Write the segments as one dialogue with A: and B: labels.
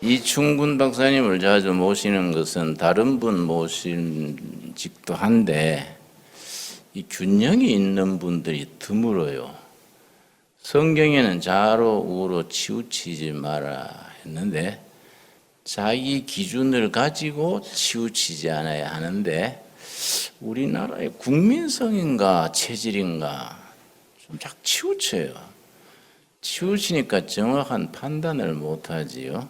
A: 이충근 박사님을 자주 모시는 것은 다른 분 모신 직도 한데 이 균형이 있는 분들이 드물어요. 성경에는 좌로 우로 치우치지 마라 했는데 자기 기준을 가지고 치우치지 않아야 하는데 우리나라의 국민성인가 체질인가 좀 자꾸 치우쳐요. 치우치니까 정확한 판단을 못하지요.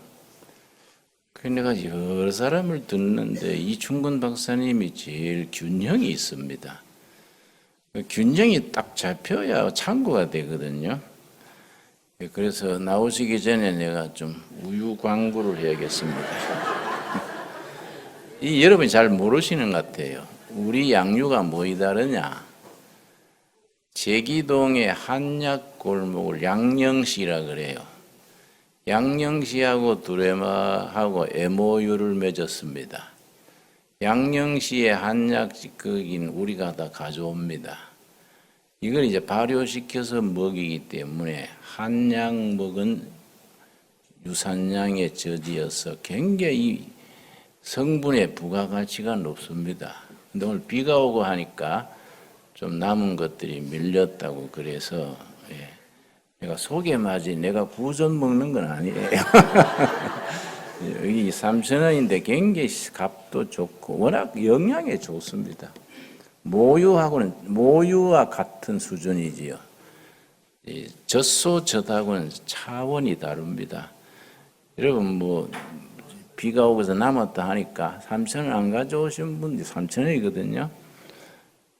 A: 그래서 내가 여러 사람을 듣는데 이충근 박사님이 제일 균형이 있습니다. 균형이 딱 잡혀야 참고가 되거든요. 그래서 나오시기 전에 내가 좀 우유 광고를 해야겠습니다. 이 여러분이 잘 모르시는 것 같아요. 우리 양유가 뭐이 다르냐? 제기동의 한약 골목을 양령시라 그래요. 양령시하고 두레마하고 MOU를 맺었습니다. 양령시의 한약 직거긴 우리가 다 가져옵니다. 이걸 이제 발효시켜서 먹이기 때문에 한약 먹은 유산양의 젖이어서 굉장히 성분의 부가가치가 높습니다. 근데 오늘 비가 오고 하니까 좀 남은 것들이 밀렸다고 그래서 내가 속에 맞이 내가 구전 먹는 건 아니에요. 여기 3,000원인데 굉장히 값도 좋고 워낙 영양에 좋습니다. 모유와 같은 수준이지요. 젖소젖하고는 차원이 다릅니다. 여러분 뭐 비가 오고서 남았다 하니까 3,000원 안 가져오신 분들이 3,000원이거든요.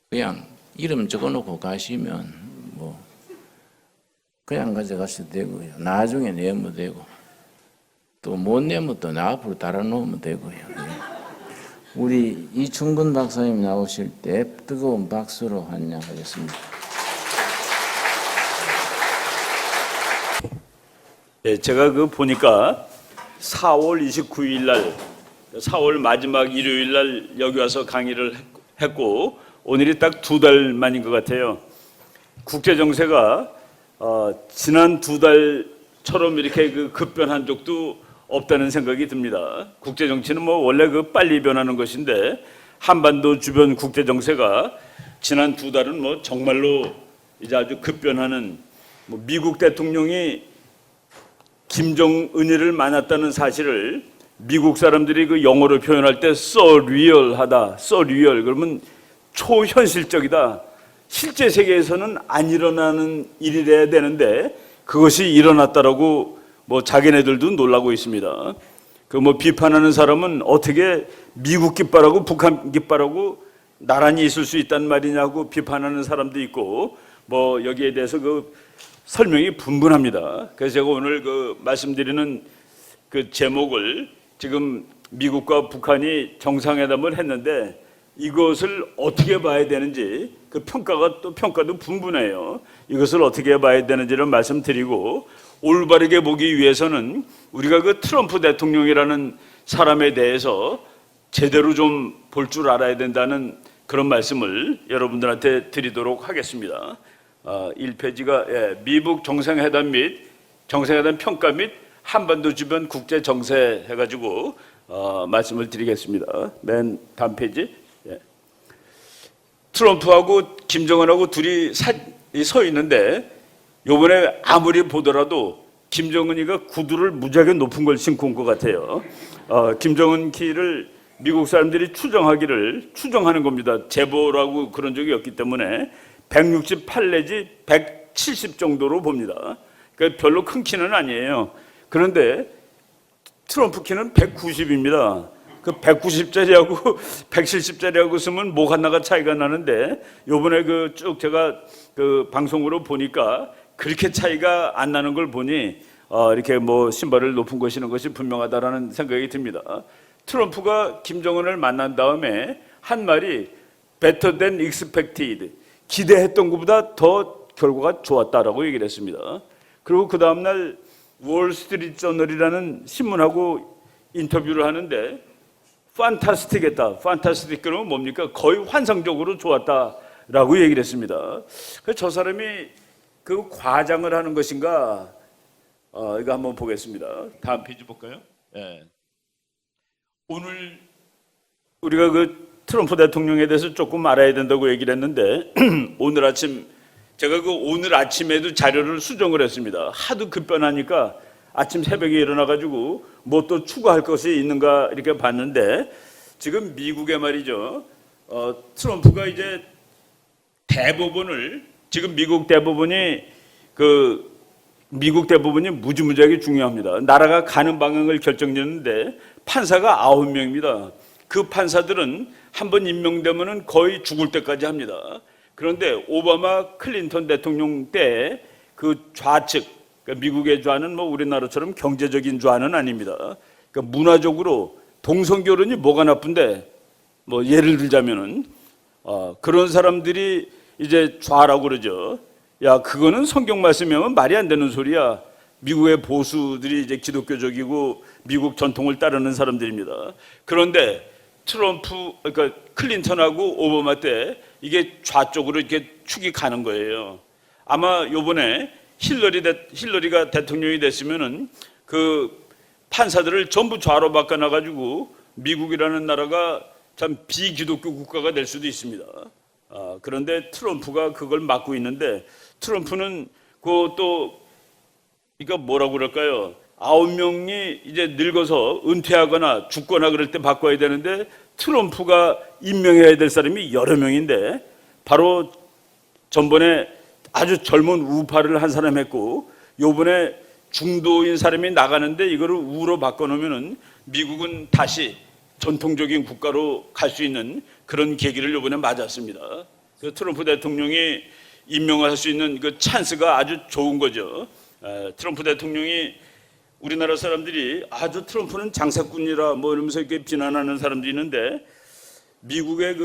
A: 그냥 이름 적어놓고 가시면 뭐 그냥 가져가셔도 되고요. 나중에 내면 되고 또 못 내면 또 나 앞으로 달아놓으면 되고요. 우리 이충근 박사님 나오실 때 뜨거운 박수로 환영하겠습니다.
B: 네, 제가 보니까 4월 29일 날, 4월 마지막 일요일 날 여기 와서 강의를 했고 오늘이 딱 2달 만인 것 같아요. 국제 정세가 지난 2달처럼 이렇게 급변한 적도 없다는 생각이 듭니다. 국제 정치는 뭐 원래 빨리 변하는 것인데 한반도 주변 국제 정세가 지난 2달은 뭐 정말로 이제 아주 급변하는 미국 대통령이 김정은이를 만났다는 사실을 미국 사람들이 영어로 표현할 때 so real하다, so real 그러면 초현실적이다. 실제 세계에서는 안 일어나는 일이래야 되는데 그것이 일어났다라고 자기네들도 놀라고 있습니다. 비판하는 사람은 어떻게 미국 깃발하고 북한 깃발하고 나란히 있을 수 있단 말이냐고 비판하는 사람도 있고 여기에 대해서 설명이 분분합니다. 그래서 제가 오늘 말씀드리는 제목을 지금 미국과 북한이 정상회담을 했는데 이것을 어떻게 봐야 되는지 평가도 분분해요. 이것을 어떻게 봐야 되는지를 말씀드리고 올바르게 보기 위해서는 우리가 트럼프 대통령이라는 사람에 대해서 제대로 좀 볼 줄 알아야 된다는 그런 말씀을 여러분들한테 드리도록 하겠습니다. 1페이지가 미국 정상회담 및 정상회담 평가 및 한반도 주변 국제 정세 해가지고 말씀을 드리겠습니다. 맨 다음 페이지. 트럼프하고 김정은하고 둘이 서 있는데 요번에 아무리 보더라도 김정은이가 구두를 무지하게 높은 걸 신고 온 것 같아요. 김정은 키를 미국 사람들이 추정하는 겁니다. 제보라고 그런 적이 없기 때문에 168 내지 170 정도로 봅니다. 그러니까 별로 큰 키는 아니에요. 그런데 트럼프 키는 190입니다. 190짜리하고 170짜리하고 쓰면 목 하나가 차이가 나는데 요번에 쭉 제가 방송으로 보니까 그렇게 차이가 안 나는 걸 보니 이렇게 신발을 높은 거 신는 것이 분명하다라는 생각이 듭니다. 트럼프가 김정은을 만난 다음에 한 말이 better than expected, 기대했던 것보다 더 결과가 좋았다라고 얘기를 했습니다. 그리고 그 다음날 월스트리트 저널이라는 신문하고 인터뷰를 하는데 판타스틱했다. 판타스틱 그러면 뭡니까? 거의 환상적으로 좋았다라고 얘기를 했습니다. 그래서 저 사람이 과장을 하는 것인가? 이거 한번 보겠습니다. 다음 페이지 볼까요? 예. 오늘 우리가 그 트럼프 대통령에 대해서 조금 알아야 된다고 얘기를 했는데 오늘 아침 제가 그 오늘 아침에도 자료를 수정을 했습니다. 하도 급변하니까 아침 새벽에 일어나가지고 뭐 또 추가할 것이 있는가 이렇게 봤는데 지금 미국에 말이죠. 트럼프가 이제 대법원을 지금 미국 대법원이 무지무지하게 중요합니다. 나라가 가는 방향을 결정짓는데 판사가 9명입니다. 그 판사들은 한번 임명되면은 거의 죽을 때까지 합니다. 그런데 오바마 클린턴 대통령 때 그 좌측, 그러니까 미국의 좌는 뭐 우리나라처럼 경제적인 좌는 아닙니다. 그러니까 문화적으로 동성결혼이 뭐가 나쁜데 뭐 예를 들자면은 그런 사람들이 이제 좌라고 그러죠. 야, 그거는 성경 말씀이면 말이 안 되는 소리야. 미국의 보수들이 이제 기독교적이고 미국 전통을 따르는 사람들입니다. 그런데 그러니까 클린턴하고 오바마 때 이게 좌쪽으로 이렇게 축이 가는 거예요. 아마 요번에 힐러리가 대통령이 됐으면은 그 판사들을 전부 좌로 바꿔놔가지고 미국이라는 나라가 참 비기독교 국가가 될 수도 있습니다. 그런데 트럼프가 그걸 막고 있는데 트럼프는 그것도 그러니까 뭐라고 그럴까요? 9명이 이제 늙어서 은퇴하거나 죽거나 그럴 때 바꿔야 되는데 트럼프가 임명해야 될 사람이 여러 명인데 바로 전번에 아주 젊은 우파를 한 사람 했고 요번에 중도인 사람이 나가는데 이거를 우로 바꿔놓으면은 미국은 다시 전통적인 국가로 갈 수 있는 그런 계기를 요번에 맞았습니다. 그 트럼프 대통령이 임명할 수 있는 그 찬스가 아주 좋은 거죠. 트럼프 대통령이 우리나라 사람들이 아주 트럼프는 장사꾼이라 뭐 이러면서 이렇게 비난하는 사람들이 있는데 미국의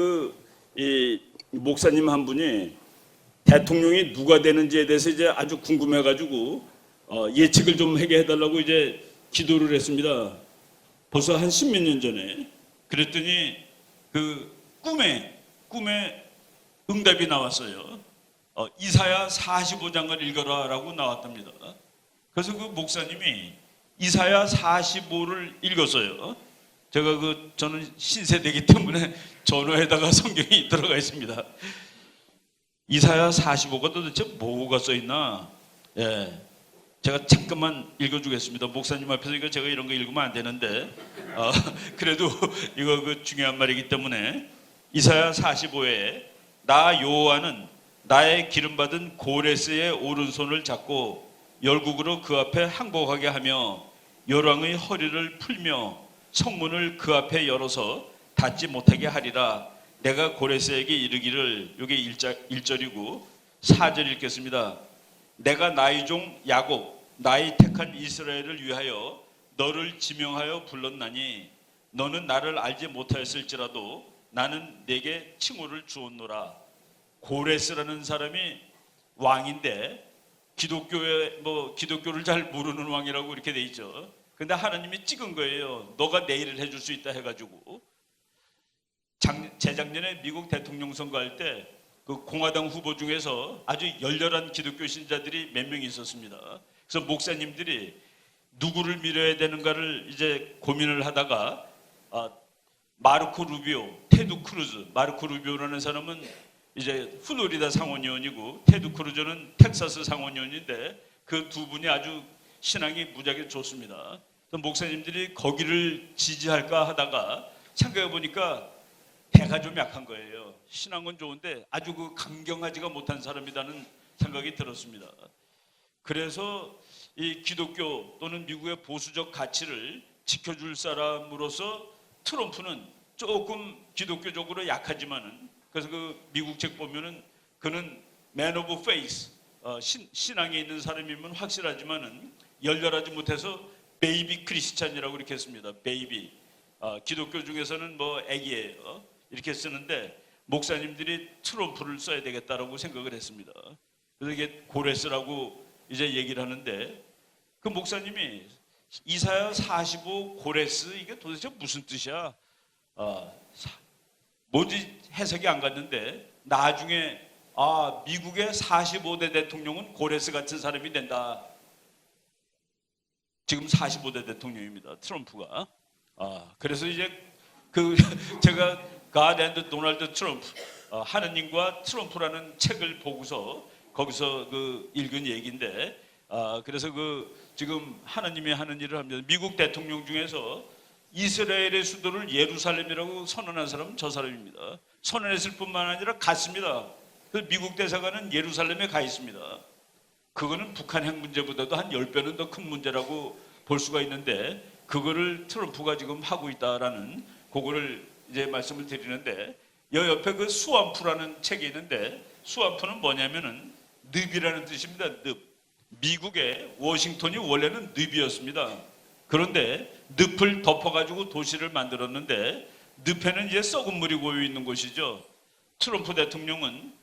B: 이 목사님 한 분이 대통령이 누가 되는지에 대해서 이제 아주 궁금해가지고 예측을 좀 하게 해달라고 이제 기도를 했습니다. 벌써 한 10몇 년 전에. 그랬더니 그 꿈에 응답이 나왔어요. 이사야 45장을 읽어라라고 나왔답니다. 그래서 그 목사님이 이사야 45를 읽었어요. 제가 저는 신세대이기 때문에 전화에다가 성경이 들어가 있습니다. 이사야 45가 도대체 뭐가 써 있나? 예. 제가 잠깐만 읽어주겠습니다. 목사님 앞에서 이거 제가 이런 거 읽으면 안 되는데, 그래도 이거 중요한 말이기 때문에 이사야 45에 나 여호와는 나의 기름받은 고레스의 오른손을 잡고 열국으로 그 앞에 항복하게 하며 열왕의 허리를 풀며 성문을 그 앞에 열어서 닫지 못하게 하리라. 내가 고레스에게 이르기를, 이게 1절이고 4절 읽겠습니다. 내가 나의 종 야곱 나의 택한 이스라엘을 위하여 너를 지명하여 불렀나니 너는 나를 알지 못하였을지라도 나는 내게 칭호를 주었노라. 고레스라는 사람이 왕인데 기독교를 잘 모르는 왕이라고 이렇게 돼 있죠. 근데 하나님이 찍은 거예요. 너가 내 일을 해줄 수 있다 해가지고. 재작년에 미국 대통령 선거할 때 그 공화당 후보 중에서 아주 열렬한 기독교 신자들이 몇 명 있었습니다. 그래서 목사님들이 누구를 밀어야 되는가를 이제 고민을 하다가 마르코 루비오, 테드 크루즈. 마르코 루비오라는 사람은 이제 플로리다 상원의원이고 테드 크루즈는 텍사스 상원의원인데 그 두 분이 아주 신앙이 무지하게 좋습니다. 그래서 목사님들이 거기를 지지할까 하다가 생각해 보니까 배가 좀 약한 거예요. 신앙은 좋은데 아주 강경하지가 못한 사람이라는 생각이 들었습니다. 그래서 이 기독교 또는 미국의 보수적 가치를 지켜줄 사람으로서 트럼프는 조금 기독교적으로 약하지만은, 그래서 미국 책 보면은 그는 man of faith, 신앙에 있는 사람이면 확실하지만은 열렬하지 못해서 베이비 크리스찬이라고 이렇게 했습니다. 베이비. 기독교 중에서는 뭐 애기예요. 이렇게 쓰는데 목사님들이 트럼프를 써야 되겠다라고 생각을 했습니다. 그래서 이게 고레스라고 이제 얘기를 하는데 그 목사님이 이사야 45 고레스 이게 도대체 무슨 뜻이야? 뭔지 해석이 안 갔는데 나중에 미국의 45대 대통령은 고레스 같은 사람이 된다.
C: 지금 45대 대통령입니다. 트럼프가. 그래서 이제 그 제가 God and Donald Trump, 하느님과 트럼프라는 책을 보고서 거기서 그 읽은 얘기인데, 그래서 그 지금 하느님이 하는 일을 합니다. 미국 대통령 중에서 이스라엘의 수도를 예루살렘이라고 선언한 사람은 저 사람입니다. 선언했을 뿐만 아니라 갔습니다. 그 미국 대사관은 예루살렘에 가 있습니다. 그거는 북한 핵 문제보다도 한 10배는 더 큰 문제라고 볼 수가 있는데, 그거를 트럼프가 지금 하고 있다라는 그거를 이제 말씀을 드리는데, 여 옆에 그 수완프라는 책이 있는데, 수완프는 뭐냐면은 늪이라는 뜻입니다. 늪. 미국의 워싱턴이 원래는 늪이었습니다. 그런데 늪을 덮어가지고 도시를 만들었는데, 늪에는 이제 썩은 물이 고여 있는 곳이죠. 트럼프 대통령은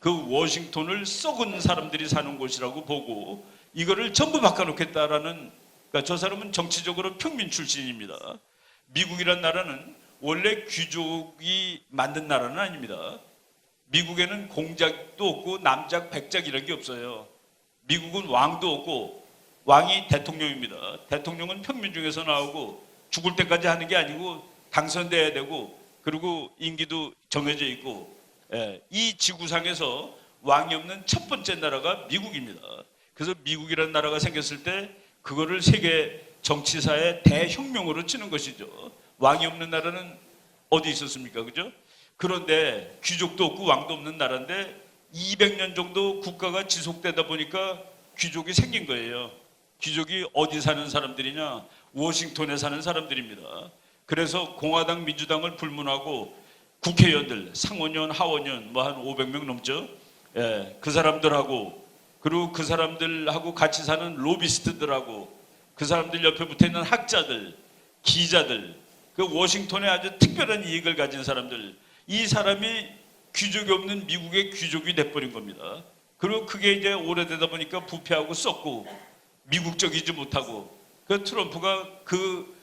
C: 그 워싱턴을 썩은 사람들이 사는 곳이라고 보고 이거를 전부 바꿔놓겠다라는, 그러니까 저 사람은 정치적으로 평민 출신입니다. 미국이란 나라는 원래 귀족이 만든 나라는 아닙니다. 미국에는 공작도 없고 남작, 백작 이런 게 없어요. 미국은 왕도 없고 왕이 대통령입니다. 대통령은 평민 중에서 나오고 죽을 때까지 하는 게 아니고 당선돼야 되고, 그리고 임기도 정해져 있고, 이 지구상에서 왕이 없는 첫 번째 나라가 미국입니다. 그래서 미국이라는 나라가 생겼을 때 그거를 세계 정치사의 대혁명으로 치는 것이죠. 왕이 없는 나라는 어디 있었습니까? 그죠? 그런데 귀족도 없고 왕도 없는 나라인데 200년 정도 국가가 지속되다 보니까 귀족이 생긴 거예요. 귀족이 어디 사는 사람들이냐? 워싱턴에 사는 사람들입니다. 그래서 공화당, 민주당을 불문하고 국회의원들, 상원의원, 하원의원 뭐 한 500명 넘죠. 그 사람들하고, 그리고 그 사람들하고 같이 사는 로비스트들하고, 그 사람들 옆에 붙어 있는 학자들, 기자들, 그 워싱턴에 아주 특별한 이익을 가진 사람들, 이 사람이 귀족이 없는 미국의 귀족이 돼버린 겁니다. 그리고 그게 이제 오래되다 보니까 부패하고 썩고 미국적이지 못하고, 그 트럼프가 그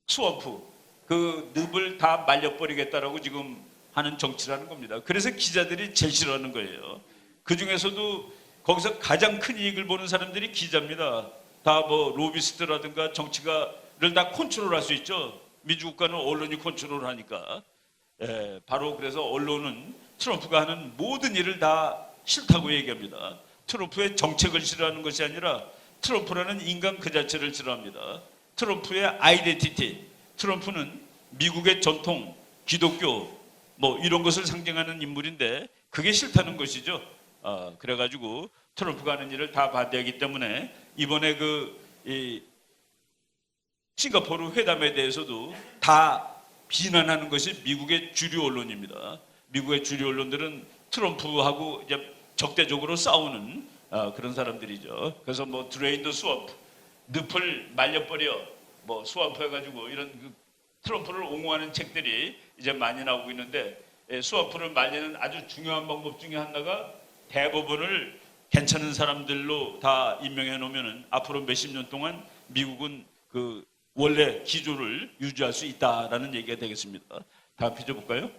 C: 수원프, 그 늪을 다 말려버리겠다라고 지금 하는 정치라는 겁니다. 그래서 기자들이 제일 싫어하는 거예요. 그 중에서도 거기서 가장 큰 이익을 보는 사람들이 기자입니다. 다 뭐 로비스트라든가 정치가를 다 컨트롤할 수 있죠. 민주국가는 언론이 컨트롤하니까. 바로 그래서 언론은 트럼프가 하는 모든 일을 다 싫다고 얘기합니다. 트럼프의 정책을 싫어하는 것이 아니라 트럼프라는 인간 그 자체를 싫어합니다. 트럼프의 아이덴티티, 트럼프는 미국의 전통, 기독교 뭐 이런 것을 상징하는 인물인데 그게 싫다는 것이죠. 그래가지고 트럼프가 하는 일을 다 반대하기 때문에 이번에 이 싱가포르 회담에 대해서도 다 비난하는 것이 미국의 주류 언론입니다. 미국의 주류 언론들은 트럼프하고 이제 적대적으로 싸우는 그런 사람들이죠. 그래서 뭐 드레인 더 스왑, 늪을 말려버려, 뭐 스왑 해가지고 이런 트럼프를 옹호하는 책들이 이제 많이 나오고 있는데, 스왑을 말리는 아주 중요한 방법 중에 하나가 대법원을 괜찮은 사람들로 다 임명해 놓으면은 앞으로 몇십 년 동안 미국은 그 원래 기조를 유지할 수 있다라는 얘기가 되겠습니다. 다음 피조 볼까요?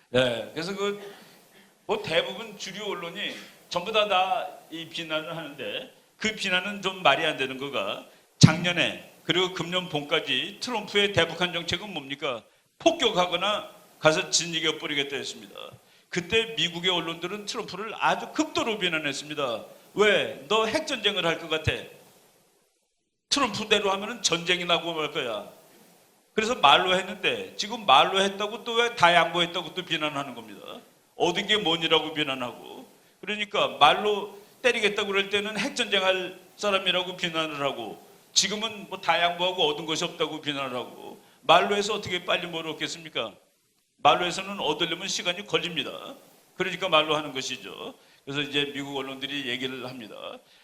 C: 그래서 뭐 대부분 주류 언론이 전부 다 이 비난을 하는데, 그 비난은 좀 말이 안 되는 거가, 작년에 그리고 금년 봄까지 트럼프의 대북한 정책은 뭡니까? 폭격하거나 가서 진이겨 버리겠다 했습니다. 그때 미국의 언론들은 트럼프를 아주 극도로 비난했습니다. 왜? 너 핵전쟁을 할 것 같아. 트럼프대로 하면은 전쟁이 나고 말 거야. 그래서 말로 했는데 지금 말로 했다고 또 왜 다 양보했다고 또 비난하는 겁니다. 얻은 게 뭐니라고 비난하고. 그러니까 말로 때리겠다고 그럴 때는 핵전쟁 할 사람이라고 비난을 하고, 지금은 뭐 다 양보하고 얻은 것이 없다고 비난을 하고, 말로 해서 어떻게 빨리 뭘 얻겠습니까? 말로 해서는 얻으려면 시간이 걸립니다. 그러니까 말로 하는 것이죠. 그래서 이제 미국 언론들이 얘기를 합니다.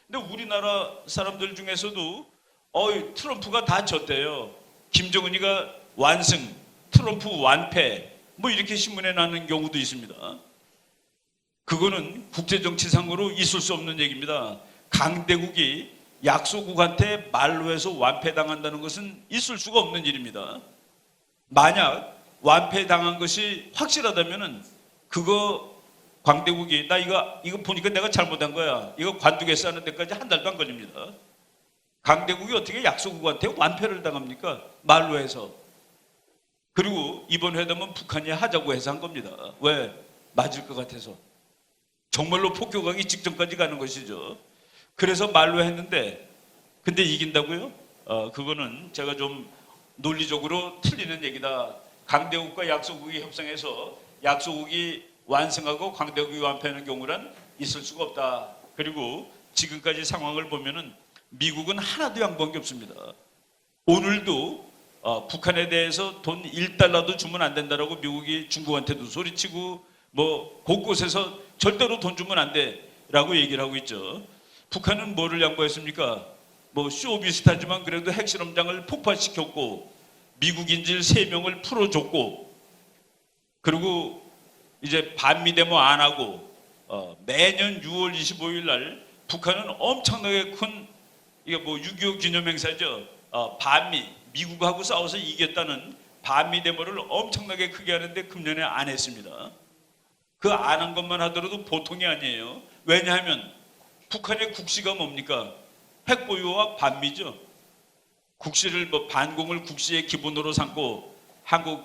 C: 근데 우리나라 사람들 중에서도 트럼프가 다 졌대요. 김정은이가 완승, 트럼프 완패, 뭐 이렇게 신문에 나는 경우도 있습니다. 그거는 국제정치상으로 있을 수 없는 얘기입니다. 강대국이 약소국한테 말로 해서 완패당한다는 것은 있을 수가 없는 일입니다. 만약 완패당한 것이 확실하다면은 그거 강대국이 나 이거 보니까 내가 잘못한 거야, 이거 관두겠어 하는 데까지 한 달도 안 걸립니다. 강대국이 어떻게 약소국한테 완패를 당합니까? 말로 해서. 그리고 이번 회담은 북한이 하자고 해서 한 겁니다. 왜? 맞을 것 같아서. 정말로 폭격하기 직전까지 가는 것이죠. 그래서 말로 했는데 근데 이긴다고요? 그거는 제가 좀 논리적으로 틀리는 얘기다. 강대국과 약소국이 협상해서 약소국이 완승하고 강대국이 완패하는 경우란 있을 수가 없다. 그리고 지금까지 상황을 보면은 미국은 하나도 양보한 게 없습니다. 오늘도 북한에 대해서 돈 1달러도 주면 안 된다라고 미국이 중국한테도 소리치고 뭐 곳곳에서 절대로 돈 주면 안 돼라고 얘기를 하고 있죠. 북한은 뭐를 양보했습니까? 뭐 쇼 비슷하지만 그래도 핵실험장을 폭파시켰고 미국 인질 3명을 풀어줬고 그리고 이제 반미 데모 안 하고 매년 6월 25일 날 북한은 엄청나게 큰 이게 뭐 6.25 기념행사죠. 반미 미국하고 싸워서 이겼다는 반미 데모를 엄청나게 크게 하는데 금년에 안 했습니다. 그 안 한 것만 하더라도 보통이 아니에요. 왜냐하면 북한의 국시가 뭡니까? 핵보유와 반미죠. 국시를 뭐 반공을 국시의 기본으로 삼고 한국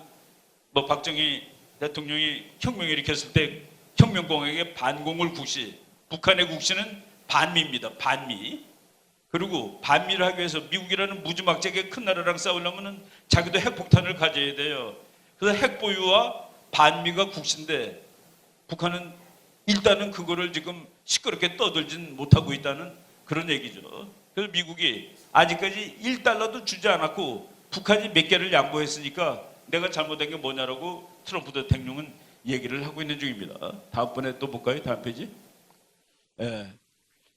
C: 뭐 박정희 대통령이 혁명을 일으켰을 때 혁명공학의 반공을 국시, 북한의 국시는 반미입니다. 반미. 그리고 반미를 하기 위해서 미국이라는 무지막지하게 큰 나라랑 싸우려면 자기도 핵폭탄을 가져야 돼요. 그래서 핵보유와 반미가 국시인데 북한은 일단은 그거를 지금 시끄럽게 떠들진 못하고 있다는 그런 얘기죠. 그래서 미국이 아직까지 1달러도 주지 않았고 북한이 몇 개를 양보했으니까 내가 잘못한 게 뭐냐라고 트럼프 대통령은 얘기를 하고 있는 중입니다. 다음번에 또 볼까요? 다음 페이지. 예.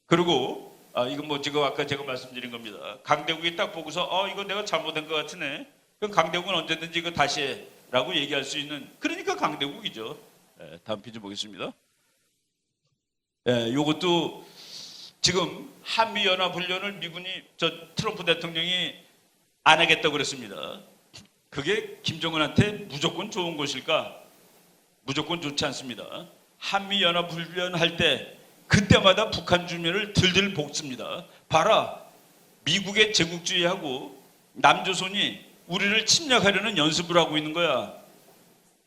C: 그리고 이건 뭐 지금 아까 제가 말씀드린 겁니다. 강대국이 딱 보고서 이거 내가 잘못한 것 같으네. 그럼 강대국은 언제든지 이거 다시 해라고 얘기할 수 있는 그러니까 강대국이죠. 예, 다음 페이지 보겠습니다. 예, 요것도 지금 한미연합훈련을 미군이 트럼프 대통령이 안 하겠다고 그랬습니다. 그게 김정은한테 무조건 좋은 것일까? 무조건 좋지 않습니다. 한미연합훈련 할 때 그때마다 북한 주민을 들들 볶습니다. 봐라, 미국의 제국주의하고 남조선이 우리를 침략하려는 연습을 하고 있는 거야.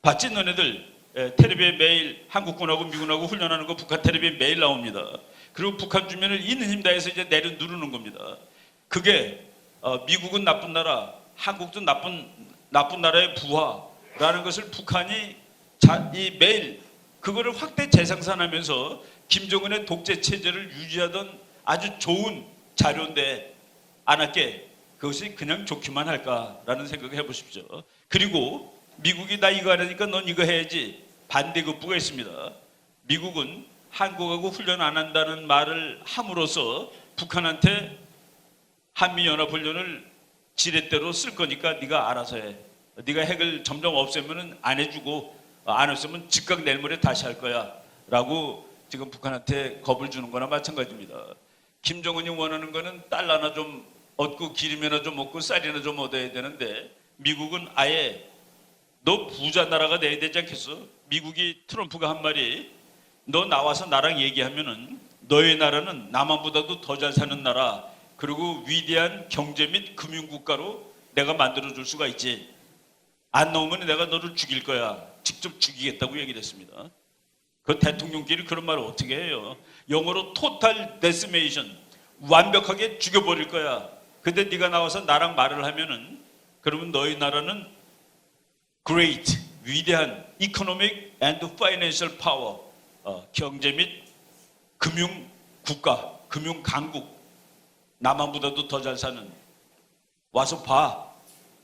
C: 봤지 너네들? 텔레비에 매일 한국군하고 미군하고 훈련하는 거 북한 텔레비에 매일 나옵니다. 그리고 북한 주민을 있는 힘 다해서 이제 내려 누르는 겁니다. 그게 미국은 나쁜 나라, 한국도 나쁜 나라의 부하라는 것을 북한이 매일 그거를 확대 재생산하면서 김정은의 독재 체제를 유지하던 아주 좋은 자료인데 안 할게 그것이 그냥 좋기만 할까라는 생각을 해보십시오. 그리고 미국이 나 이거 하려니까 넌 이거 해야지 반대급부가 있습니다. 미국은 한국하고 훈련 안 한다는 말을 함으로써 북한한테 한미연합훈련을 지렛대로 쓸 거니까 네가 알아서 해. 네가 핵을 점점 없애면 안 해주고 안 없으면 즉각 내일 모레 다시 할 거야 라고 지금 북한한테 겁을 주는 거나 마찬가지입니다. 김정은이 원하는 거는 달러 하나 좀 얻고 기름이나 좀 먹고 쌀이나 좀 얻어야 되는데 미국은 아예 너 부자 나라가 돼야 되지 않겠어? 미국이 트럼프가 한 말이 너 나와서 나랑 얘기하면은 너의 나라는 남한보다도 더 잘 사는 나라 그리고 위대한 경제 및 금융국가로 내가 만들어줄 수가 있지. 안 나오면 내가 너를 죽일 거야. 직접 죽이겠다고 얘기를 했습니다. 그 대통령끼리 그런 말을 어떻게 해요? 영어로 total decimation, 완벽하게 죽여버릴 거야. 근데 네가 나와서 나랑 말을 하면은 그러면 너희 나라는 great, 위대한 economic and financial power, 경제 및 금융 국가, 금융 강국, 남한보다도 더 잘 사는 와서 봐.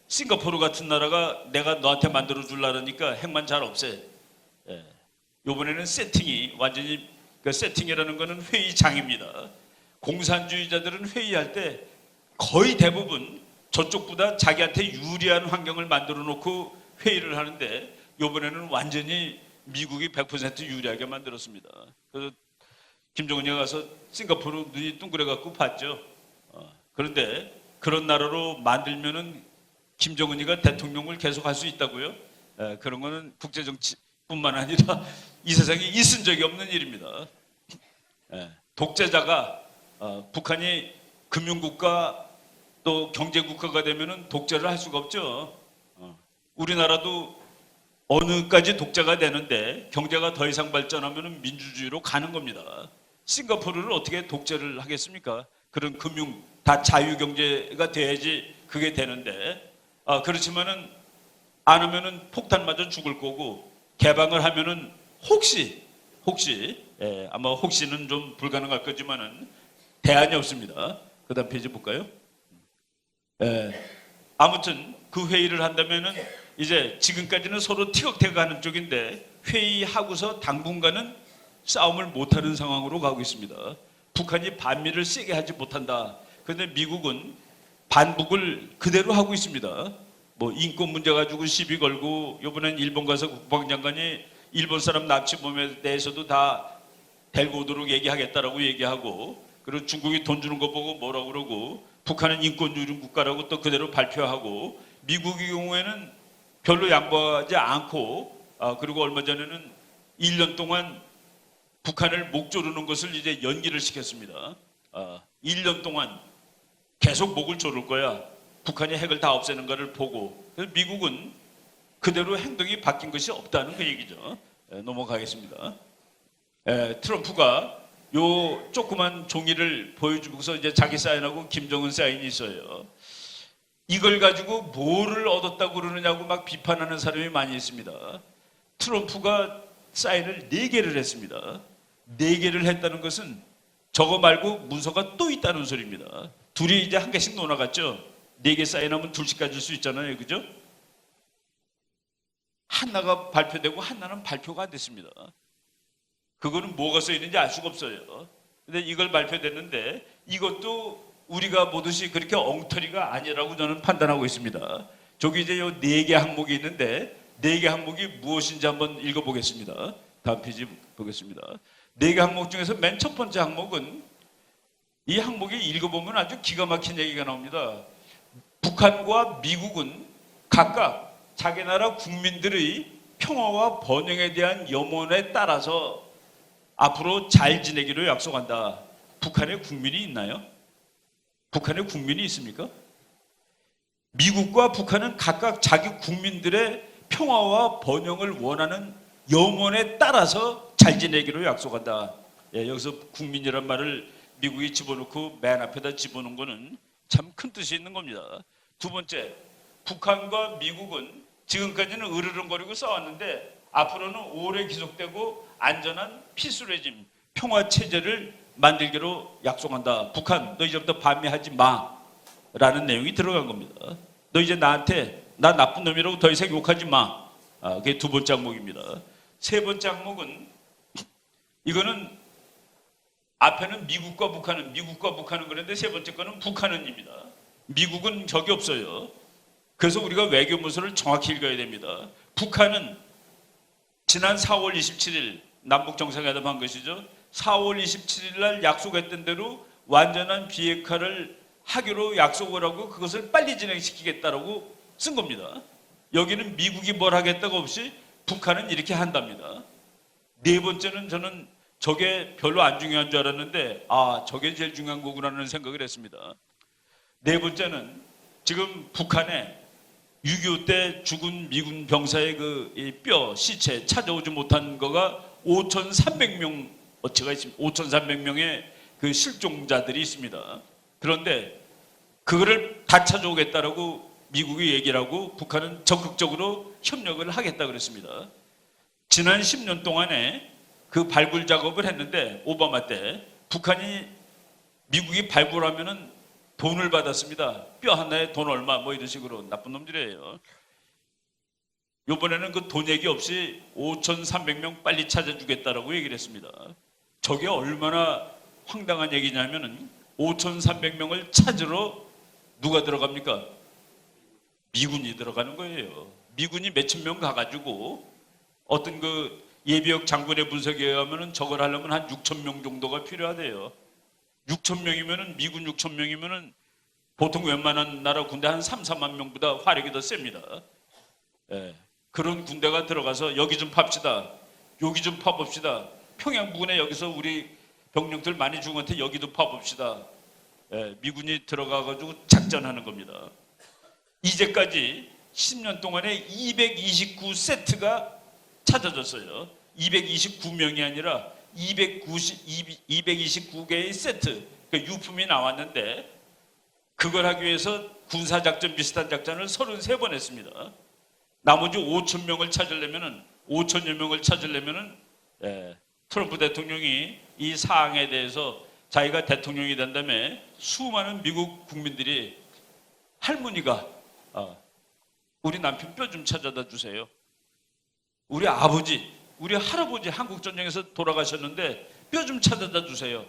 C: 싱가포르 같은 나라가 내가 너한테 만들어 줄라니까 핵만 잘 없애. 예. 이번에는 세팅이 완전히 그 세팅이라는 거는 회의장입니다. 공산주의자들은 회의할 때 거의 대부분 저쪽보다 자기한테 유리한 환경을 만들어 놓고 회의를 하는데 이번에는 완전히 미국이 100% 유리하게 만들었습니다. 그래서 김정은이 가서 싱가포르 눈이 둥그레갖고 봤죠. 그런데 그런 나라로 만들면은 김정은이가 대통령을 계속 할 수 있다고요? 그런 거는 국제정치뿐만 아니라 이 세상에 있은 적이 없는 일입니다. 독재자가 북한이 금융국가 또 경제국가가 되면은 독재를 할 수가 없죠. 우리나라도 어느까지 독재가 되는데 경제가 더 이상 발전하면은 민주주의로 가는 겁니다. 싱가포르를 어떻게 독재를 하겠습니까? 그런 금융 다 자유경제가 돼야지 그게 되는데 그렇지만은 안 하면은 폭탄 맞아 죽을 거고 개방을 하면은 혹시 아마 혹시는 좀 불가능할 거지만은 대안이 없습니다. 그다음 페이지 볼까요? 아무튼 그 회의를 한다면은 이제 지금까지는 서로 티격태격하는 쪽인데 회의하고서 당분간은 싸움을 못하는 상황으로 가고 있습니다. 북한이 반미를 세게 하지 못한다. 그런데 미국은 반북을 그대로 하고 있습니다. 뭐 인권 문제 가지고 시비 걸고 이번엔 일본 가서 국방장관이 일본 사람 납치범에 대해서도 다 데리고 오도록 얘기하겠다라고 얘기하고 그리고 중국이 돈 주는 거 보고 뭐라고 그러고 북한은 인권주의 국가라고 또 그대로 발표하고 미국의 경우에는 별로 양보하지 않고 그리고 얼마 전에는 1년 동안 북한을 목 조르는 것을 이제 연기를 시켰습니다. 1년 동안 계속 목을 조를 거야. 북한이 핵을 다 없애는 것을 보고 그래서 미국은 그대로 행동이 바뀐 것이 없다는 그 얘기죠. 넘어가겠습니다. 트럼프가 요 조그만 종이를 보여주고서 이제 자기 사인하고 김정은 사인이 있어요. 이걸 가지고 뭐를 얻었다고 그러느냐고 막 비판하는 사람이 많이 있습니다. 트럼프가 사인을 4개를 했습니다. 4개를 했다는 것은 저거 말고 문서가 또 있다는 소리입니다. 둘이 이제 한 개씩 놓아갔죠. 4개 사인하면 둘씩 가질 수 있잖아요. 그죠? 하나가 발표되고 하나는 발표가 안 됐습니다. 그거는 뭐가 써 있는지 알 수가 없어요. 근데 이걸 발표됐는데 이것도 우리가 보듯이 그렇게 엉터리가 아니라고 저는 판단하고 있습니다. 저기 이제 요 4개 항목이 있는데 4개 항목이 무엇인지 한번 읽어보겠습니다. 다음 페이지 보겠습니다. 4개 항목 중에서 맨 첫 번째 항목은 이 항목이 읽어보면 아주 기가 막힌 얘기가 나옵니다. 북한과 미국은 각각 자기 나라 국민들의 평화와 번영에 대한 염원에 따라서 앞으로 잘 지내기로 약속한다. 북한에 국민이 있나요? 북한에 국민이 있습니까? 미국과 북한은 각각 자기 국민들의 평화와 번영을 원하는 염원에 따라서 잘 지내기로 약속한다. 여기서 국민이란 말을 미국이 집어넣고 맨 앞에다 집어넣은 거는 참 큰 뜻이 있는 겁니다. 두 번째, 북한과 미국은 지금까지는 으르렁거리고 싸웠는데 앞으로는 오래 지속되고 안전한 피스 레짐, 평화 체제를 만들기로 약속한다. 북한, 너 이제부터 반미하지 마. 라는 내용이 들어간 겁니다. 너 이제 나한테 나 나쁜 놈이라고 더 이상 욕하지 마. 그게 두 번째 항목입니다. 세 번째 항목은 이거는 앞에는 미국과 북한은 그런데 세 번째 거는 북한은입니다. 미국은 적이 없어요. 그래서 우리가 외교문서를 정확히 읽어야 됩니다. 북한은 지난 4월 27일 남북 정상회담 한 것이죠. 4월 27일 날 약속했던 대로 완전한 비핵화를 하기로 약속을 하고 그것을 빨리 진행시키겠다라고 쓴 겁니다. 여기는 미국이 뭘 하겠다가 없이 북한은 이렇게 한답니다. 네 번째는 저는 저게 별로 안 중요한 줄 알았는데 저게 제일 중요한 거구나라는 생각을 했습니다. 네 번째는 지금 북한에 6.25 때 죽은 미군 병사의 그 뼈, 시체 찾아오지 못한 거가 5,300명 어치가 있습니다. 5,300명의 그 실종자들이 있습니다. 그런데 그거를 다 찾아오겠다라고 미국이 얘기를 하고 북한은 적극적으로 협력을 하겠다 그랬습니다. 지난 10년 동안에 그 발굴 작업을 했는데 오바마 때 북한이 미국이 발굴하면은 돈을 받았습니다. 뼈 하나에 돈 얼마 뭐 이런 식으로 나쁜 놈들이에요. 이번에는 그 돈 얘기 없이 5,300명 빨리 찾아주겠다라고 얘기를 했습니다. 저게 얼마나 황당한 얘기냐면은 5,300명을 찾으러 누가 들어갑니까? 미군이 들어가는 거예요. 미군이 몇천 명 가가지고 어떤 그 예비역 장군의 분석에 의하면은 저걸 하려면 한 6천 명 정도가 필요하대요. 6천 명이면은 미군 6천 명이면은 보통 웬만한 나라 군대 한 3, 4만 명보다 화력이 더 셉니다. 그런 군대가 들어가서 여기 좀 팝시다. 여기 좀 파봅시다. 평양 부근에 여기서 우리 병력들 많이 죽은 한테 여기도 파봅시다. 미군이 들어가가지고 작전하는 겁니다. 이제까지 10년 동안에 229세트가 찾아졌어요. 229명이 아니라 229개의 세트, 그 유품이 나왔는데 그걸 하기 위해서 군사작전 비슷한 작전을 33번 했습니다. 나머지 5,000명을 찾으려면은 5천여 명을 찾으려면은 트럼프 대통령이 이 사항에 대해서 자기가 대통령이 된 다음에 수많은 미국 국민들이 할머니가 우리 남편 뼈 좀 찾아다 주세요. 우리 아버지, 우리 할아버지 한국 전쟁에서 돌아가셨는데 뼈 좀 찾아다 주세요.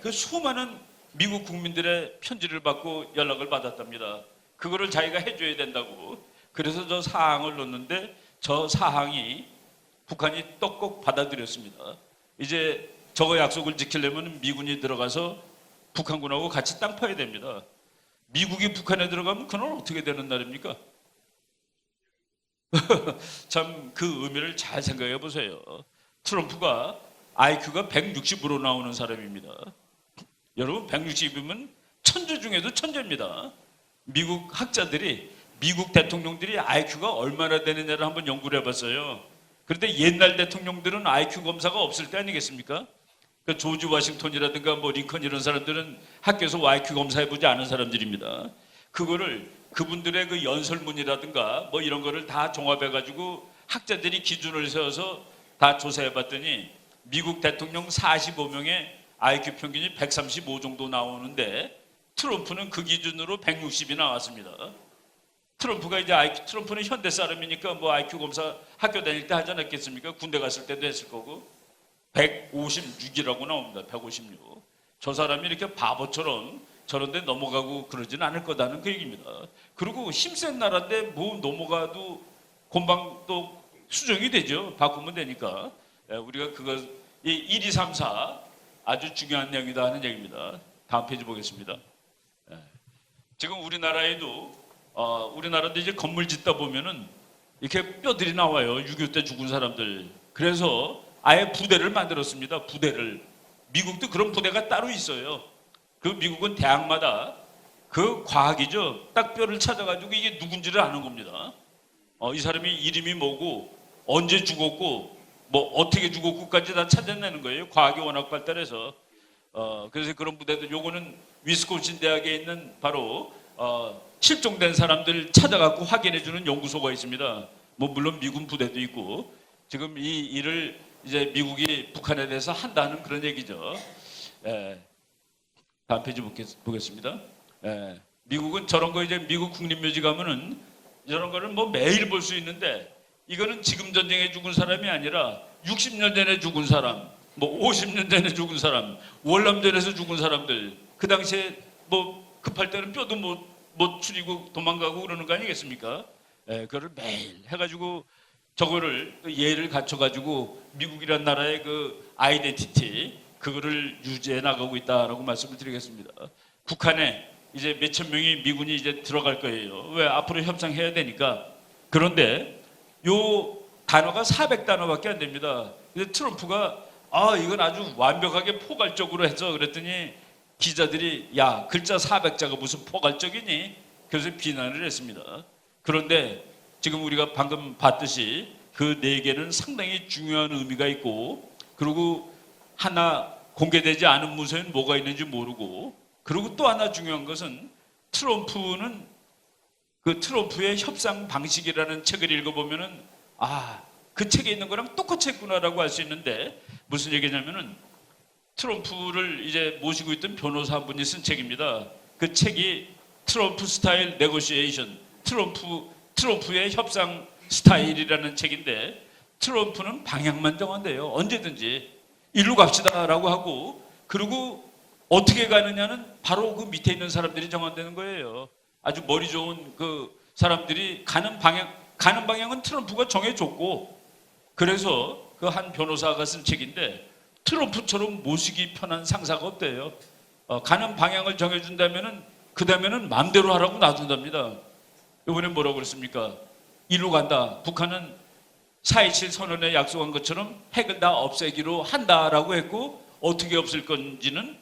C: 그 수많은 미국 국민들의 편지를 받고 연락을 받았답니다. 그거를 자기가 해줘야 된다고. 그래서 저 사항을 넣었는데 저 사항이 북한이 떡꼭 받아들였습니다. 이제 저거 약속을 지키려면 미군이 들어가서 북한군하고 같이 땅 파야 됩니다. 미국이 북한에 들어가면 그날 어떻게 되는 날입니까? 참 그 의미를 잘 생각해 보세요. 트럼프가 IQ가 160으로 나오는 사람입니다. 여러분 160이면 천재 중에도 천재입니다. 미국 학자들이 미국 대통령들이 IQ가 얼마나 되느냐를 한번 연구를 해봤어요. 그런데 옛날 대통령들은 IQ 검사가 없을 때 아니겠습니까? 그 조지 워싱턴이라든가 뭐 링컨 이런 사람들은 학교에서 IQ 검사해보지 않은 사람들입니다. 그거를 그분들의 그 연설문이라든가 뭐 이런 거를 다 종합해가지고 학자들이 기준을 세워서 다 조사해봤더니 미국 대통령 45명의 IQ 평균이 135 정도 나오는데 트럼프는 그 기준으로 160이 나왔습니다. 트럼프가 이제 트럼프는 현대 사람이니까 뭐 IQ 검사 학교 다닐 때 하지 않았겠습니까? 군대 갔을 때도 했을 거고 156이라고 나옵니다. 156. 저 사람이 이렇게 바보처럼 저런데 넘어가고 그러지는 않을 거다는 그 얘기입니다. 그리고 힘센 나라인데 뭐 넘어가도 금방 또 수정이 되죠. 바꾸면 되니까. 우리가 그거 1, 2, 3, 4 아주 중요한 내용이다 하는 얘기입니다. 다음 페이지 보겠습니다. 지금 우리나라에도 우리나라도 이제 건물 짓다 보면은 이렇게 뼈들이 나와요. 6.25 때 죽은 사람들. 그래서 아예 부대를 만들었습니다. 부대를. 미국도 그런 부대가 따로 있어요. 그 미국은 대학마다 그 과학이죠. 딱 뼈를 찾아가지고 이게 누군지를 아는 겁니다. 이 사람이 이름이 뭐고 언제 죽었고 뭐 어떻게 죽었고까지 다 찾아내는 거예요. 과학이 워낙 발달해서. 그래서 그런 부대들 요거는 위스콘신 대학에 있는 바로 실종된 사람들 찾아갖고 확인해주는 연구소가 있습니다. 뭐 물론 미군 부대도 있고 지금 이 일을 이제 미국이 북한에 대해서 한다는 그런 얘기죠. 다음 페이지 보겠습니다. 미국은 저런 거 이제 미국 국립묘지 가면은 이런 거를 뭐 매일 볼 수 있는데 이거는 지금 전쟁에 죽은 사람이 아니라 60년 전에 죽은 사람, 뭐 50년 전에 죽은 사람, 월남전에서 죽은 사람들 그 당시에 뭐 급할 때는 뼈도 못 추리고 도망가고 그러는 거 아니겠습니까? 그거를 매일 해가지고 저거를 예를 갖춰가지고 미국이란 나라의 그 아이덴티티 그거를 유지해 나가고 있다라고 말씀을 드리겠습니다. 북한에 이제 몇천 명이 미군이 이제 들어갈 거예요. 왜 앞으로 협상해야 되니까. 그런데 요 단어가 400단어밖에 안 됩니다. 근데 트럼프가 이건 아주 완벽하게 포괄적으로 해서 그랬더니 기자들이 야 글자 400자가 무슨 포괄적이니? 그래서 비난을 했습니다. 그런데 지금 우리가 방금 봤듯이 그 네 개는 상당히 중요한 의미가 있고 그리고 하나 공개되지 않은 문서에는 뭐가 있는지 모르고 그리고 또 하나 중요한 것은 트럼프는 그 트럼프의 협상 방식이라는 책을 읽어보면은 그 책에 있는 거랑 똑같이 했구나라고 알 수 있는데 무슨 얘기냐면은 트럼프를 이제 모시고 있던 변호사 한 분이 쓴 책입니다. 그 책이 트럼프 스타일 네고시에이션, 트럼프의 협상 스타일이라는 책인데 트럼프는 방향만 정한대요. 언제든지 일로 갑시다라고 하고 그리고 어떻게 가느냐는 바로 그 밑에 있는 사람들이 정한다는 거예요. 아주 머리 좋은 그 사람들이 가는 방향은 트럼프가 정해줬고 그래서 그 한 변호사가 쓴 책인데 트럼프처럼 모시기 편한 상사가 없대요. 가는 방향을 정해준다면은 그 다음에는 마음대로 하라고 놔둔답니다. 이번에 뭐라고 그랬습니까? 일로 간다. 북한은 4.27 선언에 약속한 것처럼 핵을 다 없애기로 한다라고 했고 어떻게 없앨 건지는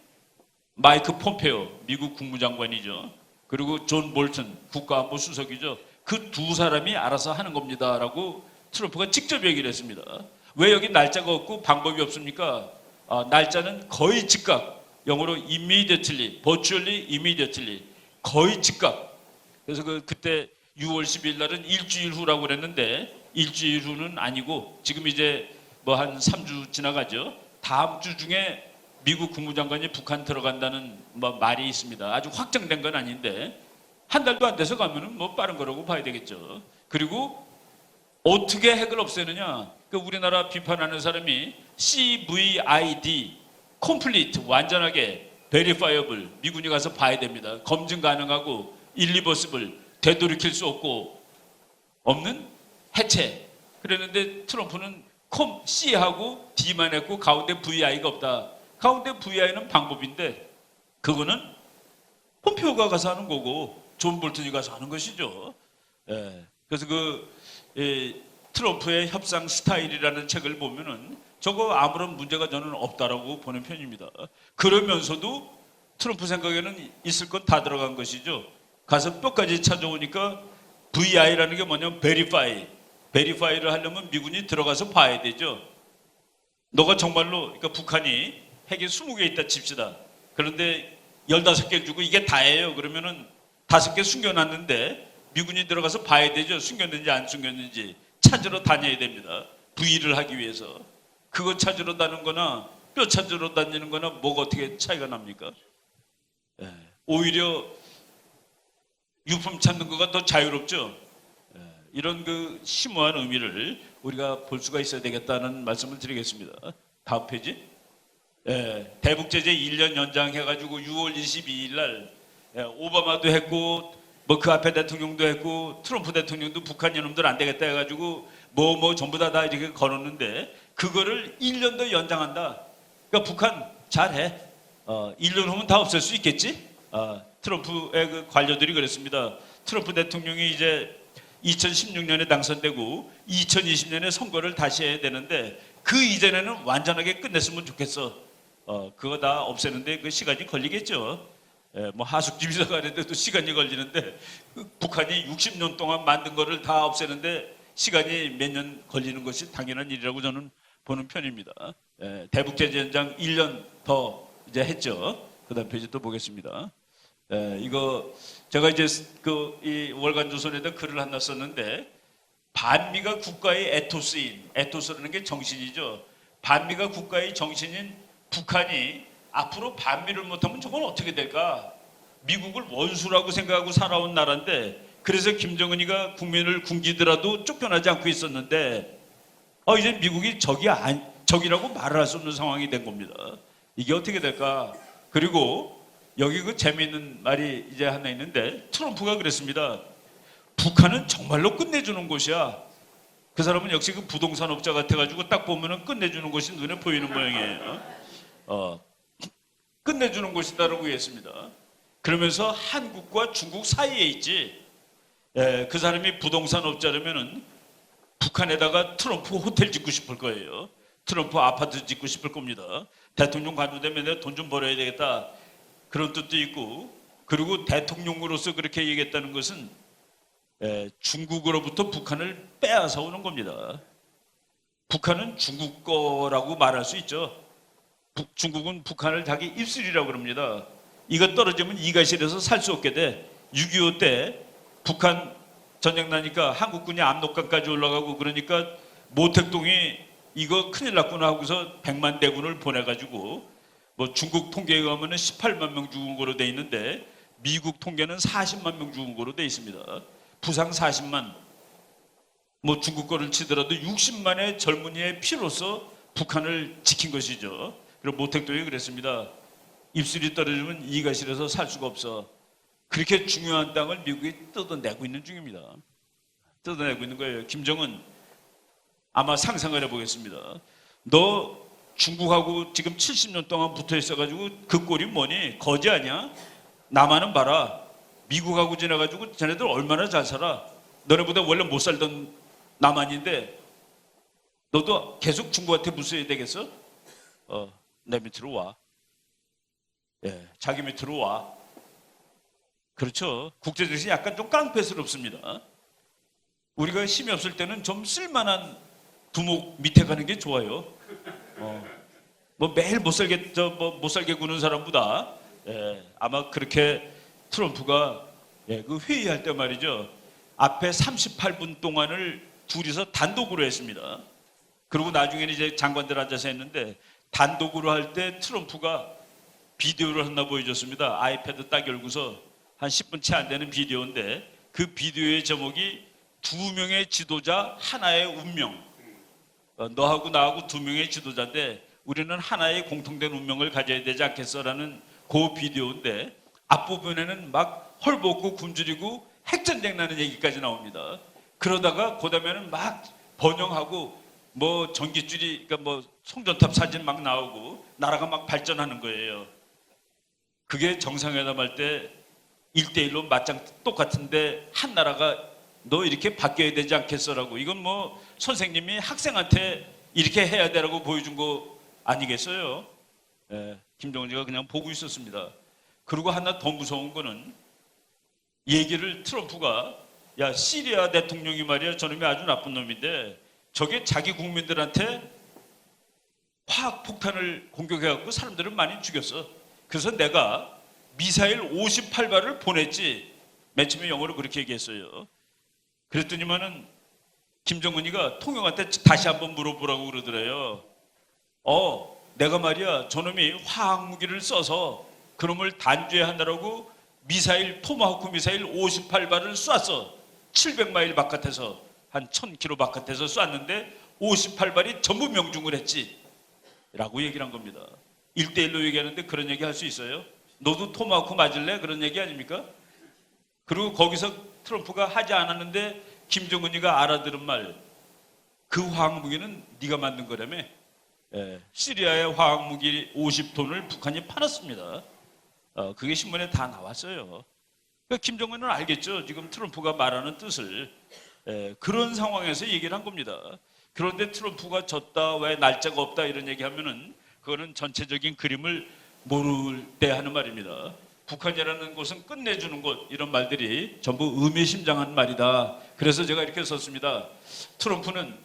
C: 마이크 폼페오 미국 국무장관이죠. 그리고 존 볼튼 국가안보 수석이죠. 그 두 사람이 알아서 하는 겁니다라고 트럼프가 직접 얘기를 했습니다. 왜 여기 날짜가 없고 방법이 없습니까? 날짜는 거의 즉각, 영어로 immediately, virtually immediately, 거의 즉각. 그래서 그때 6월 10일 날은 일주일 후라고 그랬는데 일주일 후는 아니고 지금 이제 뭐 한 3주 지나가죠. 다음 주 중에 미국 국무장관이 북한 들어간다는 뭐 말이 있습니다. 아주 확정된 건 아닌데 한 달도 안 돼서 가면은 뭐 빠른 거라고 봐야 되겠죠. 그리고 어떻게 핵을 없애느냐? 그 우리나라 비판하는 사람이 CVID, complete, 완전하게 verifiable, 미군이 가서 봐야 됩니다. 검증 가능하고 irreversible, 되돌이킬 수 없는 해체. 그랬는데 트럼프는 C하고 D만 했고 가운데 VI가 없다. 가운데 VI는 방법인데 그거는 폼페오가 가서 하는 거고 존 볼튼이 가서 하는 것이죠. 예. 그래서 트럼프의 협상 스타일이라는 책을 보면은 저거 아무런 문제가 저는 없다라고 보는 편입니다. 그러면서도 트럼프 생각에는 있을 건 다 들어간 것이죠. 가서 뼈까지 찾아오니까 VI라는 게 뭐냐면 베리파이를 하려면 미군이 들어가서 봐야 되죠. 너가 정말로 그러니까 북한이 핵이 20개 있다 칩시다. 그런데 15개 주고 이게 다예요. 그러면은 5개 숨겨놨는데 미군이 들어가서 봐야 되죠. 숨겼는지 안 숨겼는지 찾으러 다녀야 됩니다. V를 하기 위해서. 그거 찾으러 다니는 거나 뼈 찾으러 다니는 거나 뭐가 어떻게 차이가 납니까? 예. 오히려 유품 찾는 거가 더 자유롭죠. 예. 이런 심오한 의미를 우리가 볼 수가 있어야 되겠다는 말씀을 드리겠습니다. 다음 페이지. 예. 대북 제재 1년 연장해가지고 6월 22일 날 오바마도 했고 뭐 그 앞에 대통령도 했고 트럼프 대통령도 북한 이놈들 안 되겠다 해가지고 뭐 전부 다 이렇게 걸었는데 그거를 1년 더 연장한다. 그러니까 북한 잘해. 1년 후면 다 없앨 수 있겠지? 트럼프의 그 관료들이 그랬습니다. 트럼프 대통령이 이제 2016년에 당선되고 2020년에 선거를 다시 해야 되는데 그 이전에는 완전하게 끝냈으면 좋겠어. 그거 다 없애는데 그 시간이 걸리겠죠. 뭐 하숙집이라고 하는데도 시간이 걸리는데 북한이 60년 동안 만든 거를 다 없애는데 시간이 몇 년 걸리는 것이 당연한 일이라고 저는 보는 편입니다. 대북 제재 연장 1년 더 이제 했죠. 그다음 페이지 또 보겠습니다. 이거 제가 이제 이 월간 조선에다 글을 하나 썼는데 반미가 국가의 에토스라는 게 정신이죠. 반미가 국가의 정신인 북한이 앞으로 반미를 못하면 저건 어떻게 될까? 미국을 원수라고 생각하고 살아온 나라인데 그래서 김정은이가 국민을 굶기더라도 쫓겨나지 않고 있었는데 이제 미국이 적이라고 말을 할 수 없는 상황이 된 겁니다. 이게 어떻게 될까? 그리고 여기 그 재미있는 말이 이제 하나 있는데 트럼프가 그랬습니다. 북한은 정말로 끝내주는 곳이야. 그 사람은 역시 그 부동산 업자 같아가지고 딱 보면은 끝내주는 곳이 눈에 보이는 모양이에요. 끝내주는 곳이다라고 했습니다. 그러면서 한국과 중국 사이에 있지. 그 사람이 부동산 업자라면은 북한에다가 트럼프 호텔 짓고 싶을 거예요. 트럼프 아파트 짓고 싶을 겁니다. 대통령 관두되면 내가 돈 좀 벌어야 되겠다. 그런 뜻도 있고 그리고 대통령으로서 그렇게 얘기했다는 것은 중국으로부터 북한을 빼앗아 오는 겁니다. 북한은 중국 거라고 말할 수 있죠. 중국은 북한을 자기 입술이라고 그럽니다. 이거 떨어지면 이가 실어서 살 수 없게 돼. 6.25 때 북한 전쟁 나니까 한국군이 압록강까지 올라가고 그러니까 모택동이 이거 큰일 났구나 하고서 100만 대군을 보내가지고 뭐 중국 통계에 의하면 18만 명 죽은 거로 돼 있는데 미국 통계는 40만 명 죽은 거로 돼 있습니다. 부상 40만. 뭐 중국 거를 치더라도 60만의 젊은이의 피로서 북한을 지킨 것이죠. 그리고 모택동이 그랬습니다. 입술이 떨어지면 이가 실어서 살 수가 없어. 그렇게 중요한 땅을 미국이 뜯어내고 있는 중입니다. 뜯어내고 있는 거예요. 김정은 아마 상상을 해보겠습니다. 너 중국하고 지금 70년 동안 붙어 있어가지고 그 꼴이 뭐니? 거지 아니야? 남한은 봐라. 미국하고 지나가지고 쟤네들 얼마나 잘 살아. 너네보다 원래 못 살던 남한인데 너도 계속 중국한테 무서워야 되겠어? 내 밑으로 와. 자기 밑으로 와. 그렇죠. 국제적으로 약간 좀 깡패스럽습니다. 우리가 힘이 없을 때는 좀 쓸만한 두목 밑에 가는 게 좋아요. 뭐 매일 못 살게 구는 사람보다 아마 그렇게 트럼프가 그 회의할 때 말이죠. 앞에 38분 동안을 둘이서 단독으로 했습니다. 그리고 나중에는 이제 장관들 앉아서 했는데 단독으로 할 때 트럼프가 비디오를 하나 보여줬습니다. 아이패드 딱 열고서 한 10분 채 안 되는 비디오인데 그 비디오의 제목이 두 명의 지도자 하나의 운명. 너하고 나하고 두 명의 지도자인데 우리는 하나의 공통된 운명을 가져야 되지 않겠어라는 그 비디오인데 앞부분에는 막 헐벗고 굶주리고 핵전쟁 나는 얘기까지 나옵니다. 그러다가 그다음에는 막 번영하고 뭐 전기줄이 그러니까 뭐 송전탑 사진 막 나오고 나라가 막 발전하는 거예요. 그게 정상회담 할 때 1대1로 맞짱 똑같은데 한 나라가 너 이렇게 바뀌어야 되지 않겠어라고. 이건 뭐 선생님이 학생한테 이렇게 해야 되라고 보여준 거 아니겠어요? 김정은이가 그냥 보고 있었습니다. 그리고 하나 더 무서운 거는 얘기를 트럼프가 야 시리아 대통령이 말이야 저놈이 아주 나쁜 놈인데 저게 자기 국민들한테 화학 폭탄을 공격해갖고 사람들을 많이 죽였어. 그래서 내가 미사일 58발을 보냈지. 맨 처음에 영어로 그렇게 얘기했어요. 그랬더니만은 김정은이가 통역한테 다시 한번 물어보라고 그러더래요. 내가 말이야 저놈이 화학 무기를 써서 그놈을 단죄하느라고 미사일 토마호크 미사일 58발을 쐈어. 700마일 바깥에서 한 1000km 바깥에서 쐈는데 58발이 전부 명중을 했지 라고 얘기를 한 겁니다. 1대1로 얘기하는데 그런 얘기 할 수 있어요? 너도 토마호크 맞을래? 그런 얘기 아닙니까? 그리고 거기서 트럼프가 하지 않았는데 김정은이가 알아들은 말, 그 화학무기는 네가 만든 거라며. 시리아의 화학무기 50톤을 북한이 팔았습니다. 그게 신문에 다 나왔어요. 그러니까 김정은은 알겠죠. 지금 트럼프가 말하는 뜻을. 그런 상황에서 얘기를 한 겁니다. 그런데 트럼프가 졌다, 왜 날짜가 없다 이런 얘기하면은 그거는 전체적인 그림을 모를 때 하는 말입니다. 북한이라는 곳은 끝내주는 곳 이런 말들이 전부 의미심장한 말이다. 그래서 제가 이렇게 썼습니다. 트럼프는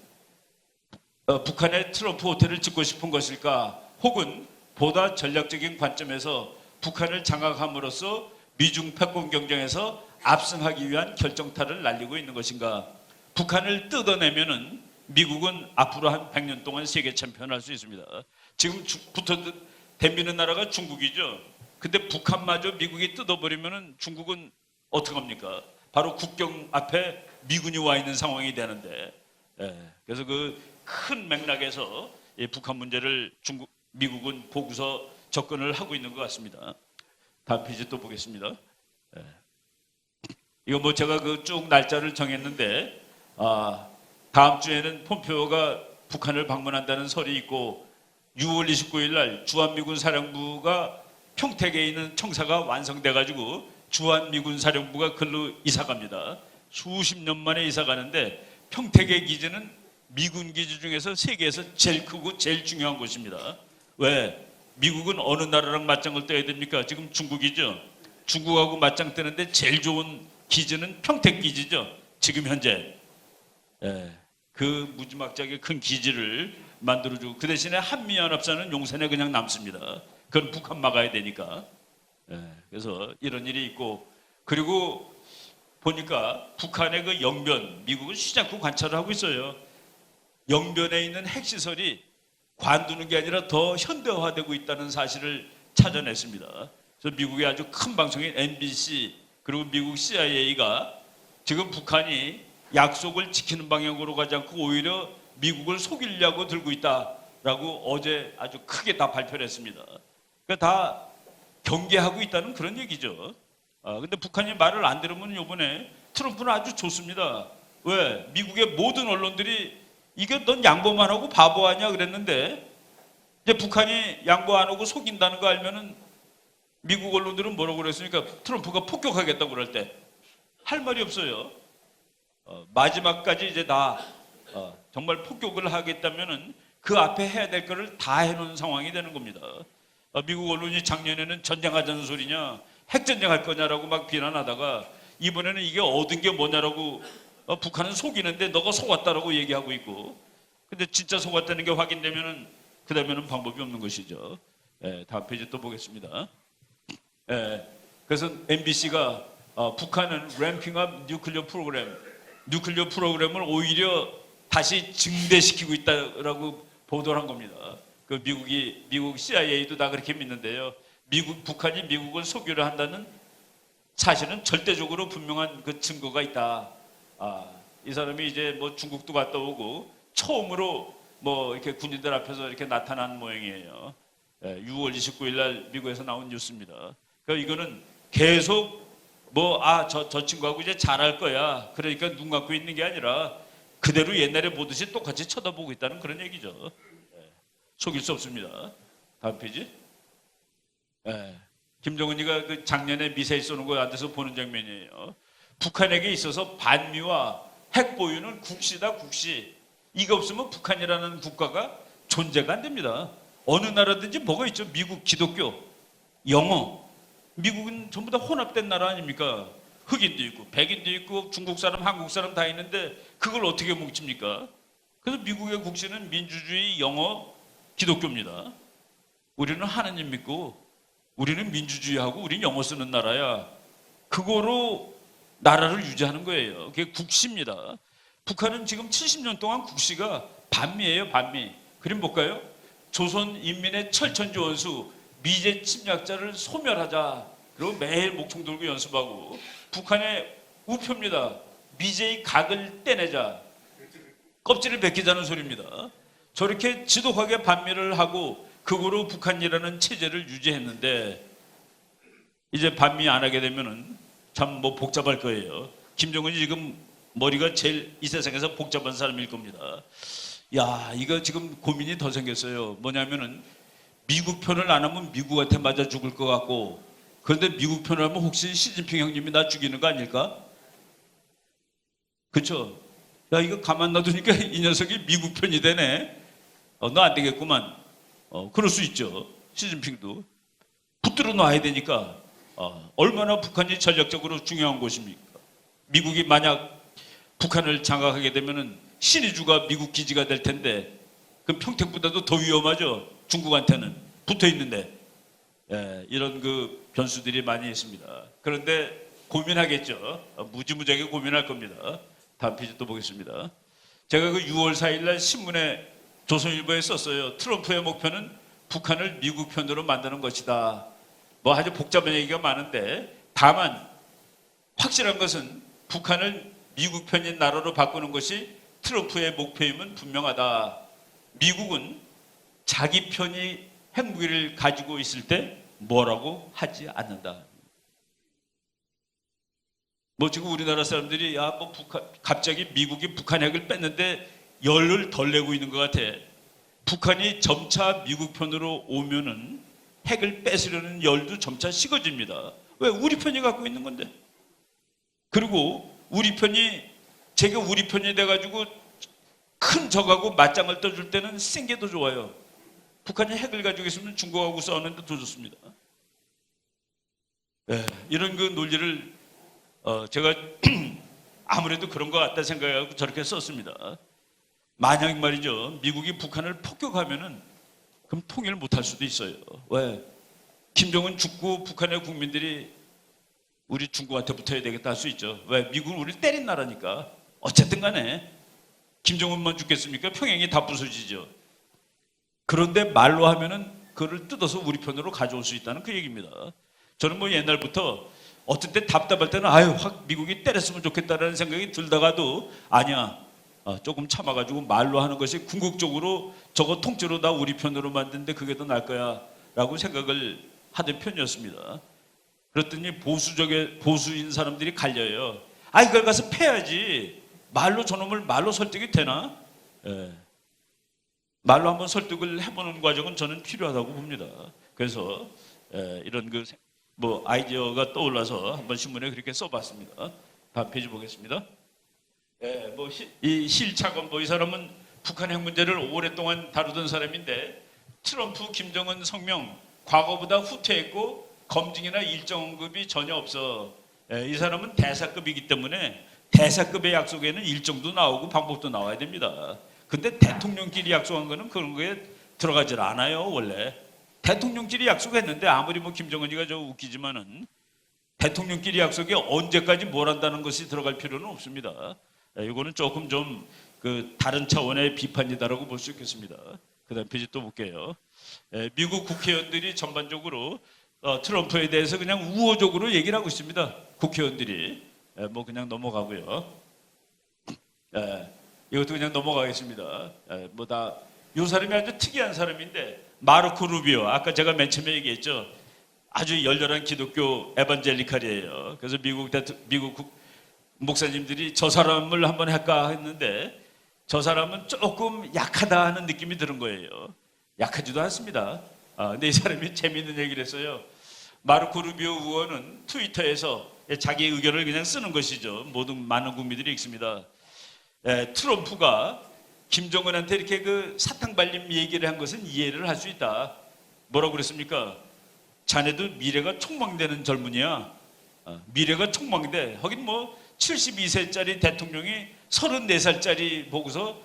C: 북한에 트럼프 호텔을 짓고 싶은 것일까? 혹은 보다 전략적인 관점에서 북한을 장악함으로써 미중 패권 경쟁에서 압승하기 위한 결정타를 날리고 있는 것인가? 북한을 뜯어내면은 미국은 앞으로 한 100년 동안 세계 챔피언 할 수 있습니다. 지금 붙어 댐비는 나라가 중국이죠. 근데 북한마저 미국이 뜯어버리면은 중국은 어떻게 합니까? 바로 국경 앞에 미군이 와 있는 상황이 되는데, 그래서 그 큰 맥락에서 북한 문제를 미국은 보고서 접근을 하고 있는 것 같습니다. 다음 페이지 또 보겠습니다. 이거 뭐 제가 그 쭉 날짜를 정했는데, 다음 주에는 폼페오가 북한을 방문한다는 설이 있고, 6월 29일 날 주한미군 사령부가 평택에 있는 청사가 완성돼가지고 주한미군 사령부가 글로 이사 갑니다. 수십 년 만에 이사 가는데 평택의 기지는 미군 기지 중에서 세계에서 제일 크고 제일 중요한 곳입니다. 왜? 미국은 어느 나라랑 맞짱을 떠야 됩니까? 지금 중국이죠. 중국하고 맞짱 뜨는데 제일 좋은 기지는 평택 기지죠. 지금 현재. 그 무지막지하게 큰 기지를 만들어주고 그 대신에 한미연합사는 용산에 그냥 남습니다. 그건 북한 막아야 되니까. 그래서 이런 일이 있고, 그리고 보니까 북한의 그 영변, 미국은 쉬지 않고 관찰을 하고 있어요. 영변에 있는 핵시설이 관두는 게 아니라 더 현대화되고 있다는 사실을 찾아냈습니다. 그래서 미국의 아주 큰 방송인 MBC 그리고 미국 CIA가 지금 북한이 약속을 지키는 방향으로 가지 않고 오히려 미국을 속이려고 들고 있다라고 어제 아주 크게 다 발표를 했습니다. 그러니까 다 경계하고 있다는 그런 얘기죠. 근데 북한이 말을 안 들으면 이번에 트럼프는 아주 좋습니다. 왜? 미국의 모든 언론들이 이게 넌 양보만 하고 바보 아니야 그랬는데 이제 북한이 양보 안 하고 속인다는 거 알면은 미국 언론들은 뭐라고 그랬으니까 트럼프가 폭격하겠다고 그럴 때 할 말이 없어요. 마지막까지 이제 다 정말 폭격을 하겠다면은 그 앞에 해야 될 거를 다 해놓은 상황이 되는 겁니다. 미국 언론이 작년에는 전쟁하자는 소리냐, 핵전쟁할 거냐라고 막 비난하다가 이번에는 이게 얻은 게 뭐냐라고 북한은 속이는데 너가 속았다라고 얘기하고 있고, 근데 진짜 속았다는 게 확인되면은 그 다음에는 방법이 없는 것이죠. 다음 페이지 또 보겠습니다. 그래서 MBC가 북한은 램핑업 뉴클리어 프로그램을 오히려 다시 증대시키고 있다라고 보도를 한 겁니다. 그 미국 CIA도 다 그렇게 믿는데요. 북한이 미국을 속이려 한다는 사실은 절대적으로 분명한 그 증거가 있다. 이 사람이 이제 뭐 중국도 갔다 오고 처음으로 뭐 이렇게 군인들 앞에서 이렇게 나타난 모양이에요. 6월 29일 날 미국에서 나온 뉴스입니다. 그러니까 이거는 계속 저 친구하고 이제 잘할 거야. 그러니까 눈 감고 있는 게 아니라 그대로 옛날에 보듯이 똑같이 쳐다보고 있다는 그런 얘기죠. 속일 수 없습니다. 다음 페이지. 김정은이가 그 작년에 미사일 쏘는 거 앉아서 보는 장면이에요. 북한에게 있어서 반미와 핵 보유는 국시다, 국시. 이거 없으면 북한이라는 국가가 존재가 안 됩니다. 어느 나라든지 뭐가 있죠? 미국, 기독교, 영어. 미국은 전부 다 혼합된 나라 아닙니까? 흑인도 있고 백인도 있고 중국 사람, 한국 사람 다 있는데 그걸 어떻게 뭉칩니까? 그래서 미국의 국시는 민주주의, 영어, 기독교입니다. 우리는 하나님 믿고 우리는 민주주의하고 우리는 영어 쓰는 나라야. 그거로 나라를 유지하는 거예요. 그게 국시입니다. 북한은 지금 70년 동안 국시가 반미예요, 반미. 그림 볼까요? 조선인민의 철천지 원수 미제 침략자를 소멸하자. 그리고 매일 목총 들고 연습하고. 북한의 우표입니다. 미제의 각을 떼내자. 껍질을 벗기자는 소리입니다. 저렇게 지독하게 반미를 하고 그거로 북한이라는 체제를 유지했는데 이제 반미 안 하게 되면은 참 뭐 복잡할 거예요. 김정은이 지금 머리가 제일 이 세상에서 복잡한 사람일 겁니다. 야, 이거 지금 고민이 더 생겼어요. 뭐냐면은 미국 편을 안 하면 미국한테 맞아 죽을 것 같고, 그런데 미국 편을 하면 혹시 시진핑 형님이 나 죽이는 거 아닐까? 그렇죠? 야, 이거 가만 놔두니까 이 녀석이 미국 편이 되네. 너 안 되겠구만. 그럴 수 있죠. 시진핑도 붙들어 놔야 되니까. 얼마나 북한이 전략적으로 중요한 곳입니까? 미국이 만약 북한을 장악하게 되면은 신의주가 미국 기지가 될 텐데, 그럼 평택보다도 더 위험하죠. 중국한테는 붙어 있는데. 이런 그 변수들이 많이 있습니다. 그런데 고민하겠죠. 무지무지하게 고민할 겁니다. 다음 페이지 또 보겠습니다. 제가 그 6월 4일 날 신문에 조선일보에 썼어요. 트럼프의 목표는 북한을 미국 편으로 만드는 것이다. 뭐 아주 복잡한 얘기가 많은데, 다만 확실한 것은 북한을 미국 편인 나라로 바꾸는 것이 트럼프의 목표임은 분명하다. 미국은 자기 편이 핵무기를 가지고 있을 때 뭐라고 하지 않는다. 뭐 지금 우리나라 사람들이 갑자기 미국이 북한 핵을 뺐는데 열을 덜 내고 있는 것 같아. 북한이 점차 미국 편으로 오면은 핵을 뺏으려는 열도 점차 식어집니다. 왜? 우리 편이 갖고 있는 건데. 그리고 우리 편이 돼가지고 큰 적하고 맞짱을 떠줄 때는 센 게 더 좋아요. 북한이 핵을 가지고 있으면 중국하고 싸우는데 더 좋습니다. 이런 그 논리를 제가 아무래도 그런 것 같다 생각하고 저렇게 썼습니다. 만약 말이죠, 미국이 북한을 폭격하면은 그럼 통일을 못할 수도 있어요. 왜? 김정은 죽고 북한의 국민들이 우리 중국한테 붙어야 되겠다 할 수 있죠. 왜? 미국은 우리를 때린 나라니까. 어쨌든 간에 김정은만 죽겠습니까? 평양이 다 부서지죠. 그런데 말로 하면은 그걸 뜯어서 우리 편으로 가져올 수 있다는 그 얘기입니다. 저는 뭐 옛날부터 어떤 때 답답할 때는 확 미국이 때렸으면 좋겠다라는 생각이 들다가도 아니야. 조금 참아가지고 말로 하는 것이 궁극적으로 저거 통째로 다 우리 편으로 만드는데 그게 더 나을 거야 라고 생각을 하던 편이었습니다. 그랬더니 보수인 사람들이 갈려요. 이걸 가서 패야지. 말로 저놈을 말로 설득이 되나? 말로 한번 설득을 해보는 과정은 저는 필요하다고 봅니다. 그래서 이런 아이디어가 떠올라서 한번 신문에 그렇게 써봤습니다. 다음 페이지 보겠습니다. 이 실차건 이 사람은 북한 핵 문제를 오랫동안 다루던 사람인데 트럼프, 김정은 성명 과거보다 후퇴했고 검증이나 일정 언급이 전혀 없어. 이 사람은 대사급이기 때문에 대사급의 약속에는 일정도 나오고 방법도 나와야 됩니다. 근데 대통령끼리 약속한 거는 그런 거에 들어가질 않아요. 원래 대통령끼리 약속했는데 아무리 뭐 김정은이가 저 웃기지만은 대통령끼리 약속에 언제까지 뭘 한다는 것이 들어갈 필요는 없습니다. 이거는 조금 좀 그 다른 차원의 비판이다라고 볼 수 있겠습니다. 그다음 페이지 또 볼게요. 미국 국회의원들이 전반적으로 트럼프에 대해서 그냥 우호적으로 얘기를 하고 있습니다. 국회의원들이 뭐 그냥 넘어가고요. 이것도 그냥 넘어가겠습니다. 뭐 다 이 사람이 아주 특이한 사람인데 마르코 루비오 아까 제가 맨 처음에 얘기했죠. 아주 열렬한 기독교 에반젤리칼이에요. 그래서 미국 목사님들이 저 사람을 한번 할까 했는데 저 사람은 조금 약하다 하는 느낌이 드는 거예요. 약하지도 않습니다. 근데 이 사람이 재미있는 얘기를 했어요. 마르코 루비오 의원은 트위터에서 자기 의견을 그냥 쓰는 것이죠. 모든 많은 국민들이 읽습니다. 트럼프가 김정은한테 이렇게 그 사탕 발림 얘기를 한 것은 이해를 할 수 있다. 뭐라고 그랬습니까? 자네도 미래가 촉망되는 젊은이야. 미래가 촉망돼. 하긴 뭐 72세짜리 대통령이 34살짜리 보고서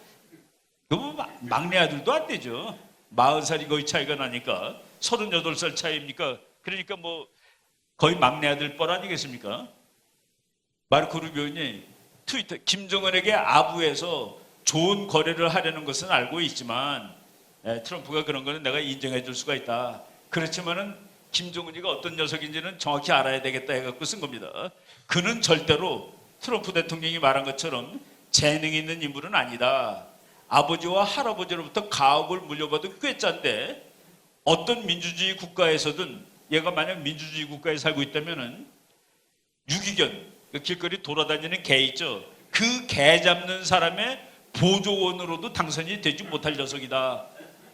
C: 그거 막내 아들도 안 되죠. 40살이 거의 차이가 나니까 38살 차이입니까? 그러니까 뭐 거의 막내 아들 뻘 아니겠습니까? 마르코 루비오니 트위터 김정은에게 아부해서 좋은 거래를 하려는 것은 알고 있지만 트럼프가 그런 거는 내가 인정해 줄 수가 있다. 그렇지만은 김정은이가 어떤 녀석인지는 정확히 알아야 되겠다 해갖고 쓴 겁니다. 그는 절대로 트럼프 대통령이 말한 것처럼 재능 있는 인물은 아니다. 아버지와 할아버지로부터 가업을 물려받은 꾀짠데 어떤 민주주의 국가에서든 얘가 만약 민주주의 국가에 살고 있다면은 유기견 그 길거리 돌아다니는 개 있죠. 그 개 잡는 사람의 보조원으로도 당선이 되지 못할 녀석이다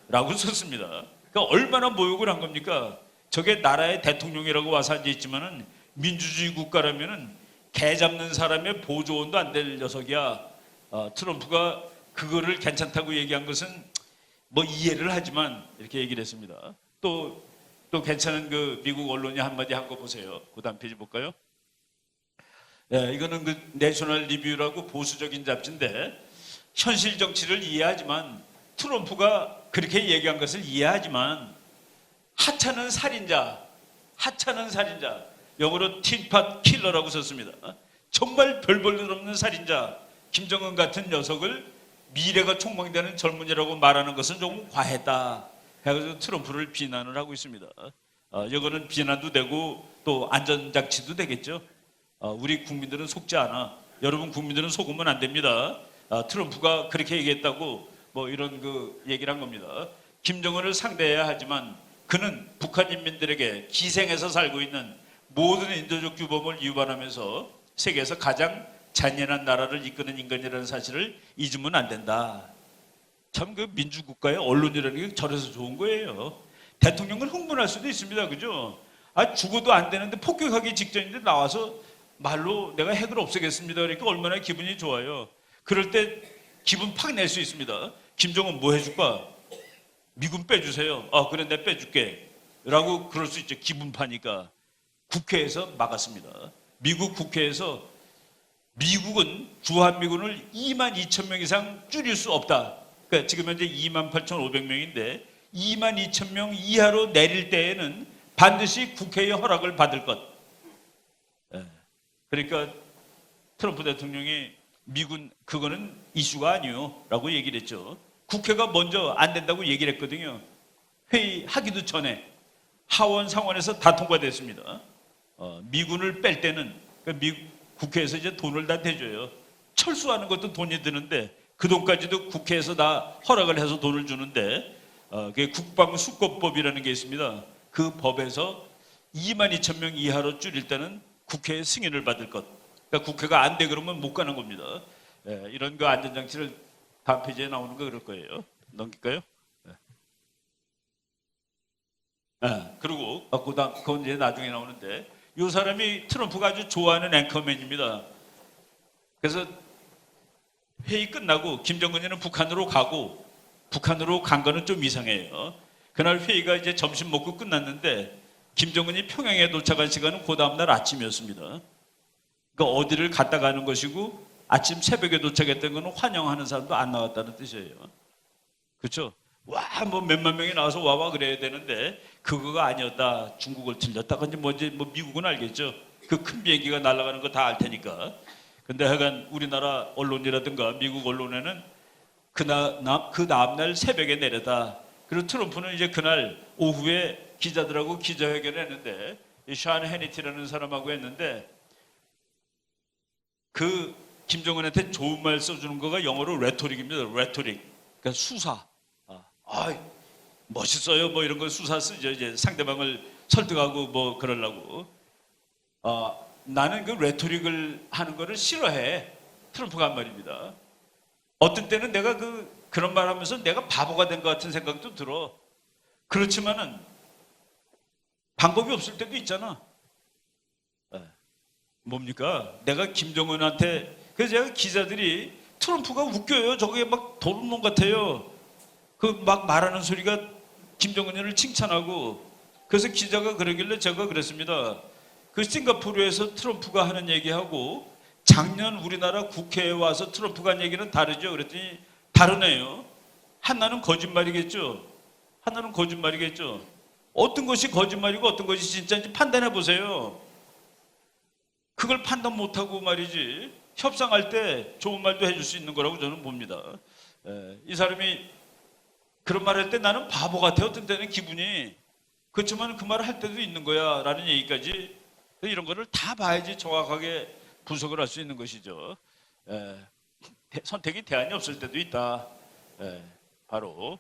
C: 라고 썼습니다. 그러니까 얼마나 모욕을 한 겁니까? 저게 나라의 대통령이라고 와서 앉아있지만은 민주주의 국가라면은 개 잡는 사람의 보조원도 안 될 녀석이야. 트럼프가 그거를 괜찮다고 얘기한 것은 뭐 이해를 하지만 이렇게 얘기를 했습니다. 또 괜찮은 그 미국 언론이 한마디 한 거 보세요. 그 다음 페이지 볼까요? 이거는 그 내셔널 리뷰라고 보수적인 잡지인데 현실 정치를 이해하지만 트럼프가 그렇게 얘기한 것을 이해하지만 하찮은 살인자, 영어로 틴팟 킬러라고 썼습니다. 정말 별 볼 일 없는 살인자, 김정은 같은 녀석을 미래가 촉망되는 젊은이라고 말하는 것은 조금 과했다. 해가지고 트럼프를 비난을 하고 있습니다. 이거는 비난도 되고 또 안전장치도 되겠죠. 우리 국민들은 속지 않아. 여러분 국민들은 속으면 안 됩니다. 트럼프가 그렇게 얘기했다고 뭐 이런 그 얘기를 한 겁니다. 김정은을 상대해야 하지만 그는 북한 인민들에게 기생해서 살고 있는 모든 인도적 규범을 위반하면서 세계에서 가장 잔인한 나라를 이끄는 인간이라는 사실을 잊으면 안 된다. 참 그 민주국가의 언론이라는 게 저래서 좋은 거예요. 대통령은 흥분할 수도 있습니다. 그죠? 죽어도 안 되는데 폭격하기 직전인데 나와서 말로 내가 핵을 없애겠습니다. 그러니까 얼마나 기분이 좋아요. 그럴 때 기분 팍 낼 수 있습니다. 김정은 뭐 해줄까? 미군 빼주세요. 그래 내가 빼줄게. 라고 그럴 수 있죠. 기분 파니까. 국회에서 막았습니다. 미국 국회에서 미국은 주한미군을 22,000명 이상 줄일 수 없다. 그러니까 지금 현재 28,500명인데 22,000명 이하로 내릴 때에는 반드시 국회의 허락을 받을 것. 그러니까 트럼프 대통령이 미군 그거는 이슈가 아니요 라고 얘기를 했죠. 국회가 먼저 안 된다고 얘기를 했거든요. 회의하기도 전에 하원 상원에서 다 통과됐습니다. 미군을 뺄 때는 국회에서 이제 돈을 다 대줘요. 철수하는 것도 돈이 드는데 그 돈까지도 국회에서 다 허락을 해서 돈을 주는데 그게 국방수권법이라는 게 있습니다. 그 법에서 22,000명 이하로 줄일 때는 국회의 승인을 받을 것. 그러니까 국회가 안 돼 그러면 못 가는 겁니다. 이런 그 안전장치를 다음 페이지에 나오는 거 그럴 거예요. 넘길까요? 그리고 그건 이제 나중에 나오는데 이 사람이 트럼프가 아주 좋아하는 앵커맨입니다. 그래서 회의 끝나고 김정은이는 북한으로 가고 북한으로 간 거는 좀 이상해요. 그날 회의가 이제 점심 먹고 끝났는데 김정은이 평양에 도착한 시간은 그 다음날 아침이었습니다. 그러니까 어디를 갔다 가는 것이고 아침 새벽에 도착했던 것은 환영하는 사람도 안 나왔다는 뜻이에요. 그렇죠? 와, 뭐 몇만 명이 나와서 와와 그래야 되는데 그거가 아니었다. 중국을 들렸다든지 뭔지 뭐 미국은 알겠죠. 그 큰 비행기가 날아가는 거 다 알 테니까. 근데 하여간 우리나라 언론이라든가 미국 언론에는 그 다음날 새벽에 내려다. 그리고 트럼프는 이제 그날 오후에 기자들하고 기자회견을 했는데 이 샤운 해니티라는 사람하고 했는데 그 김정은한테 좋은 말 써주는 거가 영어로 레토릭입니다. 레토릭. 그러니까 수사. 멋있어요. 뭐 이런 거 수사 쓰죠. 이제 상대방을 설득하고 뭐 그러려고. 나는 그 레토릭을 하는 거를 싫어해. 트럼프가 한 말입니다. 어떤 때는 내가 그런 말 하면서 내가 바보가 된 것 같은 생각도 들어. 그렇지만은 방법이 없을 때도 있잖아. 뭡니까? 내가 김정은한테 그래서 제가 기자들이 트럼프가 웃겨요. 저게 막 도둑놈 같아요. 그 막 말하는 소리가 김정은을 칭찬하고 그래서 기자가 그러길래 제가 그랬습니다. 그 싱가포르에서 트럼프가 하는 얘기하고 작년 우리나라 국회에 와서 트럼프가 한 얘기는 다르죠. 그랬더니 다르네요. 하나는 거짓말이겠죠. 하나는 거짓말이겠죠. 어떤 것이 거짓말이고 어떤 것이 진짜인지 판단해 보세요. 그걸 판단 못하고 말이지 협상할 때 좋은 말도 해줄 수 있는 거라고 저는 봅니다. 이 사람이 그런 말을 할 때 나는 바보 같아. 어떤 때는 기분이. 그렇지만 그 말을 할 때도 있는 거야 라는 얘기까지 이런 거를 다 봐야지 정확하게 분석을 할 수 있는 것이죠. 선택이 대안이 없을 때도 있다. 바로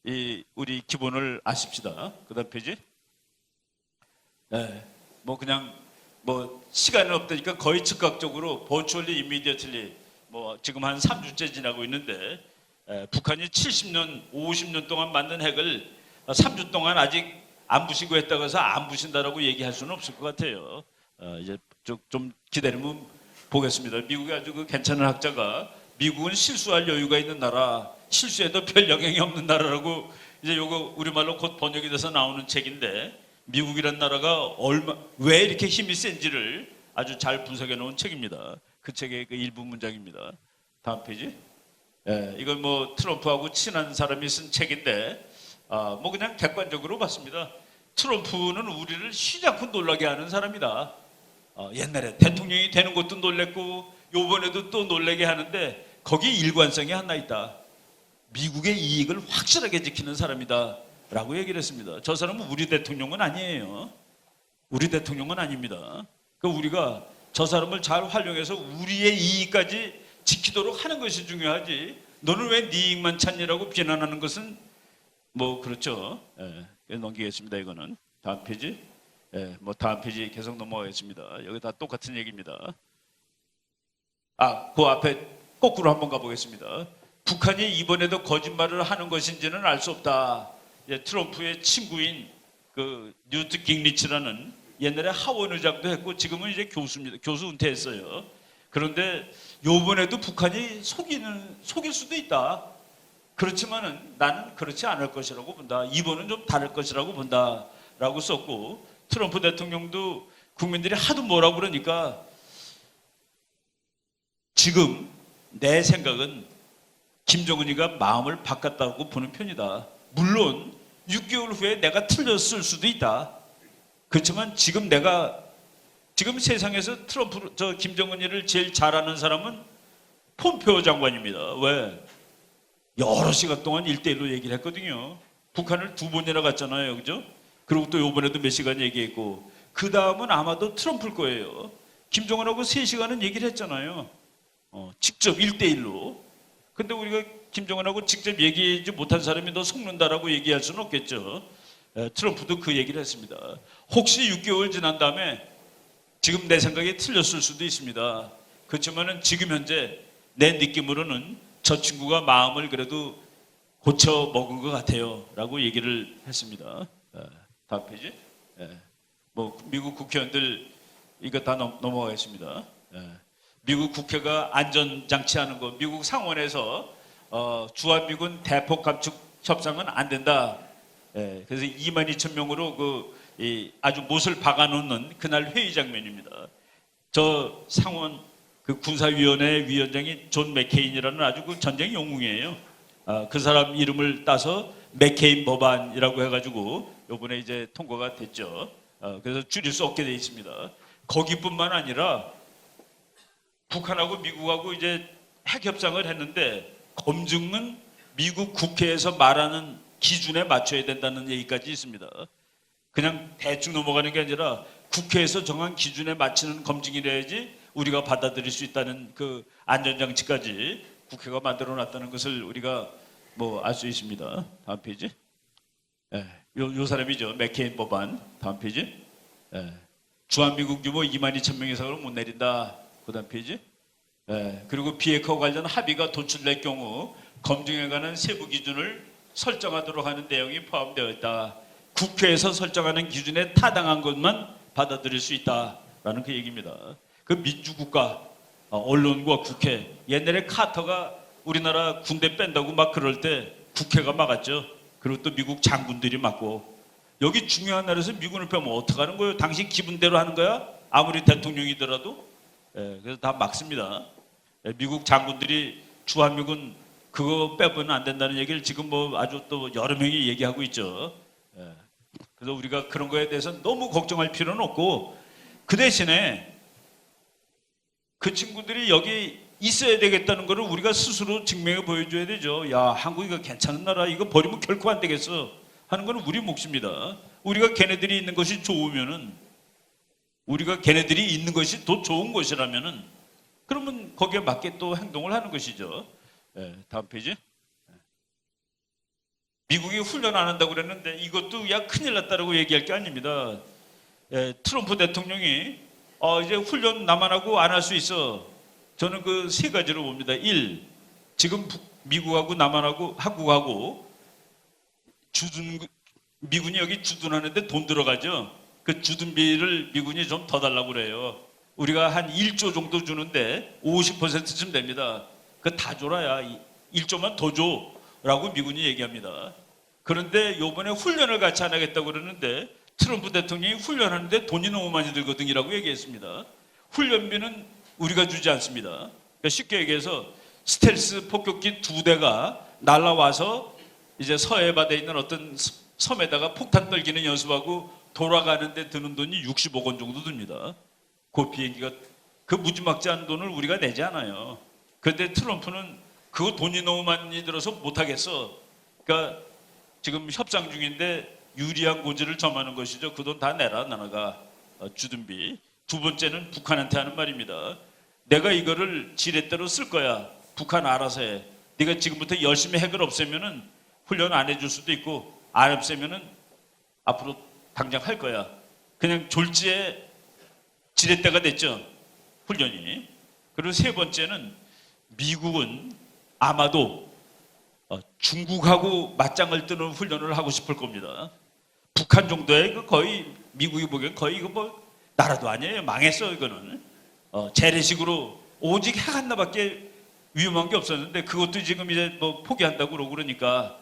C: 이 우리 기본을 아십시다. 그 다음 페이지. 뭐 그냥 뭐 시간은 없다니까 거의 즉각적으로 virtually immediately 뭐 지금 한 3주째 지나고 있는데 북한이 70년, 50년 동안 만든 핵을 3주 동안 아직 안 부시고 했다고 해서 안 부신다라고 얘기할 수는 없을 것 같아요. 이제 좀 기다리면 보겠습니다. 미국의 아주 그 괜찮은 학자가 미국은 실수할 여유가 있는 나라, 실수해도 별 영향이 없는 나라라고 이제 요거 우리말로 곧 번역이 돼서 나오는 책인데 미국이란 나라가 왜 이렇게 힘이 센지를 아주 잘 분석해 놓은 책입니다. 그 책의 그 일부 문장입니다. 다음 페이지. 이건 뭐 트럼프하고 친한 사람이 쓴 책인데 뭐 그냥 객관적으로 봤습니다. 트럼프는 우리를 쉬지 않고 놀라게 하는 사람이다. 옛날에 대통령이 되는 것도 놀랬고 요번에도 또 놀라게 하는데 거기 일관성이 하나 있다. 미국의 이익을 확실하게 지키는 사람이다 라고 얘기를 했습니다. 저 사람은 우리 대통령은 아니에요. 우리 대통령은 아닙니다. 그러니까 우리가 저 사람을 잘 활용해서 우리의 이익까지 지키도록 하는 것이 중요하지 너는 왜 네 이익만 찾느라고 비난하는 것은 뭐 그렇죠. 넘기겠습니다. 이거는 다음 페이지. 뭐 다음 페이지 계속 넘어가겠습니다. 여기 다 똑같은 얘기입니다. 그 앞에 거꾸로 한번 가보겠습니다. 북한이 이번에도 거짓말을 하는 것인지는 알 수 없다. 트럼프의 친구인 그 뉴트 깅리치라는 옛날에 하원 의장도 했고 지금은 이제 교수입니다. 교수 은퇴했어요. 그런데 요번에도 북한이 속일 수도 있다. 그렇지만은 나는 그렇지 않을 것이라고 본다. 이번은 좀 다를 것이라고 본다라고 썼고 트럼프 대통령도 국민들이 하도 뭐라고 그러니까 지금 내 생각은 김정은이가 마음을 바꿨다고 보는 편이다. 물론 6개월 후에 내가 틀렸을 수도 있다. 그렇지만 지금 세상에서 김정은이를 제일 잘하는 사람은 폼페오 장관입니다. 왜? 여러 시간 동안 1대1로 얘기를 했거든요. 북한을 2번이나 갔잖아요. 그죠? 그리고 또 요번에도 몇 시간 얘기했고 그 다음은 아마도 트럼프일 거예요. 김정은하고 3시간은 얘기를 했잖아요. 직접 1대1로. 근데 우리가 김정은하고 직접 얘기하지 못한 사람이 너 속는다라고 얘기할 수는 없겠죠. 트럼프도 그 얘기를 했습니다. 혹시 6개월 지난 다음에 지금 내 생각이 틀렸을 수도 있습니다. 그렇지만은 지금 현재 내 느낌으로는 저 친구가 마음을 그래도 고쳐 먹은 것 같아요. 라고 얘기를 했습니다. 다음 페이지. 뭐 미국 국회의원들 이거 다 넘어가겠습니다. 미국 국회가 안전장치하는 거 미국 상원에서 주한미군 대폭 감축 협상은 안 된다. 예, 그래서 22,000명으로 아주 못을 박아놓는 그날 회의 장면입니다. 저 상원 그 군사위원회 위원장이 존 맥케인이라는 아주 그 전쟁 영웅이에요. 그 사람 이름을 따서 맥케인 법안이라고 해가지고 이번에 이제 통과가 됐죠. 그래서 줄일 수 없게 돼 있습니다. 거기뿐만 아니라 북한하고 미국하고 이제 핵 협상을 했는데 검증은 미국 국회에서 말하는 기준에 맞춰야 된다는 얘기까지 있습니다. 그냥 대충 넘어가는 게 아니라 국회에서 정한 기준에 맞추는 검증이래야지 우리가 받아들일 수 있다는 그 안전장치까지 국회가 만들어 놨다는 것을 우리가 뭐 알 수 있습니다. 다음 페이지. 예, 요 사람이죠. 맥케인 법안. 다음 페이지. 예, 주한미군 규모 22,000명 이상으로 못 내린다. 그 다음 페이지. 예, 그리고 비핵화 관련 합의가 도출될 경우 검증에 관한 세부 기준을 설정하도록 하는 내용이 포함되어 있다. 국회에서 설정하는 기준에 타당한 것만 받아들일 수 있다라는 그 얘기입니다. 그 민주국가 언론과 국회, 옛날에 카터가 우리나라 군대 뺀다고 막 그럴 때 국회가 막았죠. 그리고 또 미국 장군들이 막고. 여기 중요한 나라에서 미군을 빼면 어떡하는 거예요? 당신 기분대로 하는 거야? 아무리 대통령이더라도. 예, 그래서 다 막습니다. 예, 미국 장군들이 주한미군 그거 빼면 안 된다는 얘기를 지금 뭐 아주 또 여러 명이 얘기하고 있죠. 예, 그래서 우리가 그런 거에 대해서 너무 걱정할 필요는 없고, 그 대신에 그 친구들이 여기 있어야 되겠다는 거를 우리가 스스로 증명해 보여줘야 되죠. 야, 한국 이거 괜찮은 나라, 이거 버리면 결코 안 되겠어 하는 거는 우리 몫입니다. 우리가 걔네들이 있는 것이 좋으면은, 우리가 걔네들이 있는 것이 더 좋은 것이라면은, 그러면 거기에 맞게 또 행동을 하는 것이죠. 예, 다음 페이지. 미국이 훈련 안 한다고 그랬는데 이것도 야 큰일 났다라고 얘기할 게 아닙니다. 예, 트럼프 대통령이 이제 훈련 나만 하고 안 할 수 있어. 저는 그 세 가지로 봅니다. 1. 지금 미국하고 남한하고 한국하고 미군이 여기 주둔하는데 돈 들어가죠. 그 주둔비를 미군이 좀 더 달라고 그래요. 우리가 한 1조 정도 주는데 50%쯤 됩니다. 그 다 줘라야 1조만 더 줘라고 미군이 얘기합니다. 그런데 요번에 훈련을 같이 안 하겠다고 그러는데 트럼프 대통령이 훈련하는데 돈이 너무 많이 들거든이라고 얘기했습니다. 훈련비는 우리가 주지 않습니다. 그러니까 쉽게 얘기해서 스텔스 폭격기 2대가 날아와서 이제 서해 바다에 있는 어떤 섬에다가 폭탄 떨기는 연습하고 돌아가는데 드는 돈이 60억 원 정도 듭니다. 그 비행기가 그 무지막지한 돈을 우리가 내지 않아요. 그런데 트럼프는 그거 돈이 너무 많이 들어서 못하겠어. 그러니까 지금 협상 중인데 유리한 고지를 점하는 것이죠. 그 돈 다 내라 나라가 주둔비. 두 번째는 북한한테 하는 말입니다. 내가 이거를 지렛대로 쓸 거야. 북한 알아서 해. 네가 지금부터 열심히 핵을 없애면은 훈련 안 해줄 수도 있고 안 없애면은 앞으로 당장 할 거야. 그냥 졸지에 지렛대가 됐죠. 훈련이. 그리고 세 번째는 미국은 아마도 중국하고 맞짱을 뜨는 훈련을 하고 싶을 겁니다. 북한 정도의 그 거의 미국이 보기엔 거의 이거 뭐 나라도 아니에요. 망했어 이거는. 재래식으로 오직 핵 하나밖에 위험한 게 없었는데 그것도 지금 이제 뭐 포기한다고 그러고 그러니까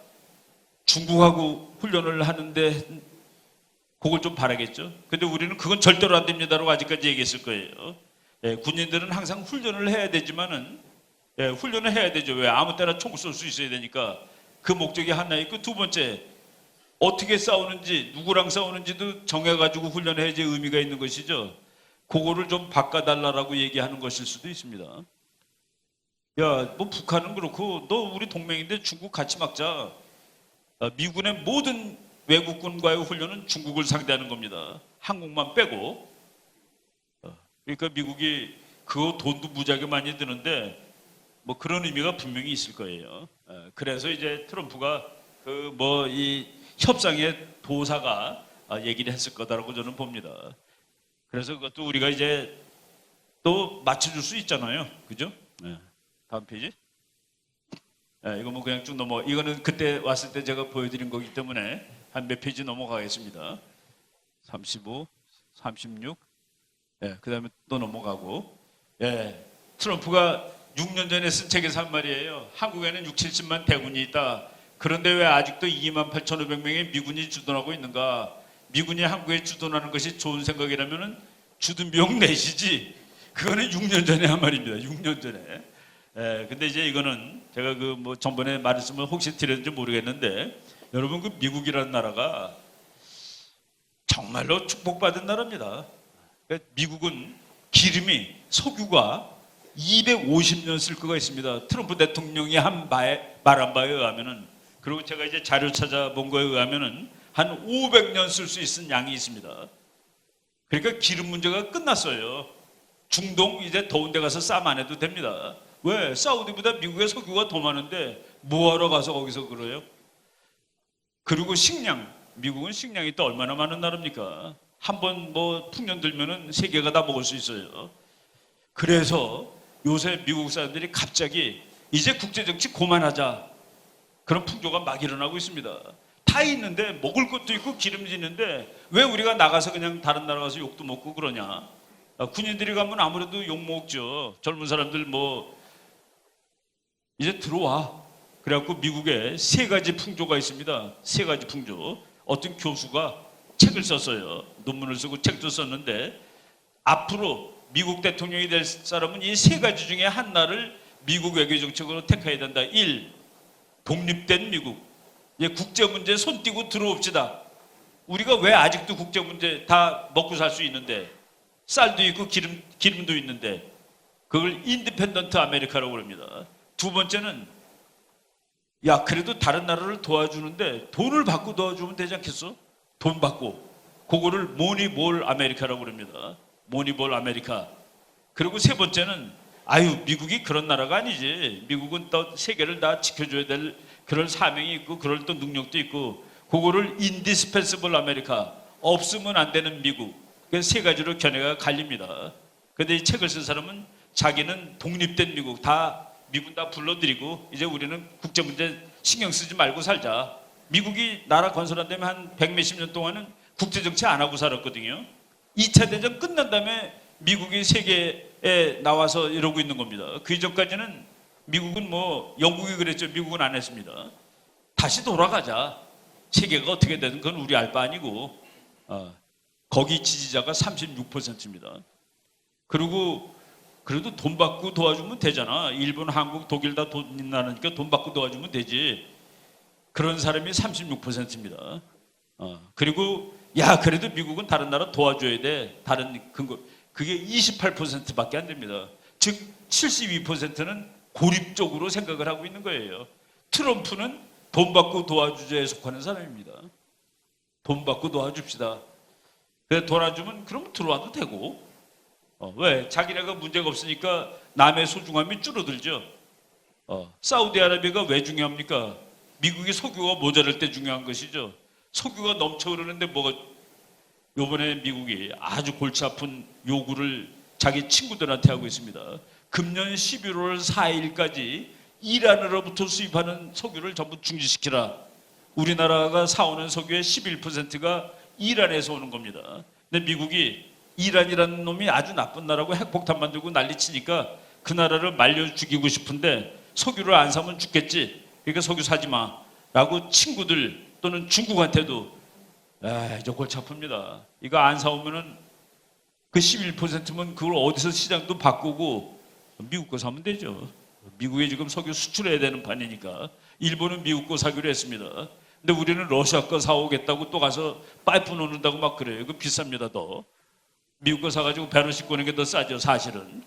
C: 중국하고 훈련을 하는데 그걸 좀 바라겠죠. 근데 우리는 그건 절대로 안 됩니다라고 아직까지 얘기했을 거예요. 예, 군인들은 항상 훈련을 해야 되지만은 훈련을 해야 되죠. 왜? 아무 때나 총 쏠 수 있어야 되니까. 그 목적이 하나 있고 두 번째 어떻게 싸우는지 누구랑 싸우는지도 정해가지고 훈련해야지 의미가 있는 것이죠. 그거를 좀 바꿔달라고 얘기하는 것일 수도 있습니다. 야, 뭐 북한은 그렇고 너 우리 동맹인데 중국 같이 막자. 미군의 모든 외국군과의 훈련은 중국을 상대하는 겁니다. 한국만 빼고. 그러니까 미국이 그 돈도 무지하게 많이 드는데 뭐 그런 의미가 분명히 있을 거예요. 그래서 이제 트럼프가 그 뭐 이 협상의 도사가 얘기를 했을 거다라고 저는 봅니다. 그래서 그것도 우리가 이제 또 맞춰줄 수 있잖아요. 그죠? 다음 페이지. 이거 뭐 그냥 쭉 넘어. 이거는 그때 왔을 때 제가 보여드린 거기 때문에 한 몇 페이지 넘어가겠습니다. 35, 36. 그 다음에 또 넘어가고. 트럼프가 6년 전에 쓴 책에서 한 말이에요. 한국에는 6, 70만 대군이 있다. 그런데 왜 아직도 28,500명의 미군이 주둔하고 있는가? 미군이 한국에 주둔하는 것이 좋은 생각이라면 주둔 비용 내시지. 그거는 6년 전에 한 말입니다. 6년 전에. 근데 이제 이거는 제가 그 뭐 전번에 말씀을 혹시 드렸는지 모르겠는데 여러분 그 미국이라는 나라가 정말로 축복받은 나라입니다. 그러니까 미국은 기름이 석유가 250년 쓸 거가 있습니다. 트럼프 대통령이 한 말한 바에 의하면은 그리고 제가 이제 자료 찾아본 거에 의하면은 한 500년 쓸 수 있는 양이 있습니다. 그러니까 기름 문제가 끝났어요. 중동 이제 더운 데 가서 싸움 안 해도 됩니다. 왜? 사우디보다 미국의 석유가 더 많은데 뭐하러 가서 거기서 그래요? 그리고 식량, 미국은 식량이 또 얼마나 많은 나라입니까? 한번 뭐 풍년 들면은 세계가 다 먹을 수 있어요. 그래서 요새 미국 사람들이 갑자기 이제 국제정치 그만하자 그런 풍조가 막 일어나고 있습니다. 다 있는데 먹을 것도 있고 기름도 있는데 왜 우리가 나가서 그냥 다른 나라 가서 욕도 먹고 그러냐? 군인들이 가면 아무래도 욕 먹죠. 젊은 사람들 뭐 이제 들어와. 그래갖고 미국에 세 가지 풍조가 있습니다. 세 가지 풍조. 어떤 교수가 책을 썼어요. 논문을 쓰고 책도 썼는데 앞으로 미국 대통령이 될 사람은 이 세 가지 중에 하나를 미국 외교 정책으로 택해야 된다. 1. 독립된 미국. 국제 문제에 손 띄고 들어옵시다. 우리가 왜 아직도 국제 문제 다 먹고 살 수 있는데 쌀도 있고 기름도 있는데 그걸 인디펜던트 아메리카라고 그럽니다. 두 번째는 야 그래도 다른 나라를 도와주는데 돈을 받고 도와주면 되지 않겠어? 돈 받고 그거를 모니볼 아메리카라고 그럽니다. 모니볼 아메리카. 그리고 세 번째는 아유 미국이 그런 나라가 아니지. 미국은 또 세계를 다 지켜줘야 될 그런 사명이 있고 그럴 또 능력도 있고 그거를 인디스펜서블 아메리카. 없으면 안 되는 미국. 그 세 가지로 견해가 갈립니다. 그런데 이 책을 쓴 사람은 자기는 독립된 미국 다 미군 다 불러들이고 이제 우리는 국제 문제 신경 쓰지 말고 살자. 미국이 나라 건설한다면 한 100몇십 년 동안은 국제 정치 안 하고 살았거든요. 2차 대전 끝난 다음에 미국이 세계에 나와서 이러고 있는 겁니다. 그 이전까지는 미국은 뭐 영국이 그랬죠. 미국은 안 했습니다. 다시 돌아가자. 세계가 어떻게 되든 그건 우리 알 바 아니고 거기 지지자가 36%입니다. 그리고 그래도 돈 받고 도와주면 되잖아. 일본, 한국, 독일 다 돈 나니까 돈 받고 도와주면 되지. 그런 사람이 36%입니다. 그리고 야 그래도 미국은 다른 나라 도와줘야 돼. 다른 근거 그게 28%밖에 안 됩니다. 즉 72%는 고립적으로 생각을 하고 있는 거예요. 트럼프는 돈 받고 도와주자에 속하는 사람입니다. 돈 받고 도와줍시다. 그래 도와주면 그럼 들어와도 되고 왜? 자기네가 문제가 없으니까 남의 소중함이 줄어들죠. 사우디아라비아가 왜 중요합니까? 미국이 석유가 모자랄 때 중요한 것이죠. 석유가 넘쳐 흐르는데 뭐가 요번에 미국이 아주 골치 아픈 요구를 자기 친구들한테 하고 있습니다. 금년 11월 4일까지 이란으로부터 수입하는 석유를 전부 중지시키라. 우리나라가 사오는 석유의 11%가 이란에서 오는 겁니다. 근데 미국이 이란이라는 놈이 아주 나쁜 나라고 핵폭탄 만들고 난리치니까 그 나라를 말려 죽이고 싶은데 석유를 안 사면 죽겠지. 그러니까 석유 사지 마. 라고 친구들 또는 중국한테도 이제 골치 아픕니다. 이거 안 사오면은 그 11%면 그걸 어디서 시장도 바꾸고 미국 거 사면 되죠. 미국에 지금 석유 수출해야 되는 판이니까 일본은 미국 거 사기로 했습니다. 근데 우리는 러시아 거 사오겠다고 또 가서 파이프 놓는다고 막 그래요. 그 비쌉니다 더. 미국 거 사가지고 배로 싣고 오는 게 더 싸죠 사실은.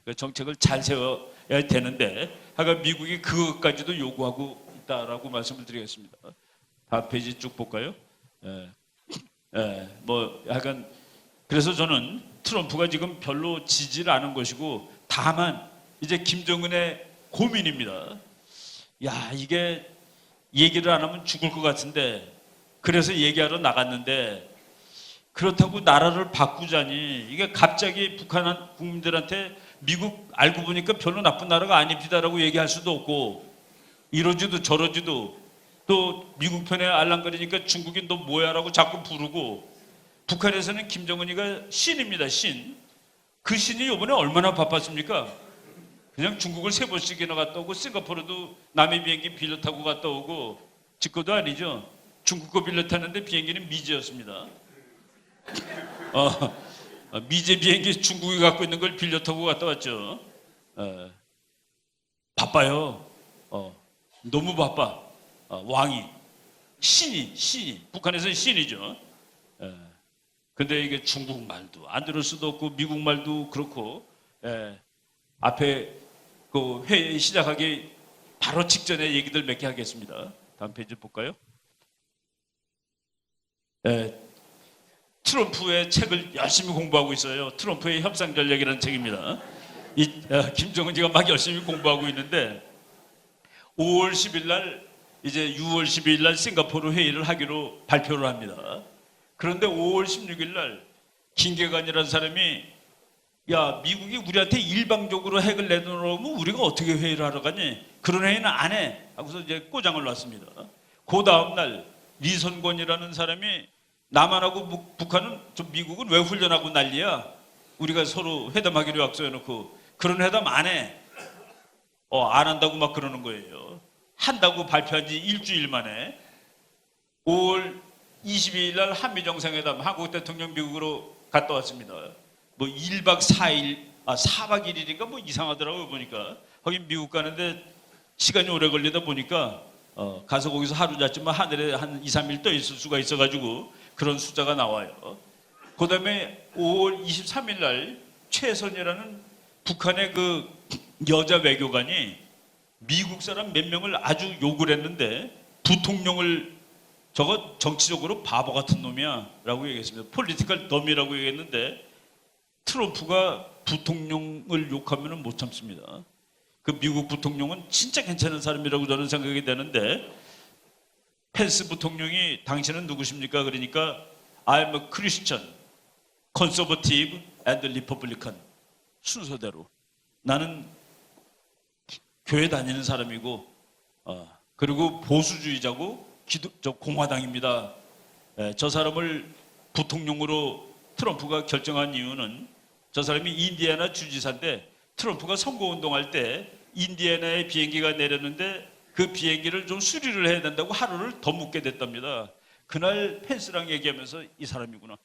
C: 그 정책을 잘 세워야 되는데 하여간 미국이 그것까지도 요구하고 있다라고 말씀을 드리겠습니다. 다음 페이지 쭉 볼까요? 뭐 약간 그래서 저는 트럼프가 지금 별로 지지를 않은 것이고 다만 이제 김정은의 고민입니다. 야 이게 얘기를 안 하면 죽을 것 같은데 그래서 얘기하러 나갔는데 그렇다고 나라를 바꾸자니 이게 갑자기 북한 국민들한테 미국 알고 보니까 별로 나쁜 나라가 아닙니다라고 얘기할 수도 없고 이러지도 저러지도 또 미국 편에 알랑거리니까 중국인 너 뭐야라고 자꾸 부르고 북한에서는 김정은이가 신입니다. 신. 그 신이 이번에 얼마나 바빴습니까? 그냥 중국을 3번씩이나 갔다 오고 싱가포르도 남의 비행기 빌려 타고 갔다 오고 직거도 아니죠. 중국 거 빌려 탔는데 비행기는 미제였습니다. 미제 비행기 중국이 갖고 있는 걸 빌려 타고 갔다 왔죠. 바빠요. 너무 바빠. 왕이 신이 북한에서는 신이죠. 근데 이게 중국말도 안 들을 수도 없고 미국말도 그렇고 앞에 그 회의 시작하기 바로 직전에 얘기들 몇 개 하겠습니다. 다음 페이지 볼까요? 트럼프의 책을 열심히 공부하고 있어요. 트럼프의 협상 전략이라는 책입니다. 김정은이가 막 열심히 공부하고 있는데 5월 10일 날 이제 6월 12일 날 싱가포르 회의를 하기로 발표를 합니다. 그런데 5월 16일 날 김계관이라는 사람이 야, 미국이 우리한테 일방적으로 핵을 내놓으면 우리가 어떻게 회의를 하러 가니? 그런 회의는 안 해. 하고서 이제 꼬장을 놨습니다. 그 다음 날 리선권이라는 사람이 남한하고 북한은 미국은 왜 훈련하고 난리야? 우리가 서로 회담하기로 약속해놓고 그런 회담 안 해. 안 한다고 막 그러는 거예요. 한다고 발표한 지 일주일 만에 5월 22일 날 한미 정상회담 한국 대통령 미국으로 갔다 왔습니다. 뭐 1박 4일, 4박 1일인가 뭐 이상하더라고요 보니까. 거긴 미국 가는데 시간이 오래 걸리다 보니까 가서 거기서 하루 잤지만 하늘에 한 2, 3일 떠 있을 수가 있어가지고 그런 숫자가 나와요. 그 다음에 5월 23일 날 최선이라는 북한의 그 여자 외교관이 미국 사람 몇 명을 아주 욕을 했는데 부통령을 저거 정치적으로 바보 같은 놈이야 라고 얘기했습니다. 폴리티컬 덤이라고 얘기했는데 트럼프가 부통령을 욕하면 못 참습니다. 그 미국 부통령은 진짜 괜찮은 사람이라고 저는 생각이 되는데 펜스 부통령이 당신은 누구십니까? 그러니까 I'm a Christian, Conservative and Republican. 순서대로 나는 교회 다니는 사람이고 그리고 보수주의자고 공화당입니다. 저 사람을 부통령으로 트럼프가 결정한 이유는 저 사람이 인디애나 주지사인데 트럼프가 선거운동할 때 인디애나에 비행기가 내렸는데 그 비행기를 좀 수리를 해야 된다고 하루를 더 묵게 됐답니다. 그날 펜스랑 얘기하면서 이 사람이구나.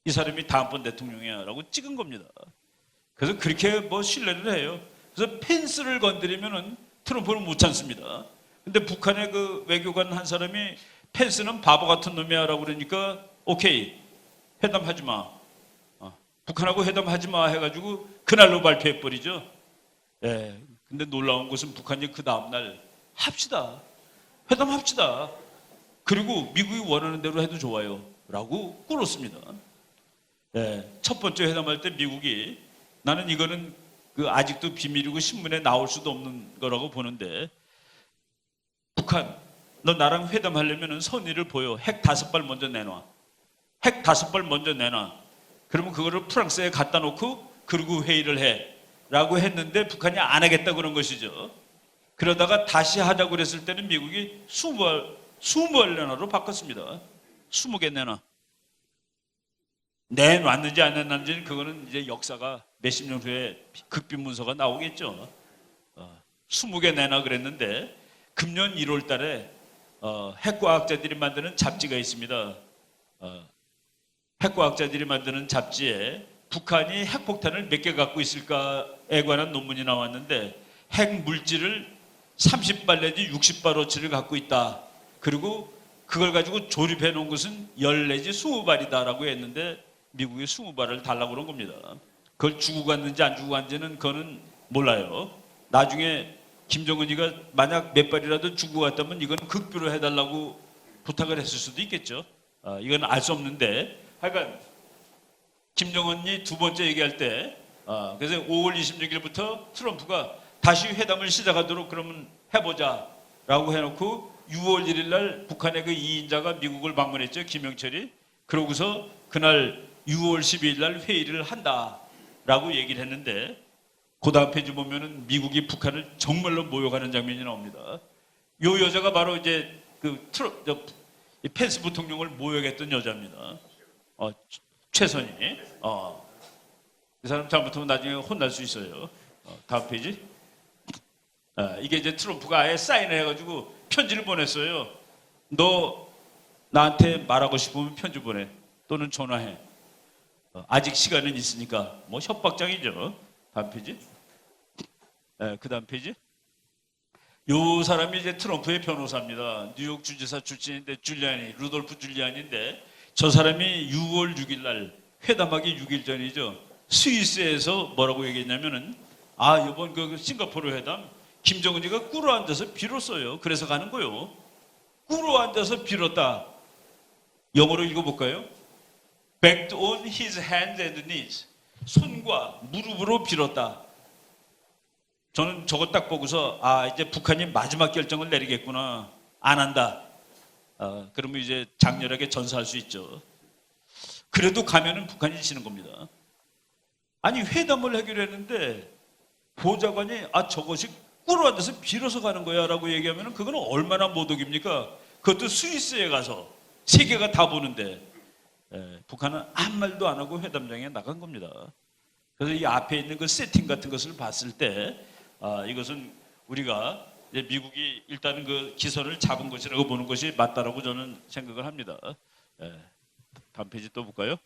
C: 이 사람이 다음번 대통령이야 라고 찍은 겁니다. 그래서 그렇게 뭐 신뢰를 해요. 그래서 펜스를 건드리면은 트럼프는 못 참습니다. 근데 북한의 그 외교관 한 사람이 펜스는 바보 같은 놈이야 라고 그러니까 오케이 회담하지 마. 북한하고 회담하지 마 해가지고 그날로 발표해버리죠. 근데 놀라운 것은 북한이 그 다음날 합시다. 회담합시다. 그리고 미국이 원하는 대로 해도 좋아요. 라고 꿇었습니다. 첫 번째 회담할 때 미국이 나는 이거는 그 아직도 비밀이고 신문에 나올 수도 없는 거라고 보는데 북한 너 나랑 회담하려면 선의를 보여. 핵 5발 먼저 내놔. 핵 5발 먼저 내놔. 그러면 그거를 프랑스에 갖다 놓고 그리고 회의를 해 라고 했는데 북한이 안 하겠다 그런 것이죠. 그러다가 다시 하자고 그랬을 때는 미국이 20발 내놔로 바꿨습니다. 20개 내놔. 내놨는지 안 내놨는지는 그거는 이제 역사가 몇십 년 후에 극빈 문서가 나오겠죠. 20개 내놔 그랬는데 금년 1월 달에 핵과학자들이 만드는 잡지가 있습니다. 핵과학자들이 만드는 잡지에 북한이 핵폭탄을 몇 개 갖고 있을까에 관한 논문이 나왔는데 핵 물질을 30발 내지 60발어치를 갖고 있다. 그리고 그걸 가지고 조립해 놓은 것은 10 내지 20발이다라고 했는데 미국이 20발을 달라고 그런 겁니다. 그걸 주고 갔는지 안 주고 갔는지는 그거는 몰라요. 나중에 김정은이가 만약 몇 발이라도 주고 갔다면 이건 극비로 해달라고 부탁을 했을 수도 있겠죠. 이건 알 수 없는데 하여간 김정은이 두 번째 얘기할 때 그래서 5월 26일부터 트럼프가 다시 회담을 시작하도록 그러면 해보자 라고 해놓고 6월 1일 날 북한의 그 2인자가 미국을 방문했죠. 김영철이. 그러고서 그날 6월 12일 날 회의를 한다라고 얘기를 했는데 그 다음 페이지 보면은 미국이 북한을 정말로 모욕하는 장면이 나옵니다. 요 여자가 바로 이제 이 펜스 부통령을 모욕했던 여자입니다. 최선희. 이 사람 잘못하면 나중에 혼날 수 있어요. 다음 페이지. 이게 이제 트럼프가 아예 사인을 해가지고 편지를 보냈어요. 너 나한테 말하고 싶으면 편지 보내 또는 전화해. 아직 시간은 있으니까 뭐 협박장이죠. 다음 페이지. 그 다음 페이지. 요 사람이 이제 트럼프의 변호사입니다. 뉴욕 주지사 출신인데 루돌프 줄리안인데 저 사람이 6월 6일 날 회담하기 6일 전이죠. 스위스에서 뭐라고 얘기했냐면은 이번 그 싱가포르 회담 김정은이가 꿇어 앉아서 빌었어요. 그래서 가는 거요. 꿇어 앉아서 빌었다. 영어로 읽어볼까요? Backed on his hands and knees. 손과 무릎으로 빌었다. 저는 저거 딱 보고서 이제 북한이 마지막 결정을 내리겠구나. 안 한다. 그러면 이제 장렬하게 전사할 수 있죠. 그래도 가면은 북한이 지는 겁니다. 아니 회담을 하기로 했는데 보좌관이 저것이 꿇어 앉아서 빌어서 가는 거야 라고 얘기하면 그건 얼마나 모독입니까? 그것도 스위스에 가서 세계가 다 보는데 북한은 아무 말도 안 하고 회담장에 나간 겁니다. 그래서 이 앞에 있는 그 세팅 같은 것을 봤을 때 이것은 우리가 이제 미국이 일단은 그 기선을 잡은 것이라고 보는 것이 맞다라고 저는 생각을 합니다. 다음 페이지 또 볼까요?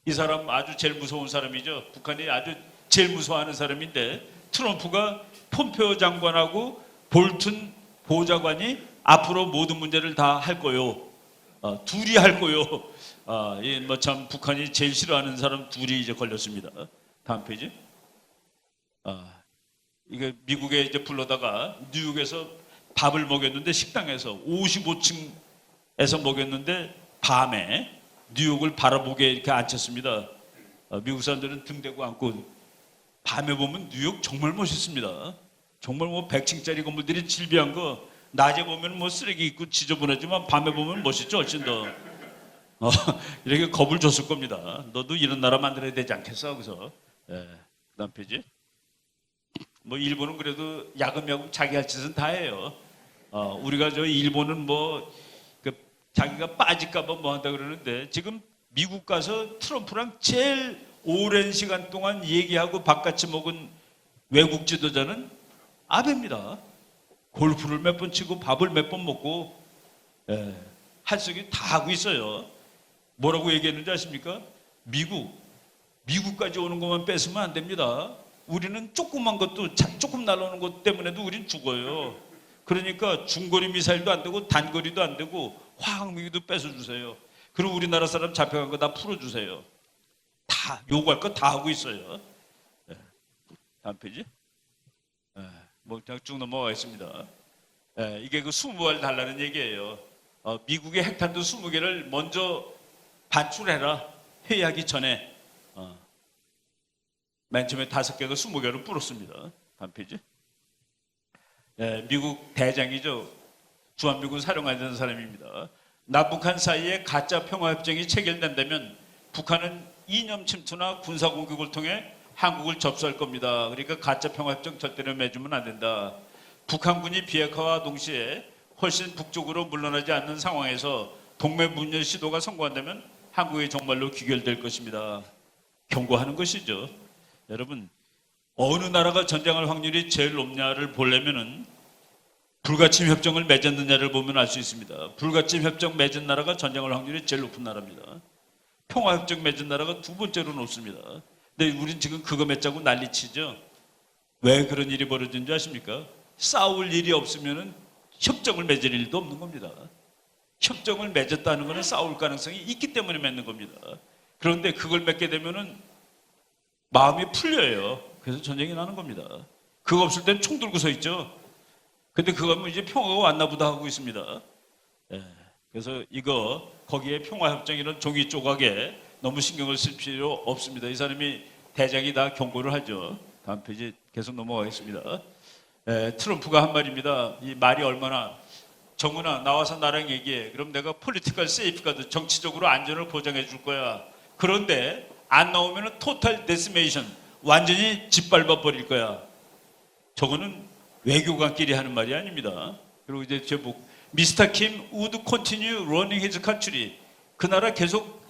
C: 이 사람 아주 제일 무서운 사람이죠. 북한이 아주 제일 무서워하는 사람인데 트럼프가 폼페오 장관하고 볼튼 보좌관이 앞으로 모든 문제를 다 할 거요. 둘이 할 거요. 뭐 참 북한이 제일 싫어하는 사람 둘이 이제 걸렸습니다. 다음 페이지. 이게 미국에 이제 불러다가 뉴욕에서 밥을 먹였는데 식당에서 55층에서 먹였는데 밤에 뉴욕을 바라보게 이렇게 앉혔습니다. 미국 사람들은 등 대고 앉고 밤에 보면 뉴욕 정말 멋있습니다. 정말 뭐 100층짜리 건물들이 질비한 거 낮에 보면 뭐 쓰레기 있고 지저분하지만 밤에 보면 멋있죠. 훨씬 더 이렇게 겁을 줬을 겁니다. 너도 이런 나라 만들어야 되지 않겠어? 그래서 그다음 페이지. 뭐 일본은 그래도 야금야금 자기 할 짓은 다 해요. 우리가 저 일본은 뭐 자기가 빠질까봐 뭐 한다 그러는데 지금 미국 가서 트럼프랑 제일 오랜 시간 동안 얘기하고 밥같이 먹은 외국 지도자는 아베입니다. 골프를 몇 번 치고 밥을 몇 번 먹고 할 수 있게 다 하고 있어요. 뭐라고 얘기했는지 아십니까? 미국까지 오는 것만 뺏으면 안 됩니다. 우리는 조그만 것도 조금 날아오는 것 때문에도 우린 죽어요. 그러니까 중거리 미사일도 안 되고 단거리도 안 되고 화학무기도 뺏어주세요. 그리고 우리나라 사람 잡혀간 거 다 풀어주세요. 다 요구할 거 다 하고 있어요. 다음 페이지. 뭐 그냥 쭉 넘어가겠습니다. 이게 그 20발 달라는 얘기예요. 미국의 핵탄두 20개를 먼저 반출해라. 회의하기 전에. 맨 처음에 5개가 20개를 뿌렸습니다. 다음 페이지. 미국 대장이죠. 주한미군 사령하는 사람입니다. 남북한 사이에 가짜 평화협정이 체결된다면 북한은 이념 침투나 군사 공격을 통해 한국을 접수할 겁니다. 그러니까 가짜 평화협정 절대로 맺으면 안 된다. 북한군이 비핵화와 동시에 훨씬 북쪽으로 물러나지 않는 상황에서 동맹 분열 시도가 성공한다면 한국이 정말로 귀결될 것입니다. 경고하는 것이죠. 여러분, 어느 나라가 전쟁할 확률이 제일 높냐를 보려면은 불가침 협정을 맺었느냐를 보면 알 수 있습니다. 불가침 협정 맺은 나라가 전쟁할 확률이 제일 높은 나라입니다. 평화협정 맺은 나라가 두 번째로 높습니다. 근데 우린 지금 그거 맺자고 난리치죠. 왜 그런 일이 벌어진 줄 아십니까? 싸울 일이 없으면은 협정을 맺을 일도 없는 겁니다. 협정을 맺었다는 것은 싸울 가능성이 있기 때문에 맺는 겁니다. 그런데 그걸 맺게 되면은 마음이 풀려요. 그래서 전쟁이 나는 겁니다. 그거 없을 땐 총 들고 서 있죠. 근데 그거 하면 이제 평화가 왔나 보다 하고 있습니다. 그래서 거기에 평화협정 이런 종이 조각에 너무 신경을 쓸 필요 없습니다. 이 사람이 대장이 다 경고를 하죠. 다음 페이지 계속 넘어가겠습니다. 트럼프가 한 말입니다. 이 말이 얼마나 정은아 나와서 나랑 얘기해. 그럼 내가 폴리티컬 세이프가드 정치적으로 안전을 보장해 줄 거야. 그런데 안 나오면 토탈 데스메이션 완전히 짓밟아 버릴 거야. 저거는 외교관끼리 하는 말이 아닙니다. 그리고 이제 제목 미스터 킴 would continue running his country. 그 나라 계속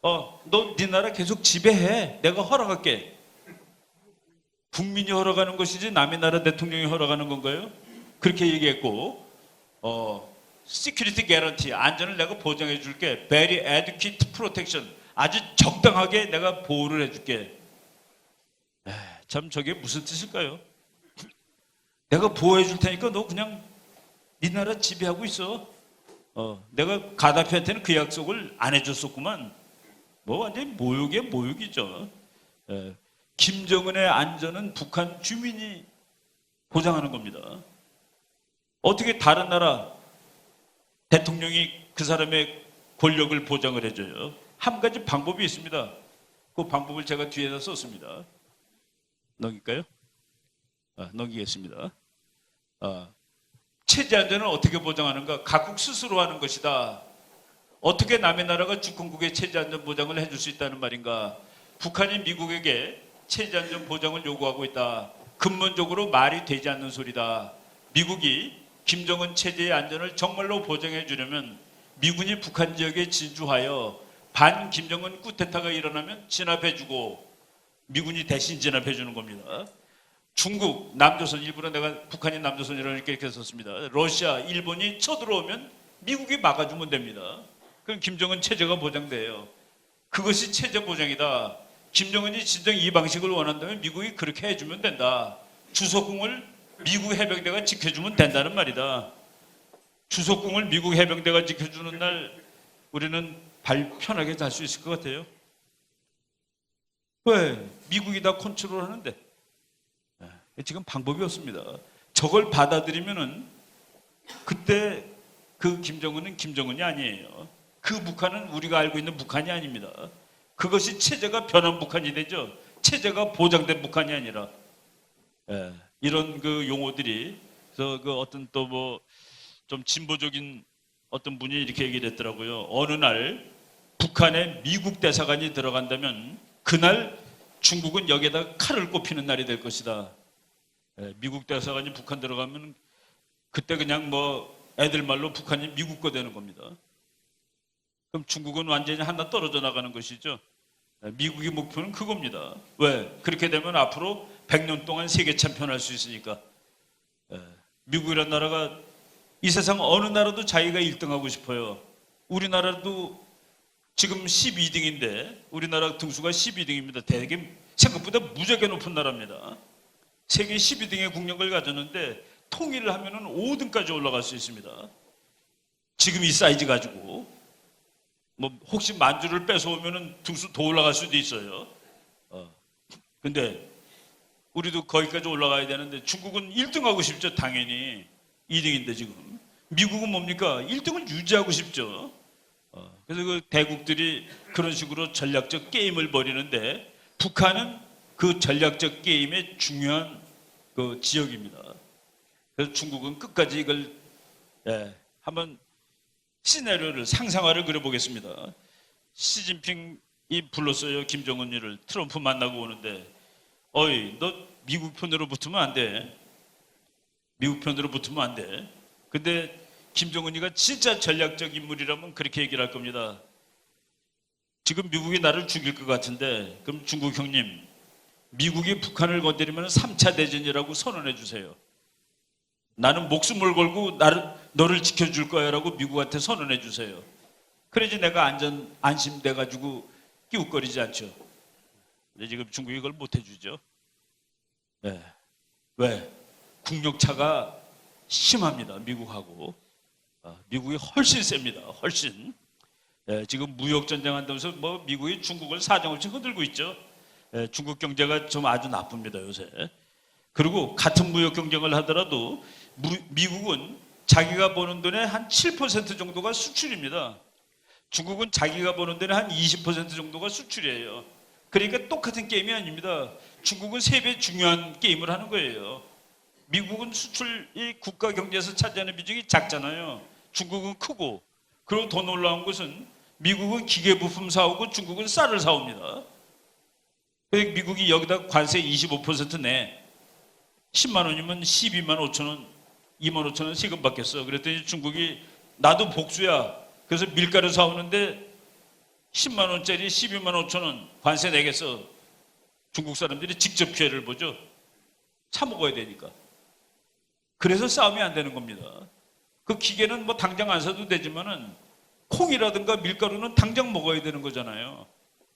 C: 너 네 나라 계속 지배해. 내가 허락할게. 국민이 허락하는 것이지 남의 나라 대통령이 허락하는 건가요? 그렇게 얘기했고, security guarantee, 안전을 내가 보장해 줄게. very adequate protection, 아주 적당하게 내가 보호를 해줄게. 참 저게 무슨 뜻일까요? 내가 보호해 줄 테니까 너 그냥 네 나라 지배하고 있어. 내가 가다피한테는 그 약속을 안 해줬었구만. 뭐 완전히 모욕에 모욕이죠. 김정은의 안전은 북한 주민이 보장하는 겁니다. 어떻게 다른 나라 대통령이 그 사람의 권력을 보장을 해줘요? 한 가지 방법이 있습니다. 그 방법을 제가 뒤에다 썼습니다. 넘길까요? 넘기겠습니다. 체제 안전을 어떻게 보장하는가? 각국 스스로 하는 것이다. 어떻게 남의 나라가 주권국의 체제 안전 보장을 해줄 수 있다는 말인가? 북한이 미국에게 체제 안전 보장을 요구하고 있다. 근본적으로 말이 되지 않는 소리다. 미국이 김정은 체제의 안전을 정말로 보장해 주려면 미군이 북한 지역에 진주하여 반 김정은 쿠데타가 일어나면 진압해주고 미군이 대신 진압해주는 겁니다. 중국, 남조선, 일부러 내가 북한이 남조선이라고 이렇게 썼습니다. 러시아, 일본이 쳐들어오면 미국이 막아주면 됩니다. 그럼 김정은 체제가 보장돼요. 그것이 체제 보장이다. 김정은이 진정 이 방식을 원한다면 미국이 그렇게 해주면 된다. 주석궁을 미국 해병대가 지켜주면 된다는 말이다. 주석궁을 미국 해병대가 지켜주는 날 우리는 발 편하게 잘 수 있을 것 같아요. 왜? 미국이 다 컨트롤하는데. 지금 방법이 없습니다. 저걸 받아들이면은 그때 그 김정은은 김정은이 아니에요. 그 북한은 우리가 알고 있는 북한이 아닙니다. 그것이 체제가 변한 북한이 되죠. 체제가 보장된 북한이 아니라. 이런 그 용어들이 그래서 그 어떤 또 뭐 좀 진보적인 어떤 분이 이렇게 얘기를 했더라고요. 어느 날 북한에 미국 대사관이 들어간다면 그날 중국은 여기에다 칼을 꼽히는 날이 될 것이다. 미국 대사관이 북한 들어가면 그때 그냥 뭐 애들 말로 북한이 미국 거 되는 겁니다. 그럼 중국은 완전히 하나 떨어져 나가는 것이죠. 미국의 목표는 그겁니다. 왜? 그렇게 되면 앞으로 100년 동안 세계 챔피언 할 수 있으니까. 미국이란 나라가 이 세상 어느 나라도 자기가 1등하고 싶어요. 우리나라도 지금 12등인데 우리나라 등수가 12등입니다. 되게 생각보다 무지하게 높은 나라입니다. 세계 12등의 국력을 가졌는데 통일을 하면은 5등까지 올라갈 수 있습니다. 지금 이 사이즈 가지고 뭐 혹시 만주를 뺏어오면은 등수 더 올라갈 수도 있어요. 근데 우리도 거기까지 올라가야 되는데 중국은 1등 하고 싶죠. 당연히 2등인데 지금 미국은 뭡니까? 1등을 유지하고 싶죠. 그래서 그 대국들이 그런 식으로 전략적 게임을 벌이는데 북한은 그 전략적 게임의 중요한 그 지역입니다. 그래서 중국은 끝까지 이걸 한번 시나리오를 상상화를 그려보겠습니다. 시진핑이 불렀어요. 김정은이를 트럼프 만나고 오는데 어이 너 미국 편으로 붙으면 안 돼. 미국 편으로 붙으면 안 돼. 근데 김정은이가 진짜 전략적 인물이라면 그렇게 얘기를 할 겁니다. 지금 미국이 나를 죽일 것 같은데 그럼 중국 형님 미국이 북한을 건드리면 3차 대전이라고 선언해 주세요. 나는 목숨을 걸고 너를 지켜줄 거야 라고 미국한테 선언해 주세요. 그래야지 내가 안심돼 가지고 끼웃거리지 않죠. 근데 지금 중국이 그걸 못 해주죠. 왜? 국력차가 심합니다. 미국하고. 미국이 훨씬 셉니다. 훨씬. 지금 무역전쟁 한다면서 뭐 미국이 중국을 사정없이 흔들고 있죠. 중국 경제가 좀 아주 나쁩니다. 요새. 그리고 같은 무역 경쟁을 하더라도 미국은 자기가 버는 돈의 한 7% 정도가 수출입니다. 중국은 자기가 버는 돈의 한 20% 정도가 수출이에요. 그러니까 똑같은 게임이 아닙니다. 중국은 3배 중요한 게임을 하는 거예요. 미국은 수출이 국가 경제에서 차지하는 비중이 작잖아요. 중국은 크고. 그리고 더 놀라운 것은 미국은 기계부품 사오고 중국은 쌀을 사옵니다. 그래서 미국이 여기다 관세 25% 내. 10만 원이면 12만 5천 원, 2만 5천 원 세금 받겠어. 그랬더니 중국이 나도 복수야. 그래서 밀가루 사오는데 10만 원짜리 12만 5천 원 관세 내겠어. 중국 사람들이 직접 피해를 보죠. 사 먹어야 되니까. 그래서 싸움이 안 되는 겁니다. 그 기계는 뭐 당장 안 사도 되지만은 콩이라든가 밀가루는 당장 먹어야 되는 거잖아요.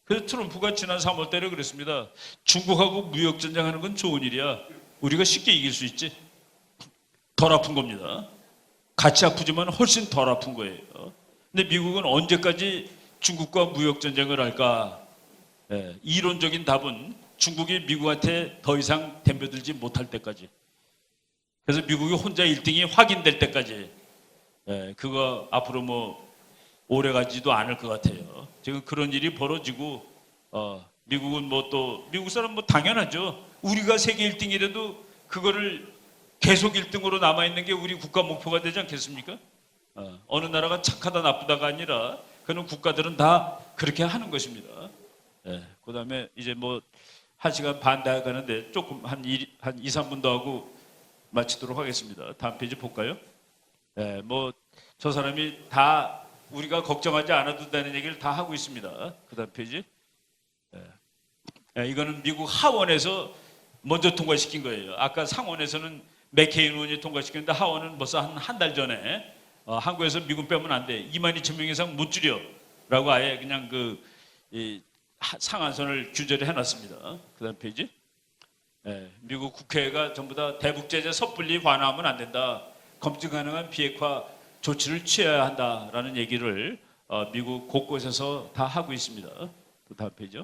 C: 그래서 트럼프가 지난 3월 달에 그랬습니다. 중국하고 무역 전쟁하는 건 좋은 일이야. 우리가 쉽게 이길 수 있지. 덜 아픈 겁니다. 같이 아프지만 훨씬 덜 아픈 거예요. 근데 미국은 언제까지 중국과 무역 전쟁을 할까? 이론적인 답은 중국이 미국한테 더 이상 덤벼들지 못할 때까지. 그래서 미국이 혼자 1등이 확인될 때까지. 그거 앞으로 뭐 오래 가지도 않을 것 같아요. 지금 그런 일이 벌어지고 미국은 뭐 또 미국 사람 뭐 당연하죠. 우리가 세계 1등이라도 그거를 계속 1등으로 남아 있는 게 우리 국가 목표가 되지 않겠습니까? 어느 나라가 착하다 나쁘다가 아니라 그런 국가들은 다 그렇게 하는 것입니다. 그다음에 이제 뭐 1시간 반 다 가는데 조금 한 2, 3분 더 하고 마치도록 하겠습니다. 다음 페이지 볼까요? 뭐 저 사람이 다 우리가 걱정하지 않아도 되는 얘기를 다 하고 있습니다. 그 다음 페이지. 이거는 미국 하원에서 먼저 통과시킨 거예요. 아까 상원에서는 맥케인 의원이 통과시켰는데 하원은 벌써 한 달 전에 한국에서 미군 빼면 안 돼. 22,000명 이상 못 줄여. 라고 아예 그냥 이 상한선을 규제를 해놨습니다. 그 다음 페이지. 미국 국회가 전부 다 대북제재 섣불리 완화하면 안 된다. 검증 가능한 비핵화 조치를 취해야 한다라는 얘기를 미국 곳곳에서 다 하고 있습니다. 그 다음 페이지요.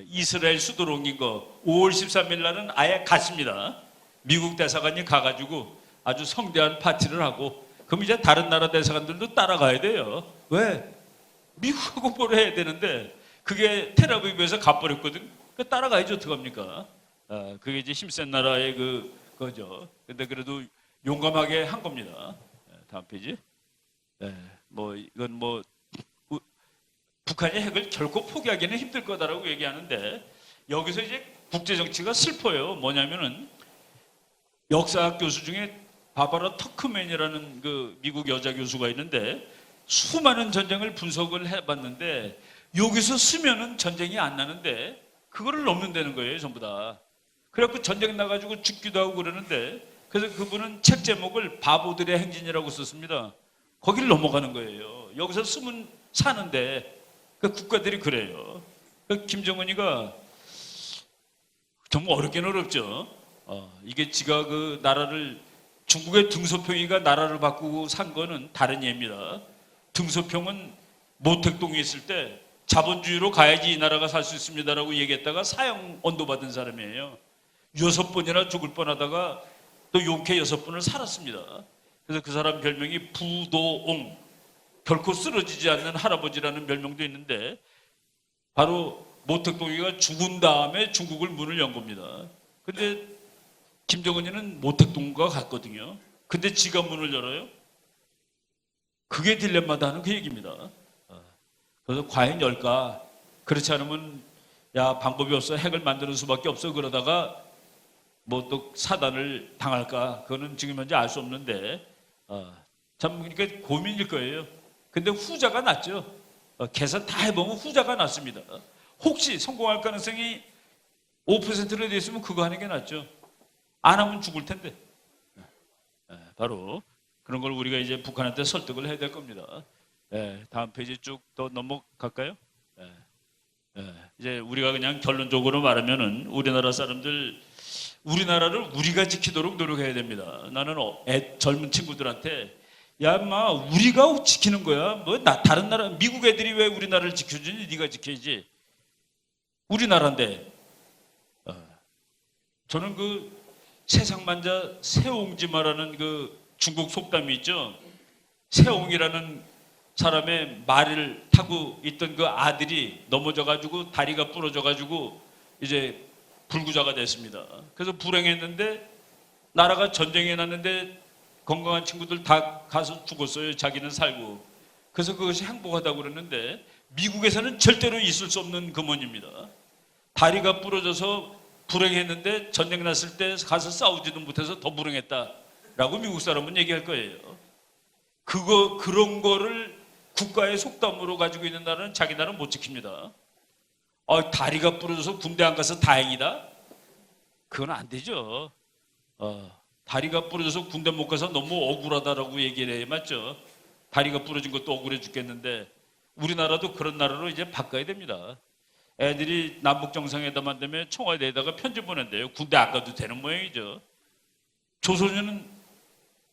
C: 이스라엘 수도로 옮긴 거 5월 13일 날은 아예 갔습니다. 미국 대사관이 가가지고 아주 성대한 파티를 하고 그럼 이제 다른 나라 대사관들도 따라가야 돼요. 왜? 미국하고 뭘 해야 되는데 그게 텔아비브에서 가버렸거든. 따라가야죠. 어떡합니까? 그게 이제 힘센 나라의 그거죠. 근데 그래도 용감하게 한 겁니다. 다음 페이지. 뭐 이건 뭐 북한이 핵을 결코 포기하기는 힘들 거다라고 얘기하는데 여기서 이제 국제 정치가 슬퍼요. 뭐냐면은 역사학 교수 중에 바바라 터크맨이라는 그 미국 여자 교수가 있는데 수많은 전쟁을 분석을 해봤는데 여기서 쓰면은 전쟁이 안 나는데 그거를 넘는다는 거예요. 전부 다. 그래갖고 전쟁 나가지고 죽기도 하고 그러는데 그래서 그분은 책 제목을 바보들의 행진이라고 썼습니다. 거기를 넘어가는 거예요. 여기서 쓰면 사는데 그 국가들이 그래요. 그 김정은이가 정말 어렵긴 어렵죠. 이게 지가 그 나라를 중국의 등소평이가 나라를 바꾸고 산 거는 다른 예입니다. 등소평은 모택동에 있을 때 자본주의로 가야지 이 나라가 살 수 있습니다라고 얘기했다가 사형 언도받은 사람이에요. 6번이나 죽을 뻔하다가 또 용케 6번을 살았습니다. 그래서 그 사람 별명이 부도옹, 결코 쓰러지지 않는 할아버지라는 별명도 있는데 바로 모택동이가 죽은 다음에 중국을 문을 연 겁니다. 근데 김정은이는 모택동과 같거든요. 근데 지가 문을 열어요? 그게 딜레마다 하는 그 얘기입니다. 그래서 과연 열까? 그렇지 않으면 야 방법이 없어 핵을 만드는 수밖에 없어 그러다가 뭐 또 사단을 당할까? 그거는 지금 현재 알 수 없는데 참 그러니까 고민일 거예요. 근데 후자가 낫죠. 계산 다 해보면 후자가 낫습니다. 혹시 성공할 가능성이 5%로 돼 있으면 그거 하는 게 낫죠. 안 하면 죽을 텐데. 바로 그런 걸 우리가 이제 북한한테 설득을 해야 될 겁니다. 다음 페이지 쭉 더 넘어갈까요? 이제 우리가 그냥 결론적으로 말하면은 우리나라 사람들 우리나라를 우리가 지키도록 노력해야 됩니다. 나는 젊은 친구들한테 야, 인마 우리가 지키는 거야. 뭐 다른 나라 미국 애들이 왜 우리나라를 지켜주니? 네가 지켜야지. 우리나라인데. 저는 그 세상만자 새옹지마라는 그 중국 속담이 있죠. 새옹이라는 사람의 말을 타고 있던 그 아들이 넘어져가지고 다리가 부러져가지고 이제 불구자가 됐습니다. 그래서 불행했는데 나라가 전쟁이 났는데 건강한 친구들 다 가서 죽었어요. 자기는 살고. 그래서 그것이 행복하다고 그러는데 미국에서는 절대로 있을 수 없는 금원입니다. 다리가 부러져서 불행했는데 전쟁 났을 때 가서 싸우지도 못해서 더 불행했다라고 미국 사람은 얘기할 거예요. 그런 거를 국가의 속담으로 가지고 있는 나라는 자기 나라는 못 지킵니다. 다리가 부러져서 군대 안 가서 다행이다? 그건 안 되죠. 다리가 부러져서 군대 못 가서 너무 억울하다라고 얘기를 해. 맞죠? 다리가 부러진 것도 억울해 죽겠는데 우리나라도 그런 나라로 이제 바꿔야 됩니다. 애들이 남북 정상회담 한다며 청와대에다가 편지 보낸대요. 군대 안 가도 되는 모양이죠. 조선은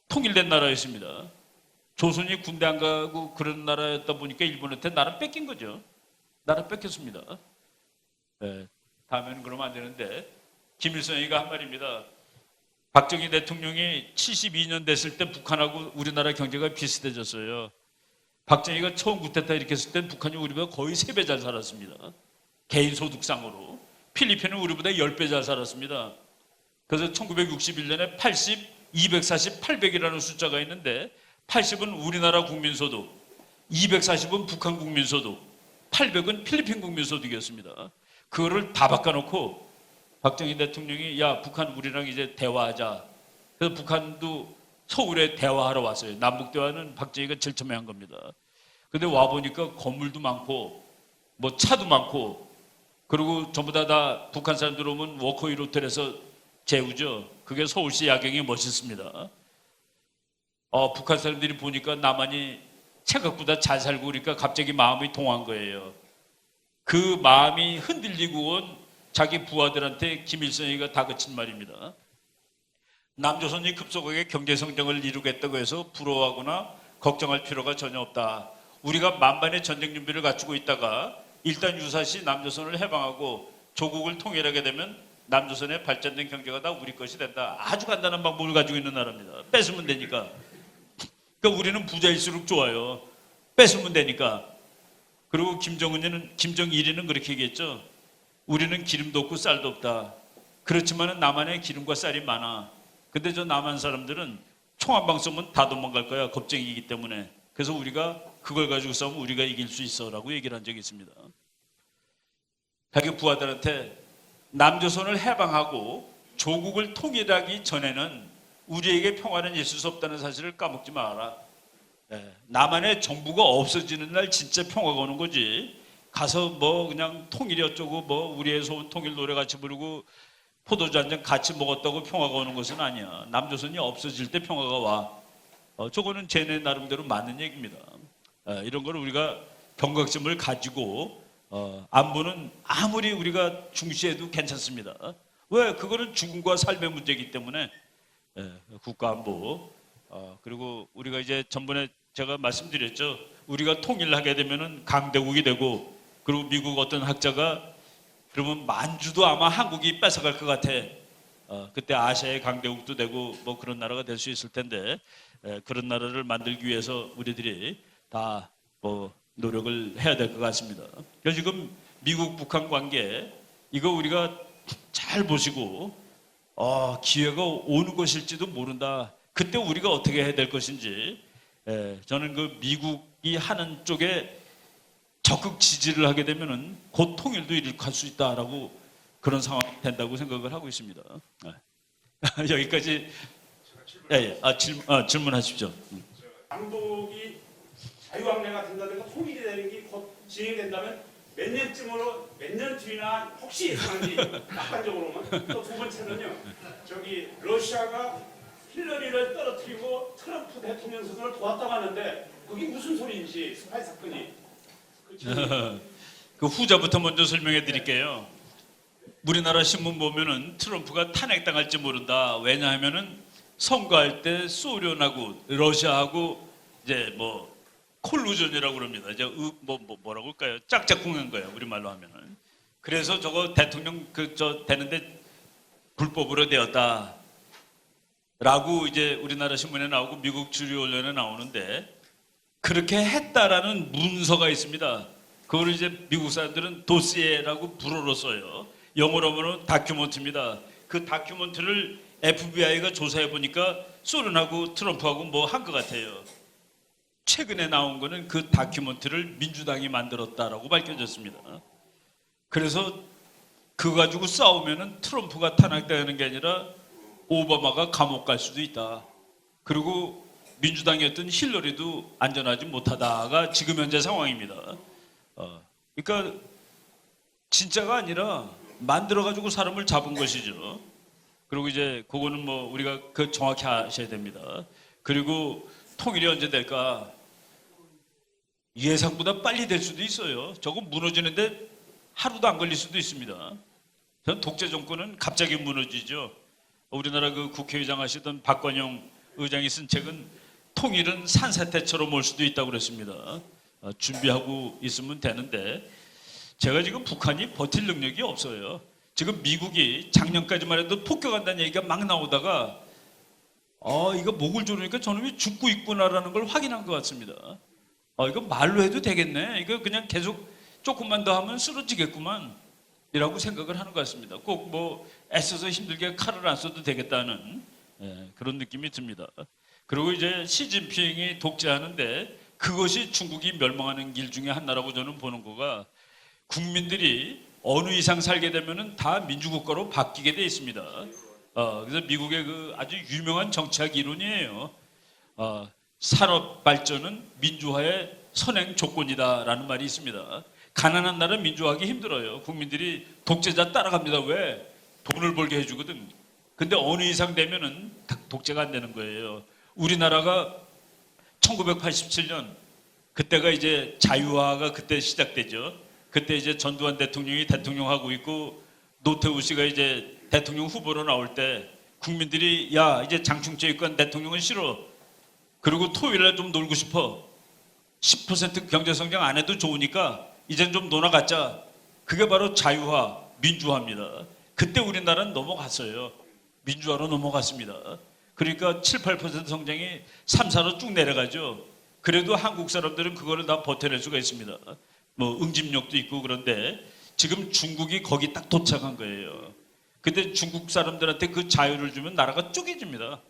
C: 통일된 나라였습니다. 조선이 군대 안 가고 그런 나라였다 보니까 일본한테 나라 뺏긴 거죠. 나라 뺏겼습니다. 네, 다음에는 그러면 안 되는데 김일성이가 한 말입니다. 박정희 대통령이 72년 됐을 때 북한하고 우리나라 경제가 비슷해졌어요. 박정희가 처음 쿠데타 일으켰을 때 북한이 우리보다 거의 3배 잘 살았습니다. 개인 소득상으로. 필리핀은 우리보다 10배 잘 살았습니다. 그래서 1961년에 80, 240, 800이라는 숫자가 있는데 80은 우리나라 국민소득, 240은 북한 국민소득, 800은 필리핀 국민소득이었습니다. 그거를 다 바꿔놓고 박정희 대통령이 야 북한 우리랑 이제 대화하자. 그래서 북한도 서울에 대화하러 왔어요. 남북 대화는 박정희가 제일 처음에 한 겁니다. 근데 와 보니까 건물도 많고 뭐 차도 많고 그리고 전부 다 북한 사람들 오면 워커힐 호텔에서 재우죠. 그게 서울시 야경이 멋있습니다. 북한 사람들이 보니까 나만이 생각보다 잘 살고 그러니까 갑자기 마음이 동한 거예요. 그 마음이 흔들리고 온 자기 부하들한테 김일성이가 다그친 말입니다. 남조선이 급속하게 경제성장을 이루겠다고 해서 부러워하거나 걱정할 필요가 전혀 없다. 우리가 만반의 전쟁 준비를 갖추고 있다가 일단 유사시 남조선을 해방하고 조국을 통일하게 되면 남조선의 발전된 경제가 다 우리 것이 된다. 아주 간단한 방법을 가지고 있는 나라입니다. 뺏으면 되니까. 그러니까 우리는 부자일수록 좋아요. 뺏으면 되니까. 그리고 김정일이는 그렇게 얘기했죠. 우리는 기름도 없고 쌀도 없다. 그렇지만 남한에 기름과 쌀이 많아. 근데 저 남한 사람들은 총 한 방 쏘면 다 도망갈 거야. 겁쟁이기 때문에. 그래서 우리가 그걸 가지고 싸우면 우리가 이길 수 있어 라고 얘기를 한 적이 있습니다. 자기 부하들한테 남조선을 해방하고 조국을 통일하기 전에는 우리에게 평화는 있을 수 없다는 사실을 까먹지 마라. 남한의 정부가 없어지는 날 진짜 평화가 오는 거지. 가서 뭐 그냥 통일이 어쩌고 뭐 우리의 소원 통일 노래 같이 부르고 포도주 한 잔 같이 먹었다고 평화가 오는 것은 아니야. 남조선이 없어질 때 평화가 와. 저거는 쟤네 나름대로 맞는 얘기입니다. 이런 걸 우리가 경각심을 가지고 안보는 아무리 우리가 중시해도 괜찮습니다. 왜? 그거는 죽음과 삶의 문제이기 때문에 국가안보. 그리고 우리가 이제 전번에 제가 말씀드렸죠. 우리가 통일하게 되면은 강대국이 되고 그리고 미국 어떤 학자가 그러면 만주도 아마 한국이 뺏어갈 것 같아. 그때 아시아의 강대국도 되고 뭐 그런 나라가 될 수 있을 텐데 그런 나라를 만들기 위해서 우리들이 다 뭐 노력을 해야 될 것 같습니다. 그래서 지금 미국 북한 관계 이거 우리가 잘 보시고 기회가 오는 것일지도 모른다. 그때 우리가 어떻게 해야 될 것인지 저는 그 미국이 하는 쪽에 적극 지지를 하게 되면은 곧 통일도 이룩할 수 있다라고 그런 상황이 된다고 생각을 하고 있습니다. 여기까지. 질문하십시오.
D: 남북이 자유항해가 된다든가 통일이 되는 게 곧 진행된다면 몇 년 뒤나 혹시 예상한지 낙관적으로만 또 두 번째는요. 저기 러시아가 힐러리를 떨어뜨리고 트럼프 대통령 선거를 도왔다고 하는데 그게 무슨 소리인지 스파이 사건이.
C: 그 후자부터 먼저 설명해 드릴게요. 우리나라 신문 보면은 트럼프가 탄핵당할지 모른다. 왜냐하면은 선거할 때 소련하고 러시아하고 이제 뭐 콜루전이라고 그럽니다. 이제 뭐라고 할까요? 짝짝꿍한 거예요. 우리말로 하면은. 그래서 저거 대통령 되는데 불법으로 되었다. 라고 이제 우리나라 신문에 나오고 미국 주류 언론에 나오는데 그렇게 했다라는 문서가 있습니다. 그걸 이제 미국 사람들은 도시에라고 불어로 써요. 영어로 보면 다큐멘트입니다. 그 다큐멘트를 FBI가 조사해 보니까 소련하고 트럼프하고 뭐 한 것 같아요. 최근에 나온 거는 그 다큐멘트를 민주당이 만들었다라고 밝혀졌습니다. 그래서 그거 가지고 싸우면은 트럼프가 탄핵되는 게 아니라 오바마가 감옥 갈 수도 있다. 그리고 민주당이었던 힐러리도 안전하지 못하다가 지금 현재 상황입니다. 그러니까 진짜가 아니라 만들어가지고 사람을 잡은 것이죠. 그리고 이제 그거는 뭐 우리가 그 정확히 아셔야 됩니다. 그리고 통일이 언제 될까? 예상보다 빨리 될 수도 있어요. 저거 무너지는데 하루도 안 걸릴 수도 있습니다. 전 독재 정권은 갑자기 무너지죠. 우리나라 그 국회의장 하시던 박건영 의장이 쓴 책은 통일은 산사태처럼 올 수도 있다고 그랬습니다. 준비하고 있으면 되는데 제가 지금 북한이 버틸 능력이 없어요. 지금 미국이 작년까지만 해도 폭격한다는 얘기가 막 나오다가 이거 목을 조르니까 저놈이 죽고 있구나라는 걸 확인한 것 같습니다. 이거 말로 해도 되겠네. 이거 그냥 계속 조금만 더 하면 쓰러지겠구만 이라고 생각을 하는 것 같습니다. 꼭 뭐 애써서 힘들게 칼을 안 써도 되겠다는 그런 느낌이 듭니다. 그리고 이제 시진핑이 독재하는데 그것이 중국이 멸망하는 길 중에 하나라고 저는 보는 거가 국민들이 어느 이상 살게 되면은 다 민주국가로 바뀌게 돼 있습니다. 그래서 미국의 그 아주 유명한 정치학 이론이에요. 산업 발전은 민주화의 선행 조건이다라는 말이 있습니다. 가난한 나라 민주화하기 힘들어요. 국민들이 독재자 따라갑니다. 왜? 돈을 벌게 해주거든. 근데 어느 이상 되면은 독재가 안 되는 거예요. 우리나라가 1987년 그때가 이제 자유화가 그때 시작되죠. 그때 이제 전두환 대통령이 대통령하고 있고 노태우 씨가 이제 대통령 후보로 나올 때 국민들이 야 이제 장충체육관 대통령은 싫어. 그리고 토요일날 좀 놀고 싶어. 10% 경제성장 안 해도 좋으니까 이젠 좀 놀아가자. 그게 바로 자유화, 민주화입니다. 그때 우리나라는 넘어갔어요. 민주화로 넘어갔습니다. 그러니까 7, 8% 성장이 3, 4로 쭉 내려가죠. 그래도 한국 사람들은 그거를 다 버텨낼 수가 있습니다. 뭐 응집력도 있고 그런데 지금 중국이 거기 딱 도착한 거예요. 근데 중국 사람들한테 그 자유를 주면 나라가 쪼개집니다.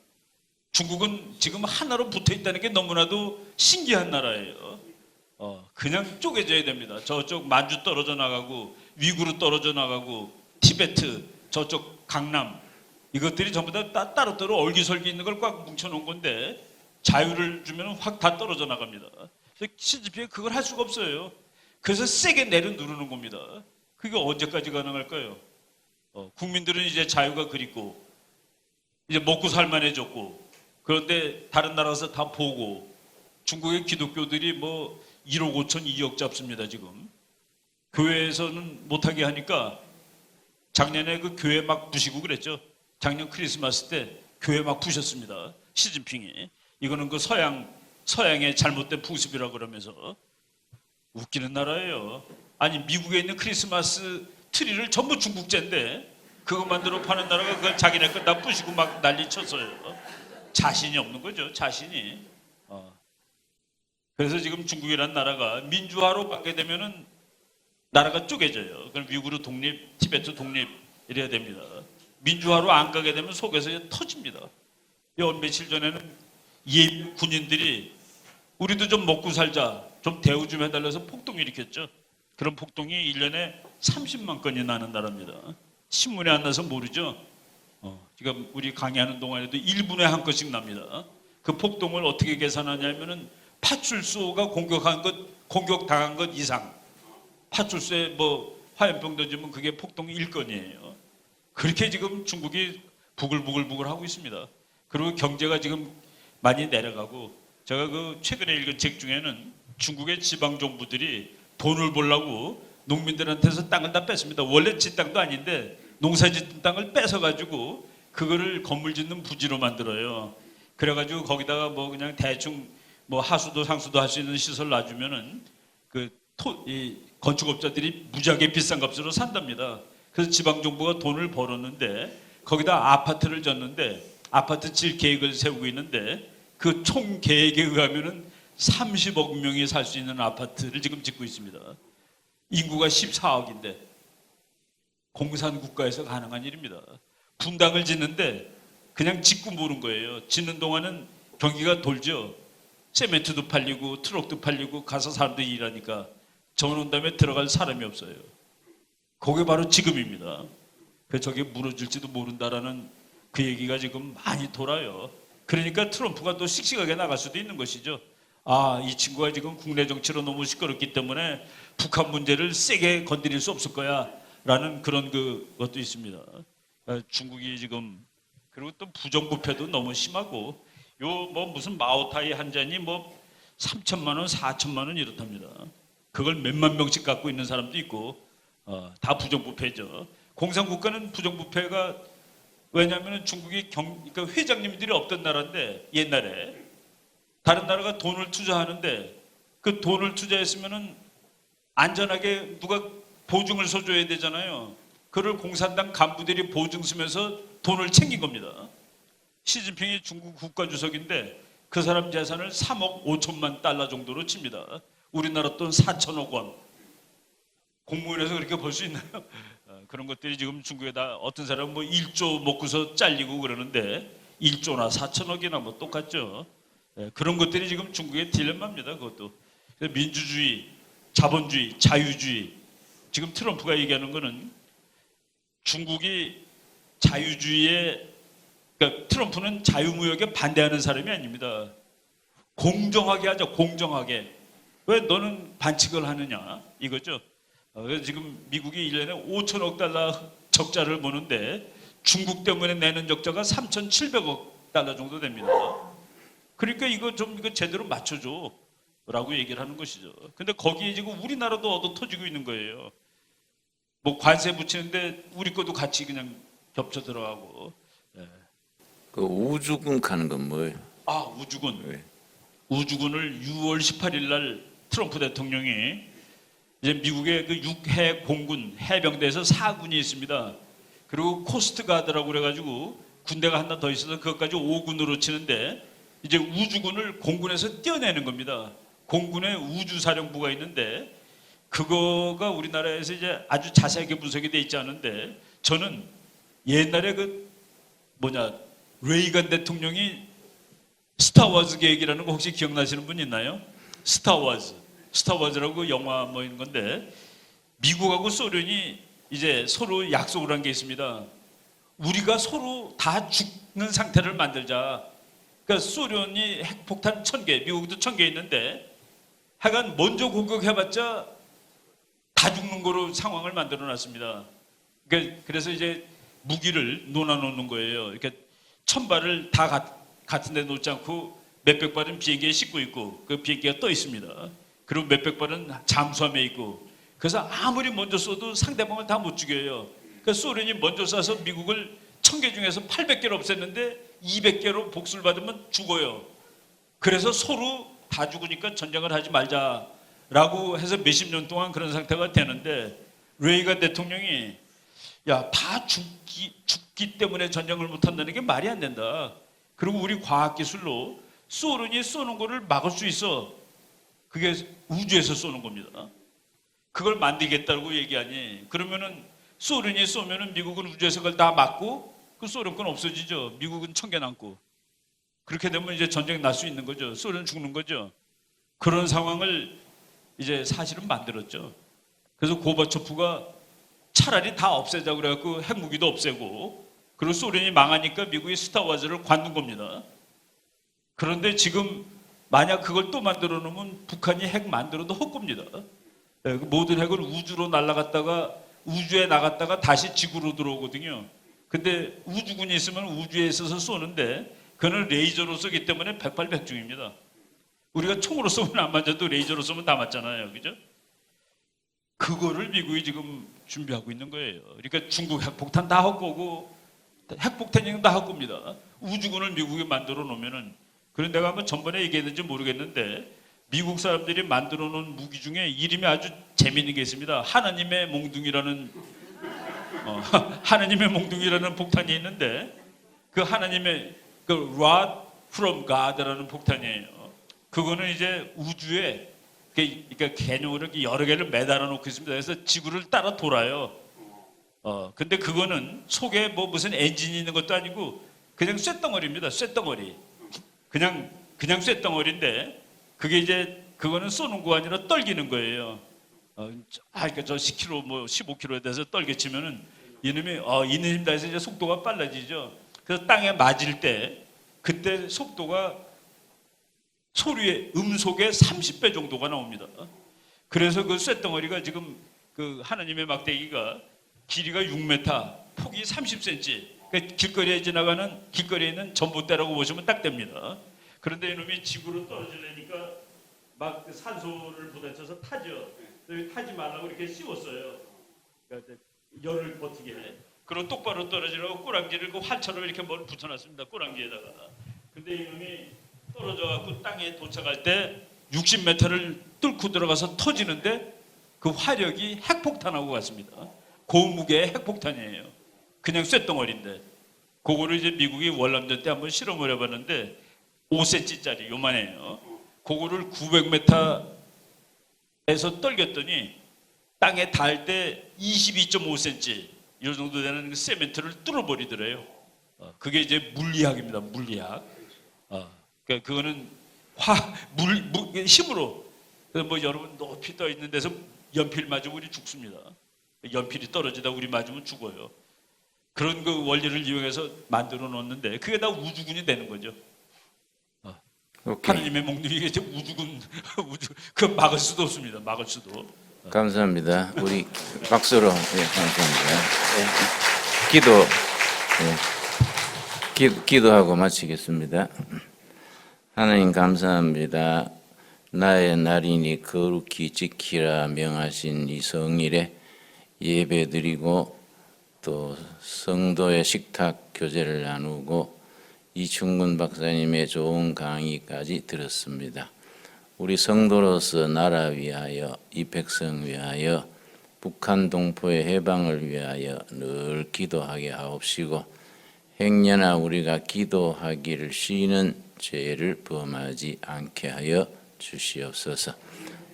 C: 중국은 지금 하나로 붙어 있다는 게 너무나도 신기한 나라예요. 그냥 쪼개져야 됩니다. 저쪽 만주 떨어져 나가고 위구르 떨어져 나가고 티베트 저쪽 강남 이것들이 전부 다 따로따로 얼기설기 있는 걸 꽉 뭉쳐놓은 건데 자유를 주면 확 다 떨어져 나갑니다. 시진핑이 그걸 할 수가 없어요. 그래서 세게 내려누르는 겁니다. 그게 언제까지 가능할까요? 국민들은 이제 자유가 그립고 이제 먹고 살만해졌고 그런데 다른 나라에서 다 보고 중국의 기독교들이 뭐 1억 5천 2억 잡습니다. 지금 교회에서는 못하게 하니까 작년에 그 교회 막 부시고 그랬죠. 작년 크리스마스 때 교회 막 부셨습니다. 시진핑이 이거는 그 서양의 잘못된 풍습이라고 그러면서 웃기는 나라예요. 아니 미국에 있는 크리스마스 트리를 전부 중국제인데 그거 만들어 파는 나라가 그걸 자기네 거 다 부시고 막 난리 쳤어요. 자신이 없는 거죠. 자신이. 그래서 지금 중국이라는 나라가 민주화로 받게 되면은 나라가 쪼개져요. 그럼 위구르 독립, 티베트 독립 이래야 됩니다. 민주화로 안 가게 되면 속에서 터집니다. 며칠 전에는 예비 군인들이 우리도 좀 먹고 살자, 좀 대우 좀 해달라서 폭동 일으켰죠. 그런 폭동이 1년에 30만 건이 나는 나라입니다. 신문에 안 나서 모르죠. 지금 우리 강의하는 동안에도 1분에 한 건씩 납니다. 그 폭동을 어떻게 계산하냐면은 파출소가 공격당한 것 이상 파출소에 뭐 화염병 던지면 그게 폭동 1건이에요. 그렇게 지금 중국이 부글부글 하고 있습니다. 그리고 경제가 지금 많이 내려가고 제가 그 최근에 읽은 책 중에는 중국의 지방 정부들이 돈을 벌려고 농민들한테서 땅을 다 뺐습니다. 원래 지 땅도 아닌데 농사 짓는 땅을 뺏어가지고 그거를 건물 짓는 부지로 만들어요. 그래가지고 거기다가 뭐 그냥 대충 뭐 하수도 상수도 할 수 있는 시설 놔주면은 이 건축업자들이 무지하게 비싼 값으로 산답니다. 그래서 지방정부가 돈을 벌었는데 거기다 아파트를 졌는데 아파트 질 계획을 세우고 있는데 그 총 계획에 의하면은 30억 명이 살 수 있는 아파트를 지금 짓고 있습니다. 인구가 14억인데 공산국가에서 가능한 일입니다. 분당을 짓는데 그냥 짓고 모른 거예요. 짓는 동안은 경기가 돌죠. 세멘트도 팔리고 트럭도 팔리고 가서 사람들이 일하니까 정원 다음에 들어갈 사람이 없어요. 그게 바로 지금입니다. 그래서 저게 무너질지도 모른다라는 그 얘기가 지금 많이 돌아요. 그러니까 트럼프가 또 씩씩하게 나갈 수도 있는 것이죠. 이 친구가 지금 국내 정치로 너무 시끄럽기 때문에 북한 문제를 세게 건드릴 수 없을 거야 라는 그런 것도 있습니다. 중국이 지금 그리고 또 부정부패도 너무 심하고 요 뭐 무슨 마오타이 한 잔이 뭐 3천만 원, 4천만 원 이렇답니다. 그걸 몇만 명씩 갖고 있는 사람도 있고 다 부정부패죠. 공산국가는 부정부패가 왜냐하면 중국이 그러니까 회장님들이 없던 나라인데 옛날에 다른 나라가 돈을 투자하는데 그 돈을 투자했으면은 안전하게 누가 보증을 서줘야 되잖아요. 그를 공산당 간부들이 보증 쓰면서 돈을 챙긴 겁니다. 시진핑이 중국 국가주석인데 그 사람 재산을 3억 5천만 달러 정도로 칩니다. 우리나라 돈 4천억 원. 공무원에서 그렇게 벌 수 있나요? 그런 것들이 지금 중국에 다 어떤 사람은 뭐 1조 먹고서 잘리고 그러는데 1조나 4천억이나 뭐 똑같죠. 그런 것들이 지금 중국의 딜레마입니다. 그것도 민주주의, 자본주의, 자유주의. 지금 트럼프가 얘기하는 거는 중국이 자유주의에 그러니까 트럼프는 자유무역에 반대하는 사람이 아닙니다. 공정하게 하자, 공정하게. 왜 너는 반칙을 하느냐 이거죠. 그래서 지금 미국이 1년에 5천억 달러 적자를 보는데 중국 때문에 내는 적자가 3,700억 달러 정도 됩니다. 그러니까 이거 제대로 맞춰줘 라고 얘기를 하는 것이죠. 근데 거기에 지금 우리나라도 얻어 터지고 있는 거예요. 뭐 관세 붙이는데 우리 것도 같이 그냥 겹쳐 들어가고.
A: 그 우주군 가는 건 뭐예요?
C: 아, 우주군.
A: 왜?
C: 우주군을 6월 18일 날 트럼프 대통령이 이제 미국의 그 6해 공군 해병대에서 4군이 있습니다. 그리고 코스트가드라고 그래가지고 군대가 하나 더 있어서 그것까지 5군으로 치는데 이제 우주군을 공군에서 떼어내는 겁니다. 공군의 우주사령부가 있는데 그거가 우리나라에서 이제 아주 자세하게 분석이 돼 있지 않은데 저는 옛날에 레이건 대통령이 스타워즈 계획이라는 거 혹시 기억나시는 분 있나요? 스타워즈라고 영화 뭐 있는 건데 미국하고 소련이 이제 서로 약속을 한 게 있습니다. 우리가 서로 다 죽는 상태를 만들자. 그러니까 소련이 핵폭탄 1000개, 미국도 1000개 있는데 하여간 먼저 공격해봤자 다 죽는 거로 상황을 만들어 놨습니다. 그래서 이제 무기를 놓아놓는 거예요. 이렇게 1000발을 다 같은 데 놓지 않고 몇백 발은 비행기에 싣고 있고 그 비행기가 떠 있습니다. 그리고 몇백 발은 잠수함에 있고 그래서 아무리 먼저 쏘도 상대방을 다 못 죽여요. 그러니까 소련이 먼저 쏴서 미국을 1000개 중에서 800개를 없앴는데 200개로 복수를 받으면 죽어요. 그래서 서로 다 죽으니까 전쟁을 하지 말자라고 해서 몇십 년 동안 그런 상태가 되는데 레이건 대통령이 다 죽기 때문에 전쟁을 못한다는 게 말이 안 된다. 그리고 우리 과학기술로 소련이 쏘는 거를 막을 수 있어. 그게 우주에서 쏘는 겁니다. 그걸 만들겠다고 얘기하니 그러면은 소련이 쏘면은 미국은 우주에서 그걸 다 막고 그 소련 건 없어지죠. 미국은 1000개 남고 그렇게 되면 이제 전쟁 날 수 있는 거죠. 소련 죽는 거죠. 그런 상황을 이제 사실은 만들었죠. 그래서 고바초프가 차라리 다 없애자 그래갖고 핵무기도 없애고 그리고 소련이 망하니까 미국이 스타워즈를 관둔 겁니다. 그런데 지금 만약 그걸 또 만들어 놓으면 북한이 핵 만들어도 헛겁니다. 모든 핵을 우주로 날아갔다가 우주에 나갔다가 다시 지구로 들어오거든요. 근데 우주군이 있으면 우주에 있어서 쏘는데 그는 레이저로 쏘기 때문에 백발백중입니다. 우리가 총으로 쏘면 안 맞아도 레이저로 쏘면 다 맞잖아요. 그죠? 그거를 미국이 지금 준비하고 있는 거예요. 그러니까 중국 핵폭탄 다 헛거고 핵폭탄이 다 헛겁니다. 우주군을 미국이 만들어 놓으면은 그런 내가 한번 전번에 얘기했는지 모르겠는데 미국 사람들이 만들어 놓은 무기 중에 이름이 아주 재미있는 게 있습니다. 하나님의 몽둥이라는 하나님의 몽둥이라는 폭탄이 있는데 그 하나님의 그 Rod from God라는 폭탄이에요. 그거는 이제 우주에 그러니까 개념으로 이렇게 여러 개를 매달아 놓고 있습니다. 그래서 지구를 따라 돌아요. 근데 그거는 속에 뭐 무슨 엔진이 있는 것도 아니고 그냥 쇳덩어리입니다. 쇳덩어리. 그냥 쇳덩어리인데 그게 이제 그거는 쏘는 거 아니라 떨기는 거예요. 그러니까 저 10km 뭐 15km에 대해서 떨겨치면은 이놈이 있는 힘 다해서 이제 속도가 빨라지죠. 그래서 땅에 맞을 때 그때 속도가 소리의 음속의 30배 정도가 나옵니다. 그래서 그 쇳덩어리가 지금 그 하나님의 막대기가 길이가 6m, 폭이 30cm 길거리에 지나가는 길거리에 있는 전봇대라고 보시면 딱 됩니다. 그런데 이놈이 지구로 떨어지려니까 막그 산소를 부딪혀서 타죠. 그래서 타지 말라고 이렇게 씌웠어요. 그러니까 열을 버티게. 그리고 똑바로 떨어지려고 꾸랑지를 그 활처럼 이렇게 뭘 붙여놨습니다. 꾸랑지에다가. 근데 이놈이 떨어져갖고 땅에 도착할 때 60m를 뚫고 들어가서 터지는데 그 화력이 핵폭탄하고 같습니다. 고무게의 핵폭탄이에요. 그냥 쇳덩어리인데 그거를 이제 미국이 월남전 때 한번 실험을 해봤는데 5cm짜리 요만해요. 그거를 900m에서 떨겼더니 땅에 닿을 때 22.5cm 이 정도 되는 그 세멘트를 뚫어버리더래요. 그게 이제 물리학입니다. 물리학. 그러니까 그거는 힘으로. 그래서 뭐 여러분 높이 떠 있는 데서 연필 맞으면 우리 죽습니다. 연필이 떨어지다 우리 맞으면 죽어요. 그런 그 원리를 이용해서 만들어 놓는데 그게 다 우주군이 되는 거죠.
A: 오케이.
C: 하느님의 목록이 이제 우주군, 그 막을 수도 없습니다. 막을 수도.
A: 감사합니다. 우리 박수로 감사합니다. 기도하고 마치겠습니다. 하나님 감사합니다. 나의 날이니 거룩히 지키라 명하신 이 성일에 예배드리고 또 성도의 식탁 교제를 나누고 이충근 박사님의 좋은 강의까지 들었습니다. 우리 성도로서 나라 위하여 이 백성 위하여 북한 동포의 해방을 위하여 늘 기도하게 하옵시고 행여나 우리가 기도하기를 쉬는 죄를 범하지 않게 하여 주시옵소서.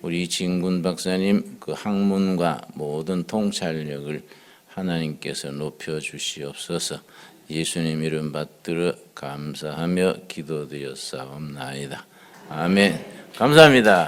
A: 우리 진군 박사님 그 학문과 모든 통찰력을 하나님께서 높여 주시옵소서. 예수님 이름 받들어 감사하며 기도드렸사옵나이다. 아멘. 감사합니다.